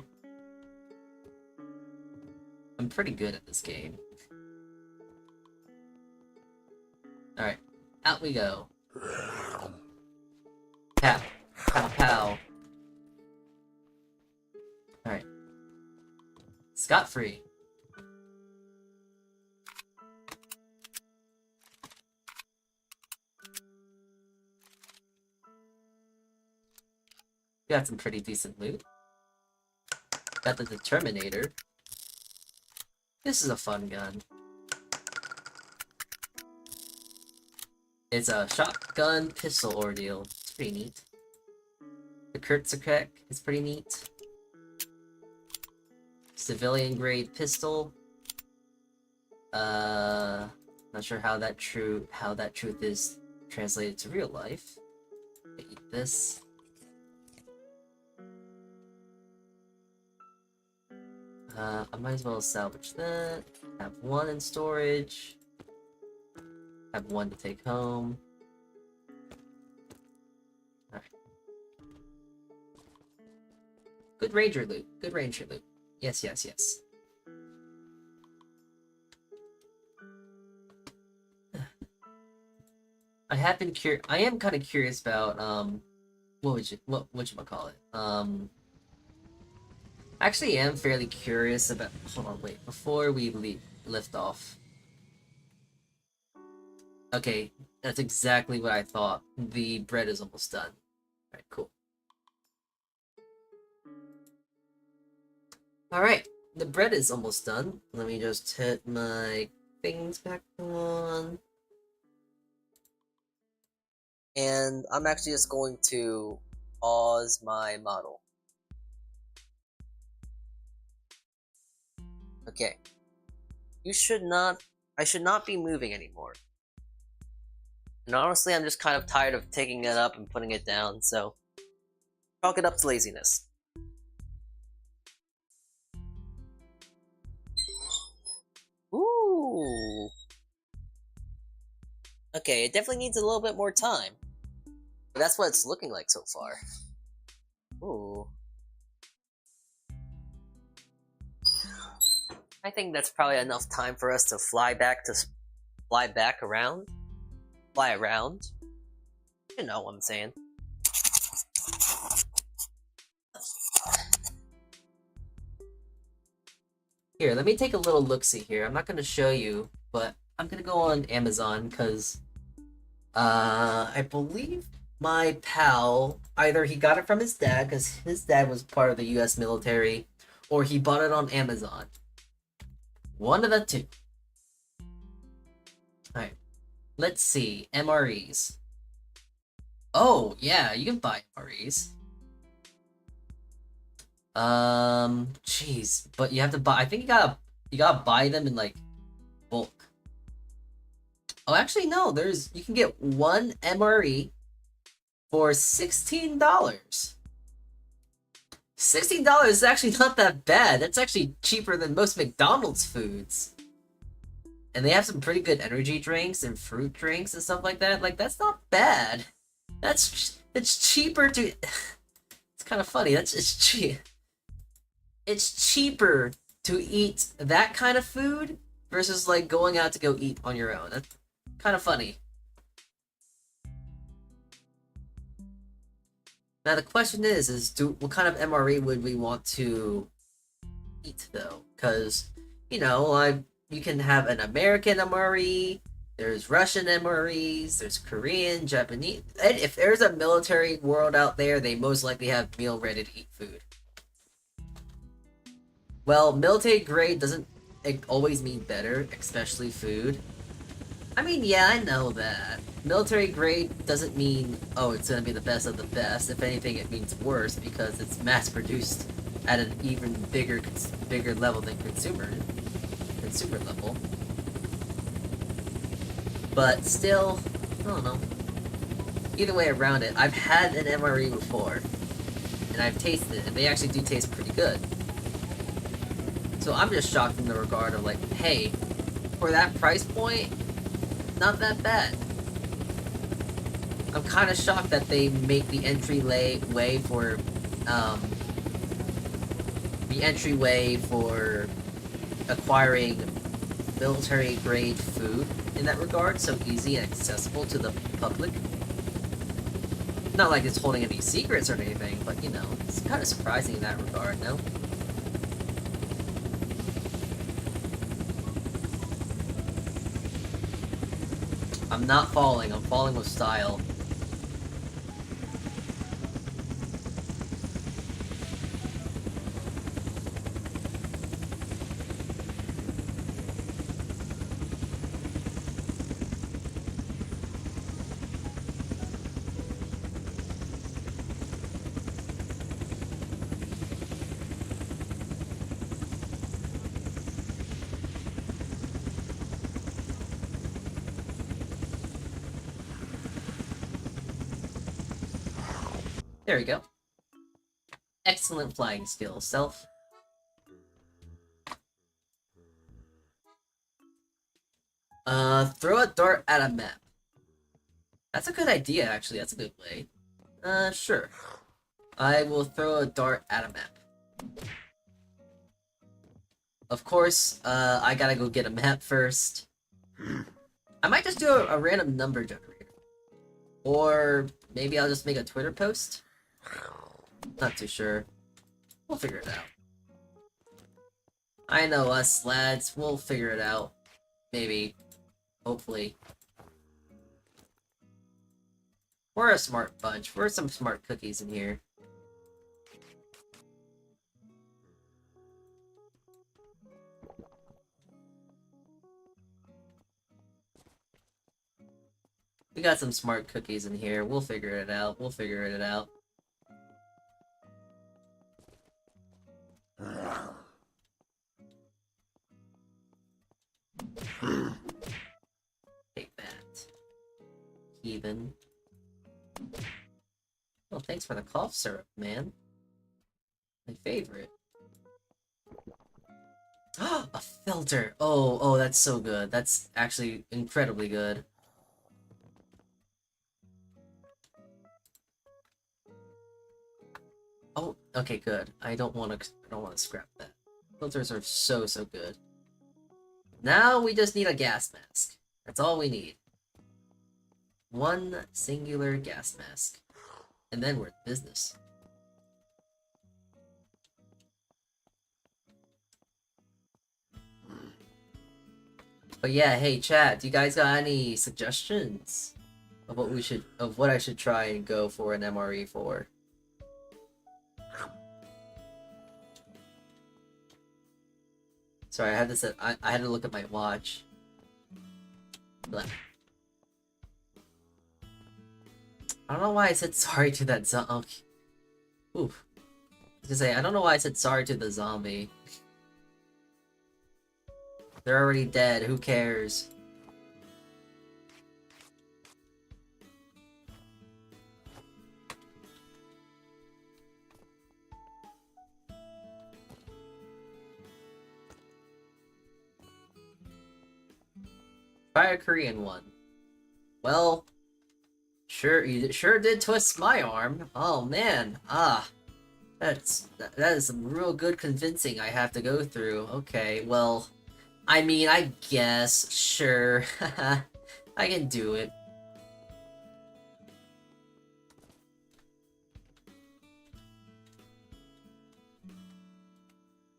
I'm pretty good at this game. Alright, out we go. Pow, pow, pow. Alright. Scot-free. Got some pretty decent loot. Got the Determinator. This is a fun gun. It's a shotgun pistol ordeal. It's pretty neat. The Kurtzerkeck is pretty neat. Civilian grade pistol. Not sure how that truth is translated to real life. Eat this. I might as well salvage that. Have one in storage. Have one to take home. Alright. Good ranger loot. Good ranger loot. Yes, yes, yes. I am kind of curious about what you call it? Actually am fairly curious about. Hold on, wait. Before we lift off. Okay, that's exactly what I thought. The bread is almost done. Alright, cool. Alright, the bread is almost done. Let me just hit my things back on. And I'm actually just going to pause my model. Okay. I should not be moving anymore. And honestly, I'm just kind of tired of taking it up and putting it down, so chalk it up to laziness. Ooh. Okay, it definitely needs a little bit more time. But that's what it's looking like so far. Ooh. I think that's probably enough time for us to fly around. Fly around. You know what I'm saying. Here, let me take a little look-see here. I'm not going to show you, but I'm going to go on Amazon, because I believe my pal, either he got it from his dad, because his dad was part of the US military, or he bought it on Amazon. One of the two. Alright. Let's see. MREs. Oh, yeah, you can buy MREs. Jeez. But you have to buy, I think you gotta buy them in, like, bulk. Oh, actually, no, you can get one MRE for $16. $16 is actually not that bad. That's actually cheaper than most McDonald's foods. And they have some pretty good energy drinks and fruit drinks and stuff like that. Like, that's not bad. It's cheaper to... It's kind of funny. It's cheap. It's cheaper to eat that kind of food versus, like, going out to go eat on your own. That's kind of funny. Now the question is what kind of MRE would we want to eat though? Because, you know, you can have an American MRE, There's Russian MREs, there's Korean, Japanese. And if there's a military world out there, they most likely have meal ready to eat food. Well, military grade doesn't always mean better, especially food. I mean, yeah, I know that. Military grade doesn't mean, oh, it's gonna be the best of the best. If anything, it means worse because it's mass produced at an even bigger level than consumer level. But still, I don't know. Either way around it, I've had an MRE before, and I've tasted it, and they actually do taste pretty good. So I'm just shocked in the regard of like, hey, for that price point, not that bad. I'm kind of shocked that they make the entryway for acquiring military grade food in that regard so easy and accessible to the public. Not like it's holding any secrets or anything, but you know, it's kind of surprising in that regard, no? I'm not falling, I'm falling with style. There we go. Excellent flying skills, Self. Throw a dart at a map. That's a good idea, actually. That's a good way. Sure. I will throw a dart at a map. Of course, I gotta go get a map first. I might just do a random number generator. Or maybe I'll just make a Twitter post? Not too sure. We'll figure it out. I know us, lads. We'll figure it out. Maybe. Hopefully. We're a smart bunch. We're some smart cookies in here. We got some smart cookies in here. We'll figure it out. We'll figure it out. Take that. Heathen. Well, thanks for the cough syrup, man. My favorite. A filter! Oh, that's so good. That's actually incredibly good. Oh, okay, good. I don't want to scrap that. Filters are so good. Now we just need a gas mask. That's all we need. One singular gas mask. And then we're in business. But yeah, hey chat, do you guys got any suggestions of what I should try and go for an MRE for? Sorry, I had to set. I had to look at my watch. But I don't know why I said sorry to that zombie. Oof. I was gonna say, I don't know why I said sorry to the zombie. They're already dead, who cares? Try a Korean one. Well, you sure did twist my arm. Oh man, that is some real good convincing I have to go through. Okay, well, I mean, I guess, sure, I can do it.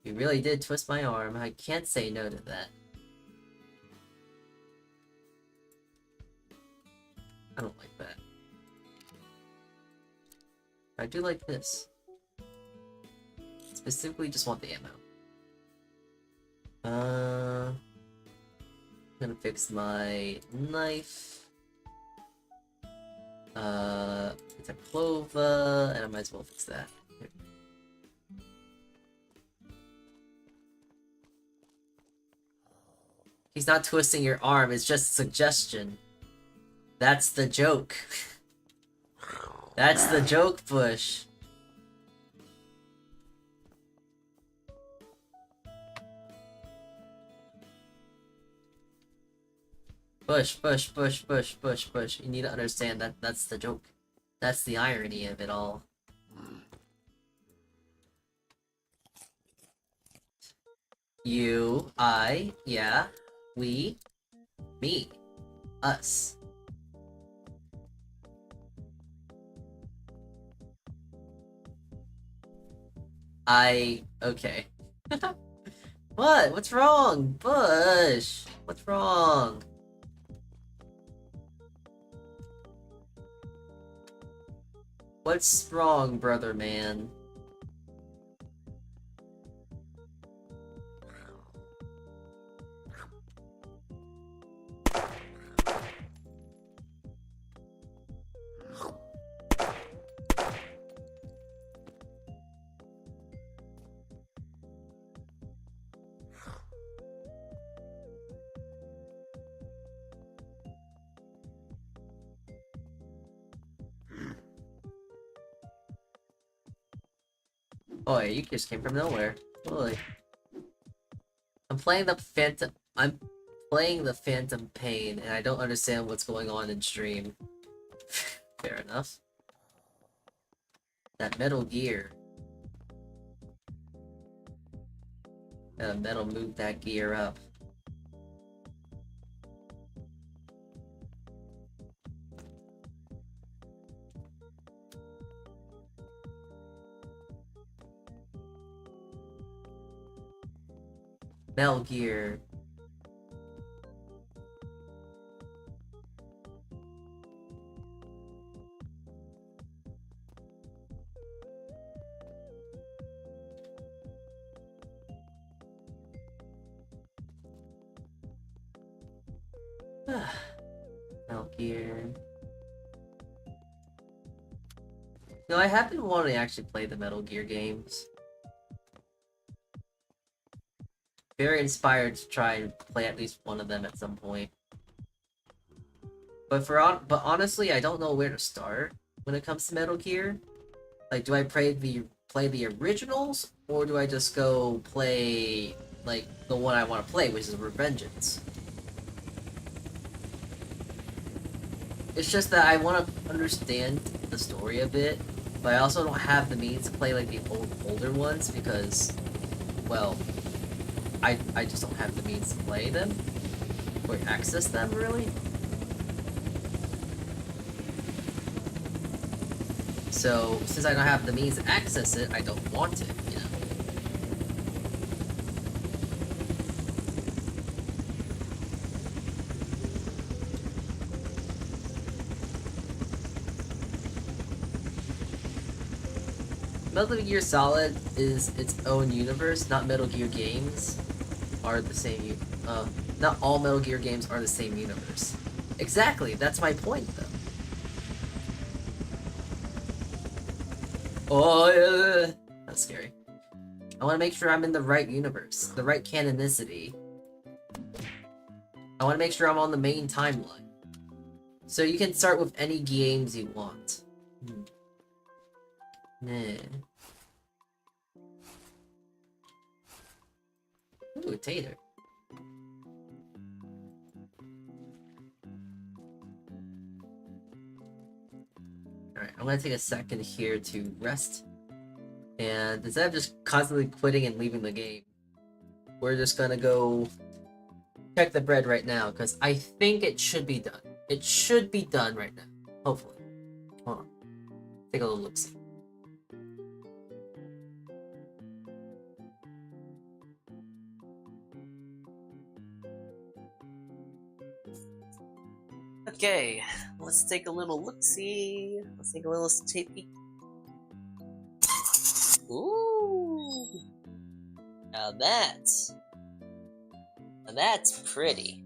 You really did twist my arm. I can't say no to that. I don't like that. I do like this. Specifically, just want the ammo. I'm gonna fix my knife. It's a clova, and I might as well fix that. Here. He's not twisting your arm, it's just a suggestion. That's the joke. That's the joke, Bush. Bush. You need to understand that that's the joke. That's the irony of it all. You, I, yeah, we, me, us. Okay. What? What's wrong? Bush! What's wrong? What's wrong, brother man? Oh, yeah, you just came from nowhere. Holy. I'm playing the Phantom Pain, and I don't understand what's going on in stream. Fair enough. That Metal Gear. Metal move that gear up. Metal Gear. Metal Gear. No, I have been wanting to actually play the Metal Gear games. Very inspired to try and play at least one of them at some point. But honestly, I don't know where to start when it comes to Metal Gear. Like, do I play the originals, or do I just go play like the one I want to play, which is Revengeance? It's just that I want to understand the story a bit, but I also don't have the means to play like the older ones because, well, I just don't have the means to play them or access them really. So since I don't have the means to access it, I don't want it, you know. Metal Gear Solid is its own universe, not Metal Gear games are the same, not all Metal Gear games are the same universe. Exactly, that's my point, though. Oh, yeah. That's scary. I want to make sure I'm in the right universe, the right canonicity. I want to make sure I'm on the main timeline. So you can start with any games you want. Nah. Ooh, a tater. Alright, I'm gonna take a second here to rest. And instead of just constantly quitting and leaving the game, we're just gonna go check the bread right now, because I think it should be done. It should be done right now. Hopefully. Hold on. Take a little look-see. Okay, let's take a little look-see. Let's take a little peek. Ooh! Now that's pretty.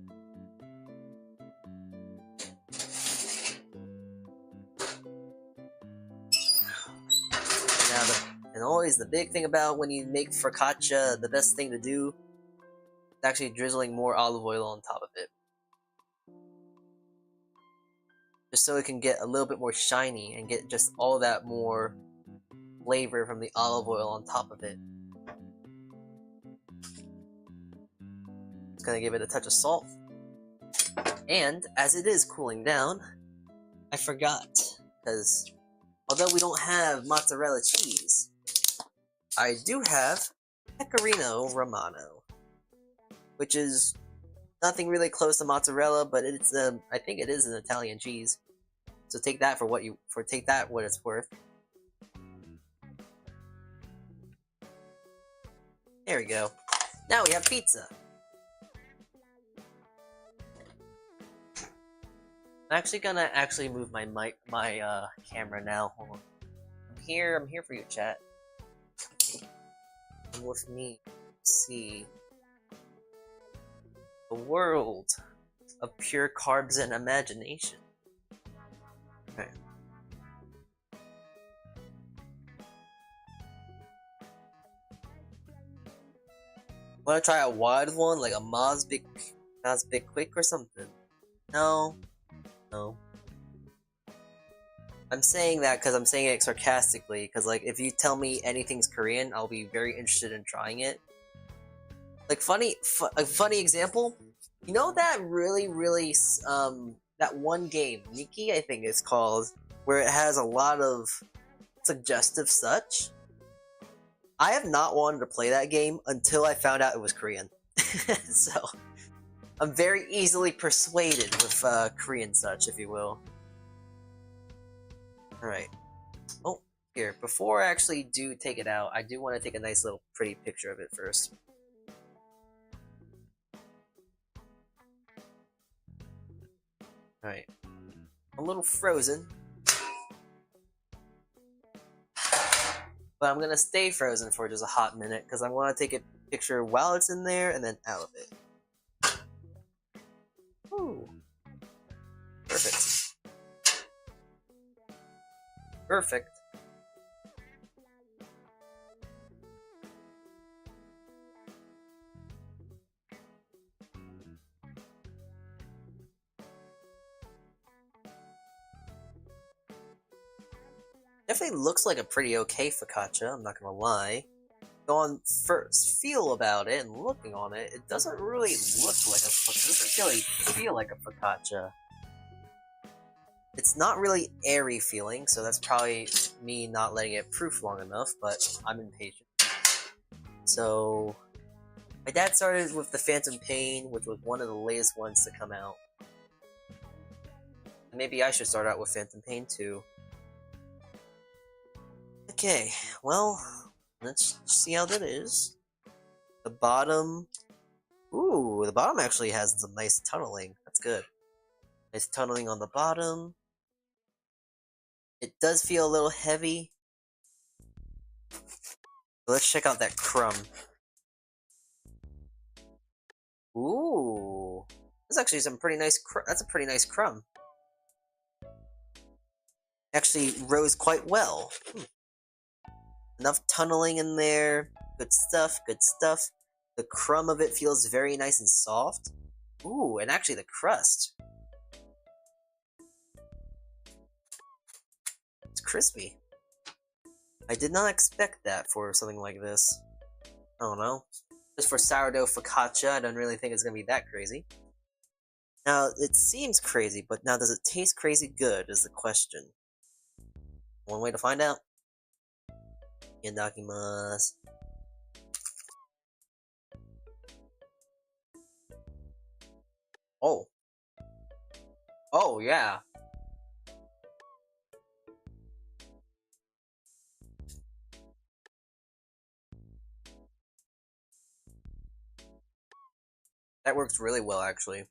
And always the big thing about when you make focaccia, the best thing to do is actually drizzling more olive oil on top of it. Just so it can get a little bit more shiny and get just all that more flavor from the olive oil on top of it. It's gonna give it a touch of salt. And as it is cooling down, I forgot, because although we don't have mozzarella cheese, I do have pecorino romano, which is nothing really close to mozzarella, but it's I think it is an Italian cheese. So take that for what it's worth. There we go. Now we have pizza. I'm actually gonna move my camera now. Hold on. I'm here for you, chat. Come with me. Let's see. The world of pure carbs and imagination. Okay. Wanna try a wide one, like a Maz Big Quick or something? No. I'm saying that because I'm saying it sarcastically, because like if you tell me anything's Korean, I'll be very interested in trying it. Like a funny example, you know that really that one game, Nikki I think it's called, where it has a lot of suggestive such. I have not wanted to play that game until I found out it was Korean. So I'm very easily persuaded with Korean such, if you will. Alright. Oh, here, before I actually do take it out, I do want to take a nice little pretty picture of it first. Alright. A little frozen. But I'm gonna stay frozen for just a hot minute, because I want to take a picture while it's in there and then out of it. Ooh. Perfect. Perfect. Definitely looks like a pretty okay focaccia, I'm not gonna lie. On first feel about it and looking on it, it doesn't really look like it doesn't really feel like a focaccia. It's not really airy feeling, so that's probably me not letting it proof long enough, but I'm impatient. So, my dad started with the Phantom Pain, which was one of the latest ones to come out. Maybe I should start out with Phantom Pain too. Okay, well, let's see how that is. The bottom... Ooh, the bottom actually has some nice tunneling. That's good. Nice tunneling on the bottom. It does feel a little heavy. But let's check out that crumb. Ooh. That's actually some pretty nice that's a pretty nice crumb. Actually rose quite well. Enough tunneling in there. Good stuff, good stuff. The crumb of it feels very nice and soft. Ooh, and actually the crust. It's crispy. I did not expect that for something like this. I don't know. Just for sourdough focaccia, I don't really think it's gonna be that crazy. Now, it seems crazy, but now does it taste crazy good is the question. One way to find out. Yandakimasu. Oh. Oh, yeah. That works really well, actually.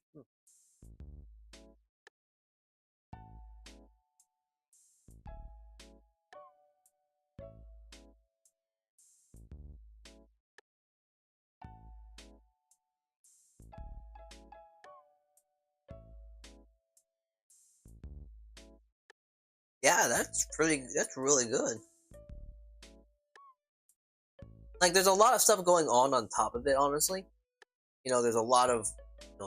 Yeah, that's really good. Like, there's a lot of stuff going on top of it, honestly. You know, there's a lot of,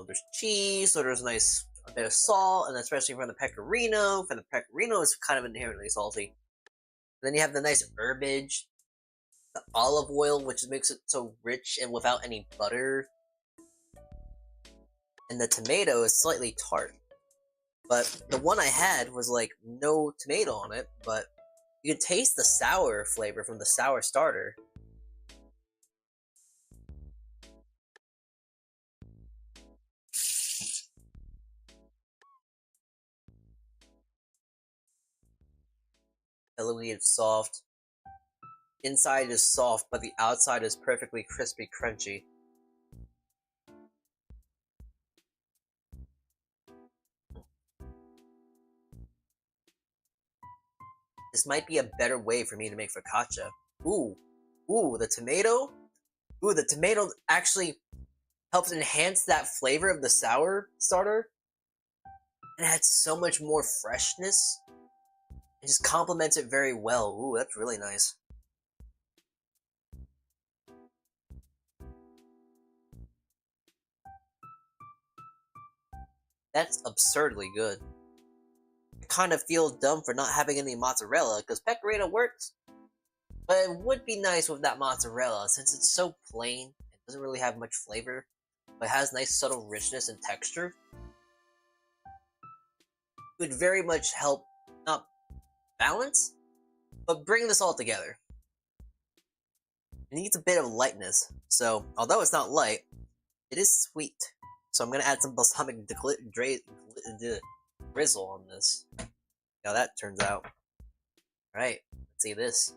there's cheese, so there's a bit of salt, and especially from the pecorino. For the pecorino, is kind of inherently salty. And then you have the nice herbage, the olive oil, which makes it so rich and without any butter. And the tomato is slightly tart. But the one I had was like no tomato on it, but you can taste the sour flavor from the sour starter. Pillowy and soft. Inside is soft, but the outside is perfectly crispy, crunchy. This might be a better way for me to make focaccia. Ooh, the tomato. Ooh, the tomato actually helps enhance that flavor of the sour starter. And adds so much more freshness. It just complements it very well. Ooh, that's really nice. That's absurdly good. I kind of feel dumb for not having any mozzarella, because pecorino works. But it would be nice with that mozzarella, since it's so plain, it doesn't really have much flavor, but has nice subtle richness and texture. It would very much help, not balance, but bring this all together. It needs a bit of lightness, so although it's not light, it is sweet. So I'm going to add some balsamic drizzle on this. How that turns out. Alright, let's see this.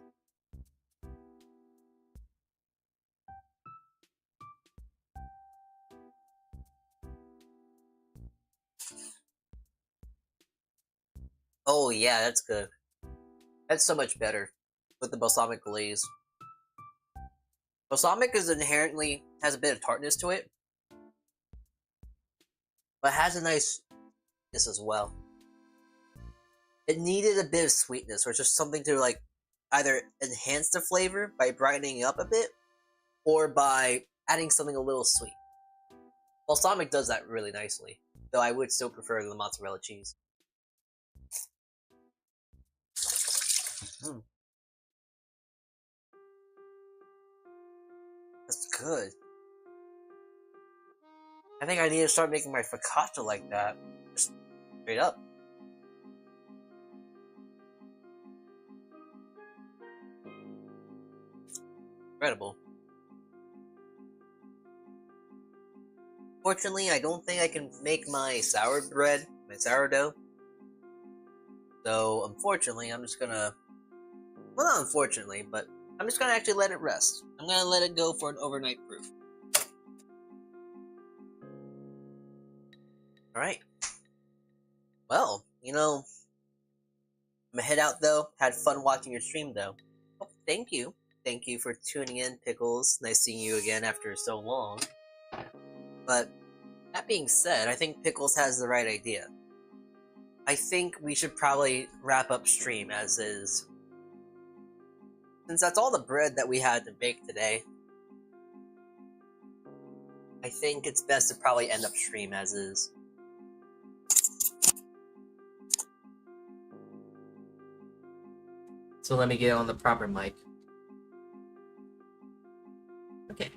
Oh yeah, that's good. That's so much better with the balsamic glaze. Balsamic has a bit of tartness to it, but has a nice this as well. It needed a bit of sweetness, or just something to like either enhance the flavor by brightening it up a bit, or by adding something a little sweet. Balsamic does that really nicely, though I would still prefer the mozzarella cheese. Mm. That's good. I think I need to start making my focaccia like that. Just straight up. Incredible. Fortunately, I don't think I can make my sourdough. So, unfortunately, I'm just gonna... Well, not unfortunately, but I'm just gonna actually let it rest. I'm gonna let it go for an overnight proof. Alright. Well, I'm gonna head out though. Had fun watching your stream though. Oh, thank you. Thank you for tuning in, Pickles. Nice seeing you again after so long. But, that being said, I think Pickles has the right idea. I think we should probably wrap up stream as is. Since that's all the bread that we had to bake today, I think it's best to probably end up stream as is. So let me get on the proper mic. Okay.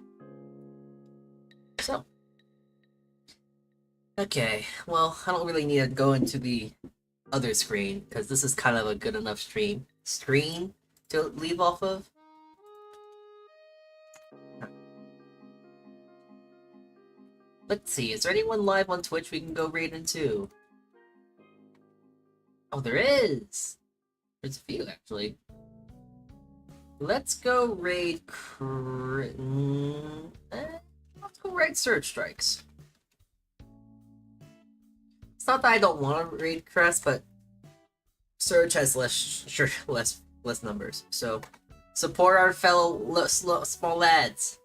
So. Okay, well, I don't really need to go into the other screen, because this is kind of a good enough screen to leave off of. Let's see, is there anyone live on Twitch we can go raid into? Oh, there is! There's a few, actually. Let's go raid let's go raid Surge Strikes. It's not that I don't want to raid Crest, but Surge has less numbers. So support our fellow small lads.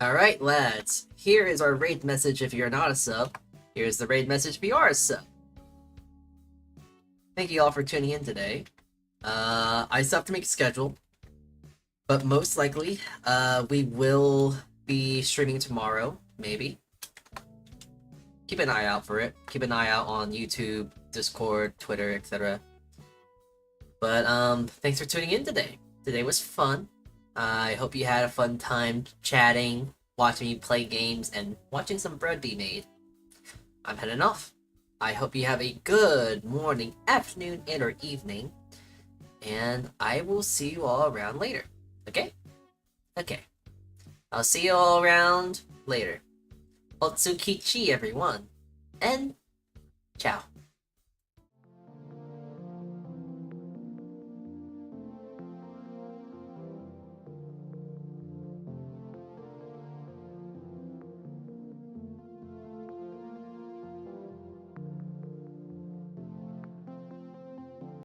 Alright, lads. Here is our raid message if you're not a sub. Here's the raid message if you are a sub. thank you all for tuning in today. I still have to make a schedule, but most likely, we will be streaming tomorrow, maybe. Keep an eye out for it. Keep an eye out on YouTube, Discord, Twitter, etc. But, thanks for tuning in today. Today was fun. I hope you had a fun time chatting, watching me play games, and watching some bread be made. I'm heading off. I hope you have a good morning, afternoon, and or evening. And I will see you all around later. Okay? Okay. I'll see you all around later. Saltea Kichee, everyone. And ciao.